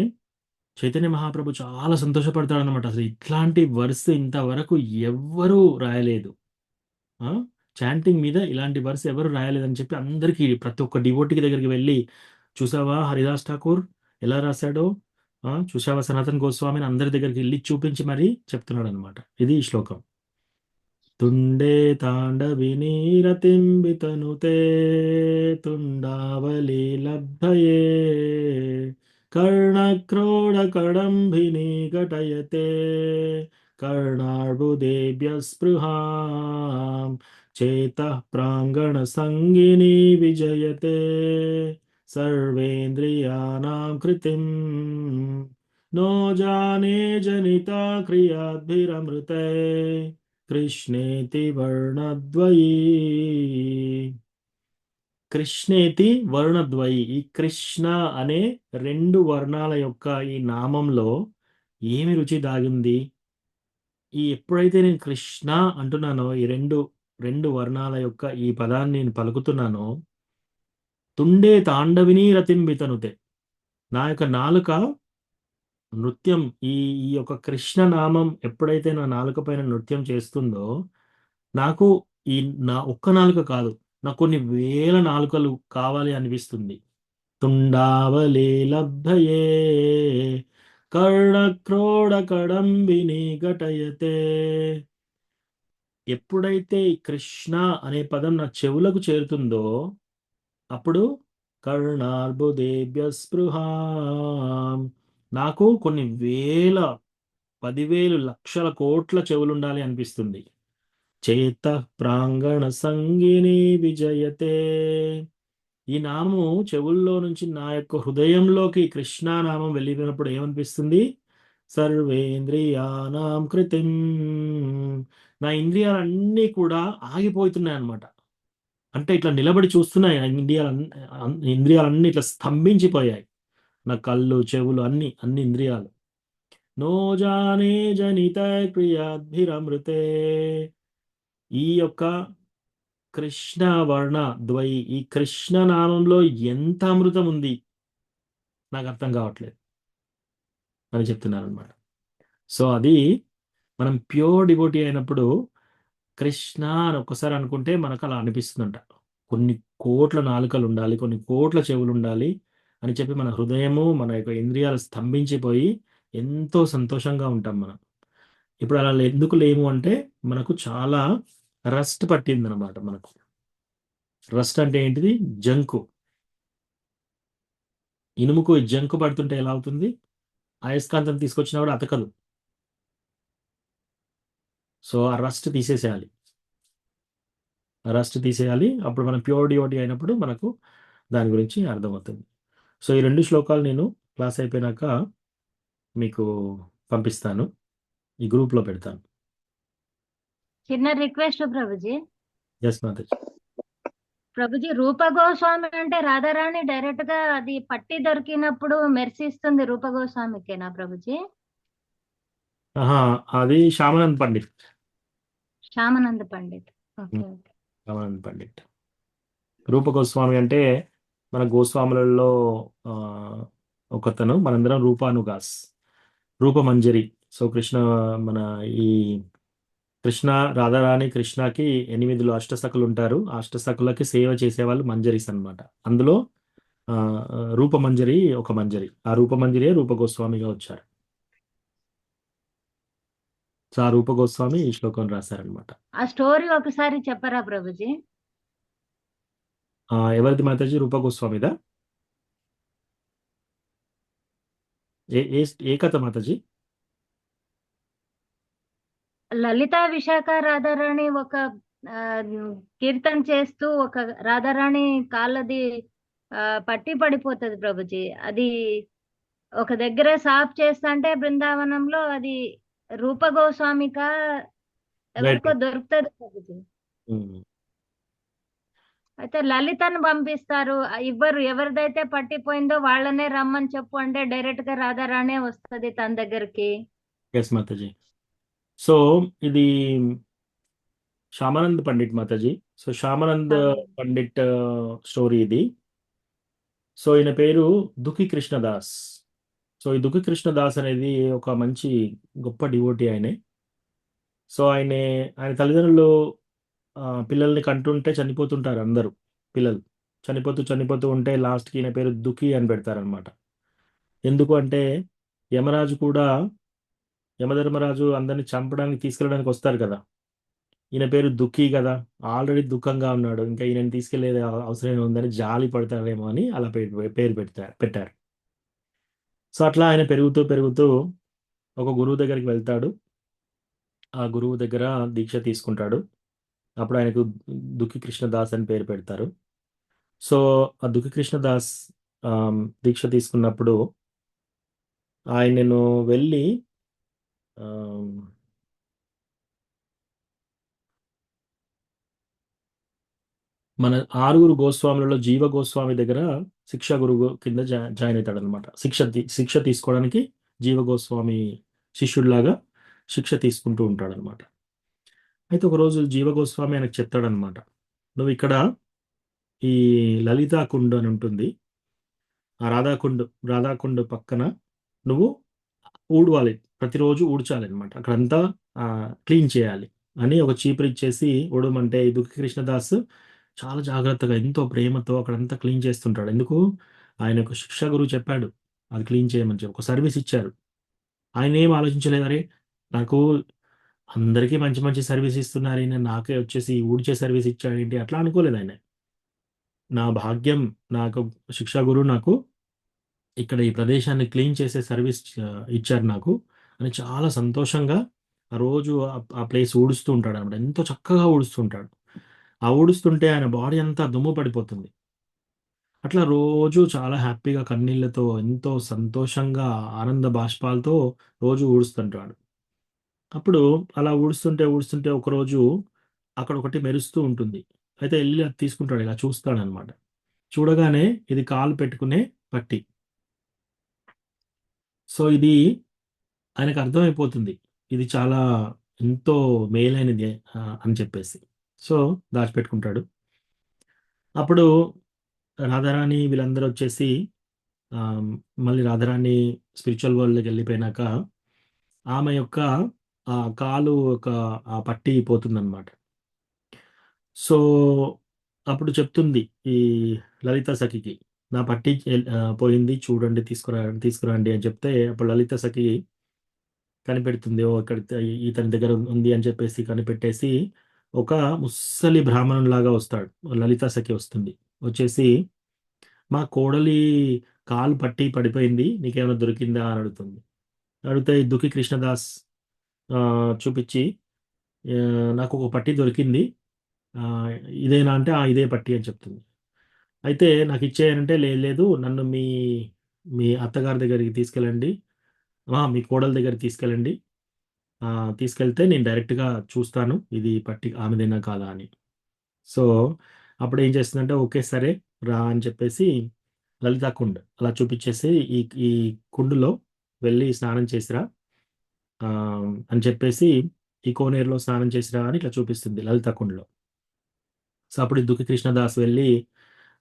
చైతన్య మహాప్రభు చాలా సంతోషపడతాడనమాట. అసలు ఇట్లాంటి వర్స్ ఇంతవరకు ఎవ్వరూ రాయలేదు, చాంటింగ్ మీద ఇలాంటి వర్స్ ఎవరు రాయలేదని చెప్పి అందరికీ, ప్రతి ఒక్క డివోటికి దగ్గరికి వెళ్ళి, చూసావా హరిదాస్ ఠాకూర్ ఎలా రాశాడో, చూసావా సనాతన్ గోస్వామిని అందరి దగ్గరికి వెళ్ళి చూపించి మరీ చెప్తున్నాడు అనమాట. ఇది ఈ శ్లోకం. తుండే తాండవినీరతింబితనుతే తుండావలి లబ్ధయే కర్ణక్రోడకడంభిని ఘటయతే కర్ణార్బుదేభ్య స్పృహాం చేతః ప్రాంగణ సంగిని విజయతే సర్వేంద్రియాణాం కృతిం నో జానే జనితా క్రియాద్భిరమృతే కృష్ణేతి వర్ణద్వయీ. కృష్ణేతి వర్ణద్వయి, ఈ కృష్ణ అనే 2 వర్ణాల యొక్క ఈ నామంలో ఏమి రుచి దాగింది? ఈ ఎప్పుడైతే నేను కృష్ణ అంటున్నానో, ఈ రెండు వర్ణాల యొక్క ఈ పదాన్ని నేను పలుకుతున్నానో, తుండే తాండవిని రతింబితనుతే, నా యొక్క నాలుక నృత్యం, ఈ ఈ యొక్క కృష్ణ నామం ఎప్పుడైతే నా నాలుక పైన నృత్యం చేస్తుందో, నాకు ఈ నా ఒక్క నాలుక కాదు, నాకు కొన్ని వేల నాలుకలు కావాలి అనిపిస్తుంది. తుండావలే లబ్ధయే కర్ణక్రోడ కడంబిని ఘటయతే. ఎప్పుడైతే ఈ కృష్ణ అనే పదం నా చెవులకు చేరుతుందో, అప్పుడు కర్ణార్బుదేభ్య స్పృహాం. నాకు కొన్ని వేల, 10,000 లక్షల కోట్ల చెవులు ఉండాలి అనిపిస్తుంది. చేత ప్రాంగణ సంగిని విజయతే. ఈ నామము చెవుల్లో నుంచి నా యొక్క హృదయంలోకి కృష్ణానామం వెళ్ళినప్పుడు ఏమనిపిస్తుంది? సర్వేంద్రియానాం కృతిం. నా ఇంద్రియాలన్నీ కూడా ఆగిపోతున్నాయి అన్నమాట. అంటే ఇట్లా నిలబడి చూస్తున్నాయి. ఆ ఇంద్రియాలన్నీ ఇట్లా స్తంభించిపోయాయి. నా కళ్ళు, చెవులు అన్ని ఇంద్రియాలు. నో జానే జనిత క్రియాద్భిరమృతే. ఈ యొక్క కృష్ణ వర్ణ ద్వై, ఈ కృష్ణ నామంలో ఎంత అమృతం ఉంది నాకు అర్థం కావట్లేదు అని చెప్తున్నారు అనమాట. సో అది మనం ప్యూర్ డివోటీ అయినప్పుడు కృష్ణ అని ఒక్కసారి అనుకుంటే మనకు అలా అనిపిస్తుందంట. కొన్ని కోట్ల నాలుకలు ఉండాలి, కొన్ని కోట్ల చెవులు ఉండాలి అని చెప్పి మన హృదయము, మన యొక్క ఇంద్రియాలు స్తంభించిపోయి ఎంతో సంతోషంగా ఉంటాం మనం. ఇప్పుడు అలా ఎందుకు లేము అంటే మనకు చాలా రస్ట్ పట్టింది అనమాట. మనకు రస్ట్ అంటే ఏంటిది? జంకు. ఇనుముకు జంకు పడుతుంటే ఎలా అవుతుంది? అయస్కాంతం తీసుకొచ్చినా కూడా అతకదు. సో ఆ రస్ట్ తీసేసేయాలి. అప్పుడు మనం ప్యూర్ డివోటీ అయినప్పుడు మనకు దాని గురించి అర్థమవుతుంది. సో ఈ 2 శ్లోకాలు నేను క్లాస్ అయిపోయినాక మీకు పంపిస్తాను, ఈ గ్రూప్లో పెడతాను. చిన్న రిక్వెస్ట్ ప్రభుజీ. ఎస్ మాతాజీ. ప్రభుజీ, రూప గోస్వామి అంటే రాధారాణి డైరెక్ట్ గా అది పట్టి దొరికినప్పుడు మెర్సిస్తుంది రూప గోస్వామికేనా ప్రభుజీ? అది శ్యామానంద్ పండిత్. శ్యామానంద పండిత్. Okay okay. శ్యామానంద్ పండిత్. రూప గోస్వామి అంటే మన గోస్వాములలో ఒకతను. మనందరం రూపానుగాస్, రూపమంజరి. సో కృష్ణ, మన ఈ కృష్ణ రాధారాణి కృష్ణకి 8 అష్టసఖులు ఉంటారు. ఆ అష్టసఖులకి సేవ చేసేవాళ్ళు మంజరీస్ అన్నమాట. అందులో రూపమంజరి ఒక మంజరి. ఆ రూపమంజరియే రూప గోస్వామిగా వచ్చారు. సో ఆ రూప గోస్వామి ఈ శ్లోకం రాశారనమాట. ఆ స్టోరీ ఒకసారి చెప్పరా ప్రభుజీ? ఎవరిది మాతాజీ? రూప గోస్వామిదా? ఏ కథ మాతాజీ? లలిత విశాఖ రాధారాణి ఒక కీర్తన చేస్తూ ఒక రాధారాణి కాళ్ళది పట్టి పడిపోతుంది ప్రభుజీ. అది ఒక దగ్గర సాఫ్ చేస్తా అంటే బృందావనంలో అది రూప గోస్వామిక ఎవరికో దొరుకుతుంది ప్రభుజీ. అయితే లలితను పంపిస్తారు. ఇవ్వరు, ఎవరిదైతే పట్టిపోయిందో వాళ్ళనే రమ్మని చెప్పు అంటే డైరెక్ట్ గా రాధారాణే వస్తుంది తన దగ్గరికి. ఎస్ మాతాజీ. సో ఇది శ్యామానంద్ పండిట్ మాతాజీ. సో శ్యామానంద్ పండిట్ స్టోరీ ఇది. సో ఈయన పేరు దుఃఖి కృష్ణదాస్. సో ఈ దుఃఖి కృష్ణదాస్ అనేది ఒక మంచి గొప్ప డివోటీ ఆయనే. సో ఆయన తల్లిదండ్రులు పిల్లల్ని కంటుంటే చనిపోతుంటారు. అందరూ పిల్లలు చనిపోతూ ఉంటే లాస్ట్కి ఈయన పేరు దుఃఖి అని పెడతారనమాట. ఎందుకు అంటే యమధర్మరాజు అందరిని చంపడానికి తీసుకెళ్ళడానికి వస్తారు కదా. ఈయన పేరు దుఃఖి కదా, ఆల్రెడీ దుఃఖంగా ఉన్నాడు, ఇంకా ఈయనని తీసుకెళ్లేది అవసరం ఉందని జాలి పడతారేమో అని అలా పేరు పెట్టారు. సో అట్లా ఆయన పెరుగుతూ ఒక గురువు దగ్గరికి వెళ్తాడు. ఆ గురువు దగ్గర దీక్ష తీసుకుంటాడు. అప్పుడు ఆయనకు దుఃఖి కృష్ణదాస్ అని పేరు పెడతారు. సో ఆ దుఃఖి కృష్ణదాస్ దీక్ష తీసుకున్నప్పుడు ఆయనను వెళ్ళి మన 6 గోస్వాములలో జీవ గోస్వామి దగ్గర శిక్షా గురువు కింద జాయిన్ అవుతాడు అనమాట. శిక్ష తీసుకోవడానికి జీవ గోస్వామి శిష్యుడిలాగా శిక్ష తీసుకుంటూ ఉంటాడు అనమాట. అయితే ఒకరోజు జీవ గోస్వామి ఆయనకు చెప్తాడనమాట, నువ్వు ఇక్కడ ఈ లలితా కుండ్ అని ఉంటుంది, ఆ రాధాకుండ్ పక్కన నువ్వు ఊడవాలి, ప్రతిరోజు ఊడ్చాలి అనమాట, అక్కడంతా క్లీన్ చేయాలి అని ఒక చీపురు ఇచ్చేసి ఊడమంటే ఈ దుఃఖి కృష్ణదాస్ చాలా జాగ్రత్తగా ఎంతో ప్రేమతో అక్కడంతా క్లీన్ చేస్తుంటాడు. ఎందుకు? ఆయన ఒక శిక్షా గురువు చెప్పాడు అది క్లీన్ చేయమని చెప్పి, ఒక సర్వీస్ ఇచ్చారు. ఆయన ఏం ఆలోచించలేదు, అరే నాకు అందరికీ మంచి సర్వీస్ ఇస్తున్నారు, నాకే వచ్చేసి ఊడ్చే సర్వీస్ ఇచ్చాడు ఏంటి, అట్లా అనుకోలేదు ఆయన. నా భాగ్యం, నాకు శిక్షా గురువు నాకు ఇక్కడ ఈ ప్రదేశాన్ని క్లీన్ చేసే సర్వీస్ ఇచ్చారు నాకు అని చాలా సంతోషంగా ఆ రోజు ఆ ప్లేస్ ఊడుస్తూ ఉంటాడు అనమాట. ఎంతో చక్కగా ఊడుస్తుంటాడు. ఆ ఊడుస్తుంటే ఆయన బాడీ అంతా దుమ్ము పడిపోతుంది. అట్లా రోజు చాలా హ్యాపీగా కన్నీళ్లతో ఎంతో సంతోషంగా ఆనంద బాష్పాలతో రోజు ఊడుస్తుంటాడు. అప్పుడు అలా ఊడుస్తుంటే ఒకరోజు అక్కడ ఒకటి మెరుస్తూ ఉంటుంది. అయితే వెళ్ళి అది తీసుకుంటాడు, ఇలా చూస్తాడనమాట. చూడగానే ఇది కాలు పెట్టుకునే పట్టి. సో ఇది ఆయనకు అర్థమైపోతుంది. ఇది చాలా ఎంతో మేలైనది అని చెప్పేసి. సో దాచిపెట్టుకుంటాడు. అప్పుడు రాధారాణి వీళ్ళందరూ వచ్చేసి మళ్ళీ రాధారాణి స్పిరిచువల్ వరల్డ్‌లోకి వెళ్ళిపోయినాక ఆమె యొక్క కాలు ఆ పట్టి పోతుందనమాట. సో అప్పుడు చెప్తుంది ఈ లలిత సఖికి, నా పట్టి పోయింది చూడండి, తీసుకురండి అని చెప్తే అప్పుడు లలిత సఖి కనిపెడుతుంది. ఓ ఇక్కడ ఇతని దగ్గర ఉంది అని చెప్పేసి కనిపెట్టేసి ఒక ముస్సలి బ్రాహ్మణులాగా వస్తాడు. లలిత సఖి వస్తుంది. వచ్చేసి మా కోడలి కాలు పట్టి పడిపోయింది, నీకేమైనా దొరికిందా అని అడుగుతుంది. అడిగితే దుఃఖి కృష్ణదాస్ చూపించి నాకు ఒక పట్టి దొరికింది, ఇదేనా అంటే ఇదే పట్టి అని చెప్తుంది. అయితే నాకు ఇచ్చేయనంటే లేదు, నన్ను మీ మీ అత్తగారి దగ్గరికి తీసుకెళ్ళండి, మీ కోడల దగ్గరికి తీసుకెళ్ళండి, తీసుకెళ్తే నేను డైరెక్ట్గా చూస్తాను ఇది పట్టి ఆమెదేనా కాదా అని. సో అప్పుడు ఏం చేస్తుందంటే ఓకే సరే రా అని చెప్పేసి లలితా కుండ్ అలా చూపించేసి ఈ ఈ కుండులో వెళ్ళి స్నానం చేసిరా అని చెప్పేసి ఈ కోనేరులో స్నానం చేసిరా అని ఇట్లా చూపిస్తుంది లలితా కుండ్లో. సో అప్పుడు దుఃఖి కృష్ణదాస్ వెళ్ళి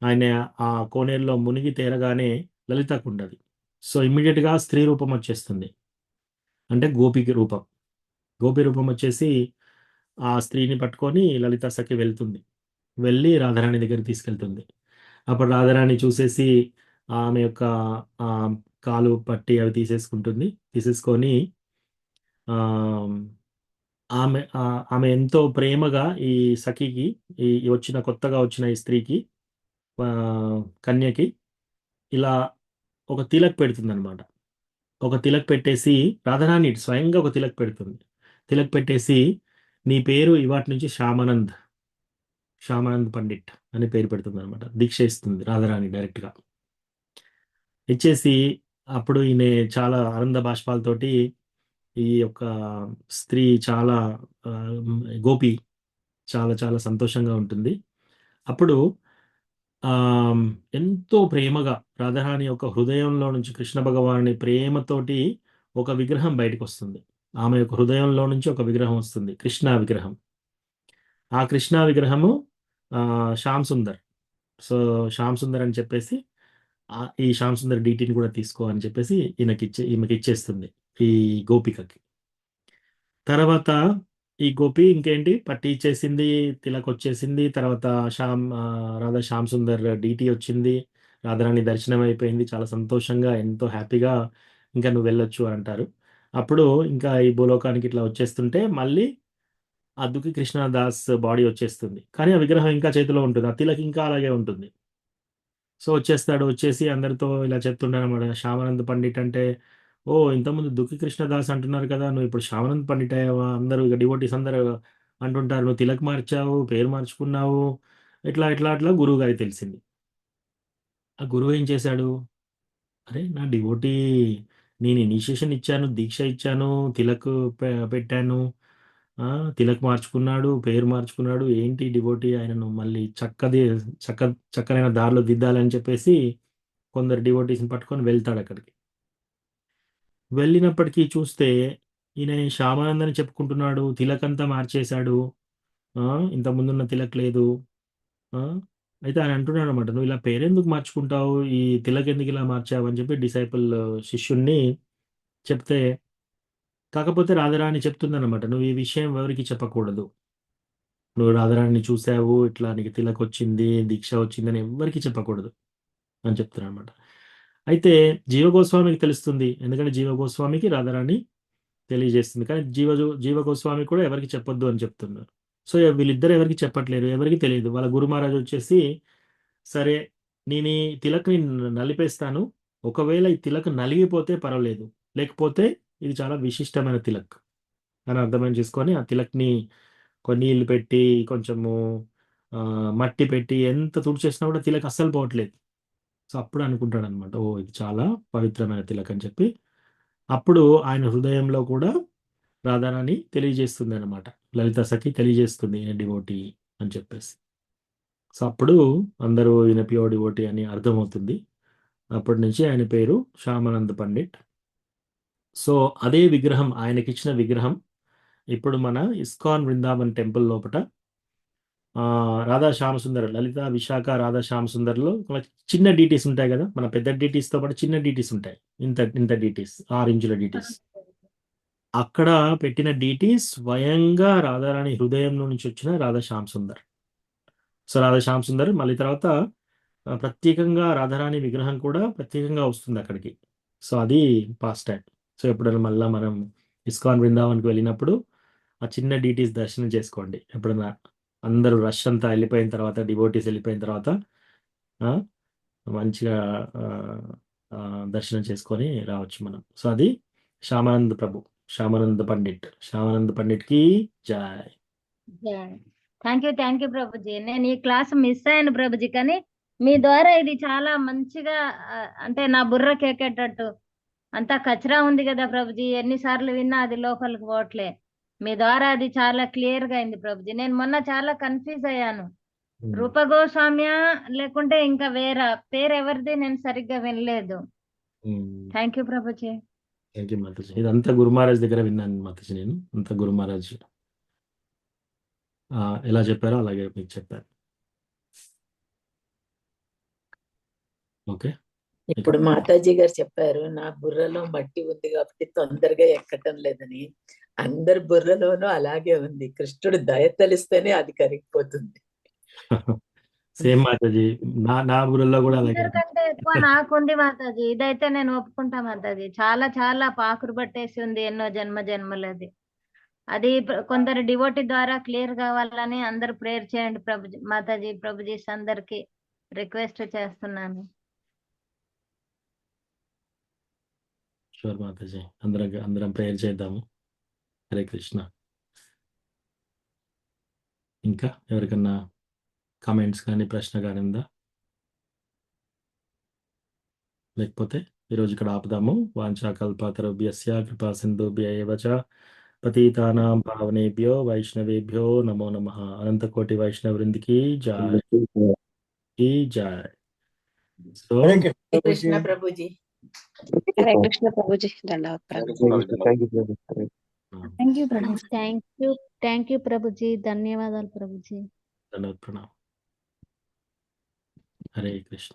ఆయన ఆ కోనేరులో మునిగి తేరగానే లలితా కుండ్ అది. సో ఇమ్మీడియట్గా స్త్రీ రూపం వచ్చేస్తుంది, అంటే గోపి రూపం వచ్చేసి ఆ స్త్రీని పట్టుకొని లలిత సఖి వెళ్తుంది. వెళ్ళి రాధారాణి దగ్గరికి తీసుకెళ్తుంది. అప్పుడు రాధారాణి చూసేసి ఆమె యొక్క కాలు పట్టి అవి తీసేసుకొని ఆమె ఎంతో ప్రేమగా ఈ సఖికి, ఈ కొత్తగా వచ్చిన ఈ స్త్రీకి, కన్యకి ఇలా ఒక తిలక్ పెడుతుంది అనమాట. ఒక తిలక్ పెట్టేసి రాధారాణి స్వయంగా ఒక తిలక్ పెడుతుంది. తిలక్ పెట్టేసి నీ పేరు ఇవాటి నుంచి శ్యామానంద్ పండిట్ అని పేరు పెడుతుంది అనమాట. దీక్ష ఇస్తుంది రాధారాణి డైరెక్ట్గా. ఇచ్చేసి అప్పుడు ఈయన చాలా ఆనంద బాష్పాలతోటి ఈ యొక్క స్త్రీ చాలా గోపి చాలా చాలా సంతోషంగా ఉంటుంది. అప్పుడు ఎంతో ప్రేమగా రాధారాణి యొక్క హృదయంలో నుంచి కృష్ణ భగవానుని ప్రేమతోటి ఒక విగ్రహం బయటకు వస్తుంది. ఆమె యొక్క హృదయంలో నుంచి ఒక విగ్రహం వస్తుంది, కృష్ణ విగ్రహం. ఆ కృష్ణ విగ్రహము శ్యామ్ సుందర్. సో శ్యామ్ సుందర్ అని చెప్పేసి ఈ శ్యామ్ సుందర్ డీటీని కూడా తీసుకో అని చెప్పేసి ఈమెకి ఇచ్చేస్తుంది ఈ గోపికకి. తర్వాత ఈ గోపి ఇంకేంటి పట్టి ఇచ్చేసింది, తిలక్ వచ్చేసింది. తర్వాత రాధా శ్యామ్ సుందర్ డీటీ వచ్చింది, రాధారాణి దర్శనం అయిపోయింది. చాలా సంతోషంగా ఎంతో హ్యాపీగా ఇంకా నువ్వు వెళ్ళొచ్చు అని అంటారు. అప్పుడు ఇంకా ఈ భూలోకానికి ఇట్లా వచ్చేస్తుంటే మళ్ళీ ఆ దుఃఖి కృష్ణదాస్ బాడీ వచ్చేస్తుంది, కానీ ఆ విగ్రహం ఇంకా చేతిలో ఉంటుంది, ఆ తిలక్ ఇంకా అలాగే ఉంటుంది. సో వచ్చేసి అందరితో ఇలా చెప్తుంటారు అనమాట, శ్యామానంద్ పండిట్ అంటే ఓ ఇంతకుముందు దుఃఖి కృష్ణదాస్ అంటున్నారు కదా, నువ్వు ఇప్పుడు శ్యామానంద్ పండిట్ అయ్యావా, అందరూ ఇక డివోటీస్ అందరూ అంటుంటారు నువ్వు తిలక్ మార్చావు, పేరు మార్చుకున్నావు, ఇట్లా గురువు గారికి తెలిసింది. ఆ గురువు ఏం చేశాడు, అరే నా డివోటీ, నేను ఇనిషియేషన్ ఇచ్చాను, దీక్ష ఇచ్చాను, తిలక్ పెట్టాను, తిలక్ మార్చుకున్నాడు, పేరు మార్చుకున్నాడు, ఏంటి డివోటీ ఆయనను మళ్ళీ చక్కనైన దారిలో దిద్దాలని చెప్పేసి కొందరు డివోటీస్ని పట్టుకొని వెళ్తాడు అక్కడికి. వెళ్ళినప్పటికీ చూస్తే ఈయన శ్యామానందని చెప్పుకుంటున్నాడు, తిలక్ అంతా మార్చేశాడు, ఇంత ముందున్న తిలక్ లేదు. అయితే ఆయన అంటున్నాడు అనమాట, నువ్వు ఇలా పేరెందుకు మార్చుకుంటావు, ఈ తిలక్ ఎందుకు ఇలా మార్చావు అని చెప్పి డిసైపుల్ శిష్యుణ్ణి చెప్తే, కాకపోతే రాధారాణి చెప్తుందన్నమాట, నువ్వు ఈ విషయం ఎవరికి చెప్పకూడదు, నువ్వు రాధారాణిని చూసావు, ఇట్లా నీకు తిలక్ వచ్చింది, దీక్ష వచ్చిందని ఎవరికి చెప్పకూడదు అని చెప్తున్నా అనమాట. అయితే జీవ గోస్వామికి తెలుస్తుంది, ఎందుకంటే జీవ గోస్వామికి రాధారాణి తెలియజేస్తుంది, కానీ జీవ గోస్వామి కూడా ఎవరికి చెప్పొద్దు అని చెప్తున్నారు. సో వీళ్ళిద్దరు ఎవరికి చెప్పట్లేరు, ఎవరికి తెలియదు. వాళ్ళ గురు మహారాజ్ వచ్చేసి సరే నేను ఈ తిలక్ని నలిపేస్తాను, ఒకవేళ ఈ తిలక్ నలిగిపోతే పర్వాలేదు, లేకపోతే ఇది చాలా విశిష్టమైన తిలక్ అని అర్థమని చేసుకొని ఆ తిలక్ని కొన్ని నీళ్ళు పెట్టి కొంచెము మట్టి పెట్టి ఎంత తుడిచేసినా కూడా తిలక్ అస్సలు పోవట్లేదు. సో అప్పుడు అనుకుంటాడు అనమాట, ఓ ఇది చాలా పవిత్రమైన తిలక్ అని చెప్పి. అప్పుడు ఆయన హృదయంలో కూడా రాధారాణి తెలియజేస్తుంది అనమాట, లలిత సఖి తెలియజేస్తుంది ఈయన డివోటీ అని చెప్పేసి. సో అప్పుడు అందరూ ఈయన ప్యూర్ డివోటీ అని అర్థమవుతుంది. అప్పటి నుంచి ఆయన పేరు శ్యామానంద్ పండిట్. సో అదే విగ్రహం, ఆయనకిచ్చిన విగ్రహం ఇప్పుడు మన ఇస్కాన్ బృందావన్ టెంపుల్ లోపల రాధా శ్యామసుందర్, లలిత విశాఖ రాధా శ్యామసుందర్లో చిన్న డీటీస్ ఉంటాయి కదా, మన పెద్ద డీటీస్తో పాటు చిన్న డీటీస్ ఉంటాయి, ఇంత డీటీస్, 6 ఇంచుల డీటీస్. అక్కడ పెట్టిన డీటీ స్వయంగా రాధారాణి హృదయంలో నుంచి వచ్చిన రాధా శ్యామసుందర్. సో రాధా శ్యామసుందర్ మళ్ళీ తర్వాత ప్రత్యేకంగా రాధారాణి విగ్రహం కూడా ప్రత్యేకంగా వస్తుంది అక్కడికి. సో అది పాస్ట్ టైం. సో ఎప్పుడైనా మళ్ళీ మనం ఇస్కాన్ బృందావన్కి వెళ్ళినప్పుడు ఆ చిన్న డీటీస్ దర్శనం చేసుకోండి. ఎప్పుడైనా అందరూ రష్ అంతా వెళ్ళిపోయిన తర్వాత, డివోటీస్ వెళ్ళిపోయిన తర్వాత మంచిగా దర్శనం చేసుకొని రావచ్చు మనం. సో అది శ్యామానంద్ ప్రభు, శ్యామానంద్ పండిట్కి జై. Thank you Prabhuji. నేను ఈ క్లాస్ మిస్ అయ్యాను ప్రభుజీ, కానీ మీ ద్వారా ఇది చాలా మంచిగా అంటే నా బుర్రకి ఎక్కేటట్టు, అంతా కచరా ఉంది కదా ప్రభుజీ, ఎన్నిసార్లు విన్నా అది లోపలికి పోవట్లే. మీ ద్వారా అది చాలా క్లియర్ గా అయింది ప్రభుజీ. నేను మొన్న చాలా కన్ఫ్యూజ్ అయ్యాను, రూపగోస్వామ్య లేకుంటే ఇంకా వేరే పేరు ఎవరిది నేను సరిగ్గా వినలేదు. Thank you Prabhuji. Thank you Mataji. ఇదంతా గురు మహారాజ్ దగ్గర విన్నాను మాతాజీ, నేను అంతా గురు మహారాజ్ ఎలా చెప్పారో అలాగే మీకు చెప్పారు. ఓకే, ఇప్పుడు మాతాజీ గారు చెప్పారు నా బుర్రలో మట్టి ఉంది కాబట్టి తొందరగా ఎక్కటం లేదని. అందరి బుర్రలోనూ అలాగే ఉంది, కృష్ణుడు దయ తెలిస్తేనే అది కరిగిపోతుంది. సేమ్ మాతాజీ, నా బుర్రలో కూడా అలాగే. అందరికంటే ఎక్కువ నాకుంది మాతాజీ, ఇదైతే నేను ఒప్పుకుంటా మాతాజీ. చాలా చాలా పాకురు పట్టేసి ఉంది ఎన్నో జన్మలది. అది కొందరు డివోటీ ద్వారా క్లియర్ కావాలని అందరు ప్రేయర్ చేయండి ప్రభుజీ. మాతాజీ ప్రభుజీస్ అందరికి రిక్వెస్ట్ చేస్తున్నాను. షూర్ మాతాజీ, అందరం ప్రేయర్ చేద్దాము. హరే కృష్ణ. ఇంకా ఎవరికన్నా కామెంట్స్ కానీ ప్రశ్న కానీ ఉందా? లేకపోతే ఈరోజు ఇక్కడ ఆపుదాము. వాంఛాకల్పతరుభ్యస్య కృపా సింధుభ్య ఏవ చ పతితానాం పావనేభ్యో వైష్ణవేభ్యో నమో నమః. అనంతకోటి వైష్ణవ వృందికి జై. సో కృష్ణ ప్రభుజీ. హరే కృష్ణ ప్రభుజీ, ధన్యవాదాలు. థ్యాంక్ యూ ప్రభుజీ, ధన్యవాదాలు ప్రభుజీ. ధన్యవాదాలు, ప్రణామం. హరే కృష్ణ.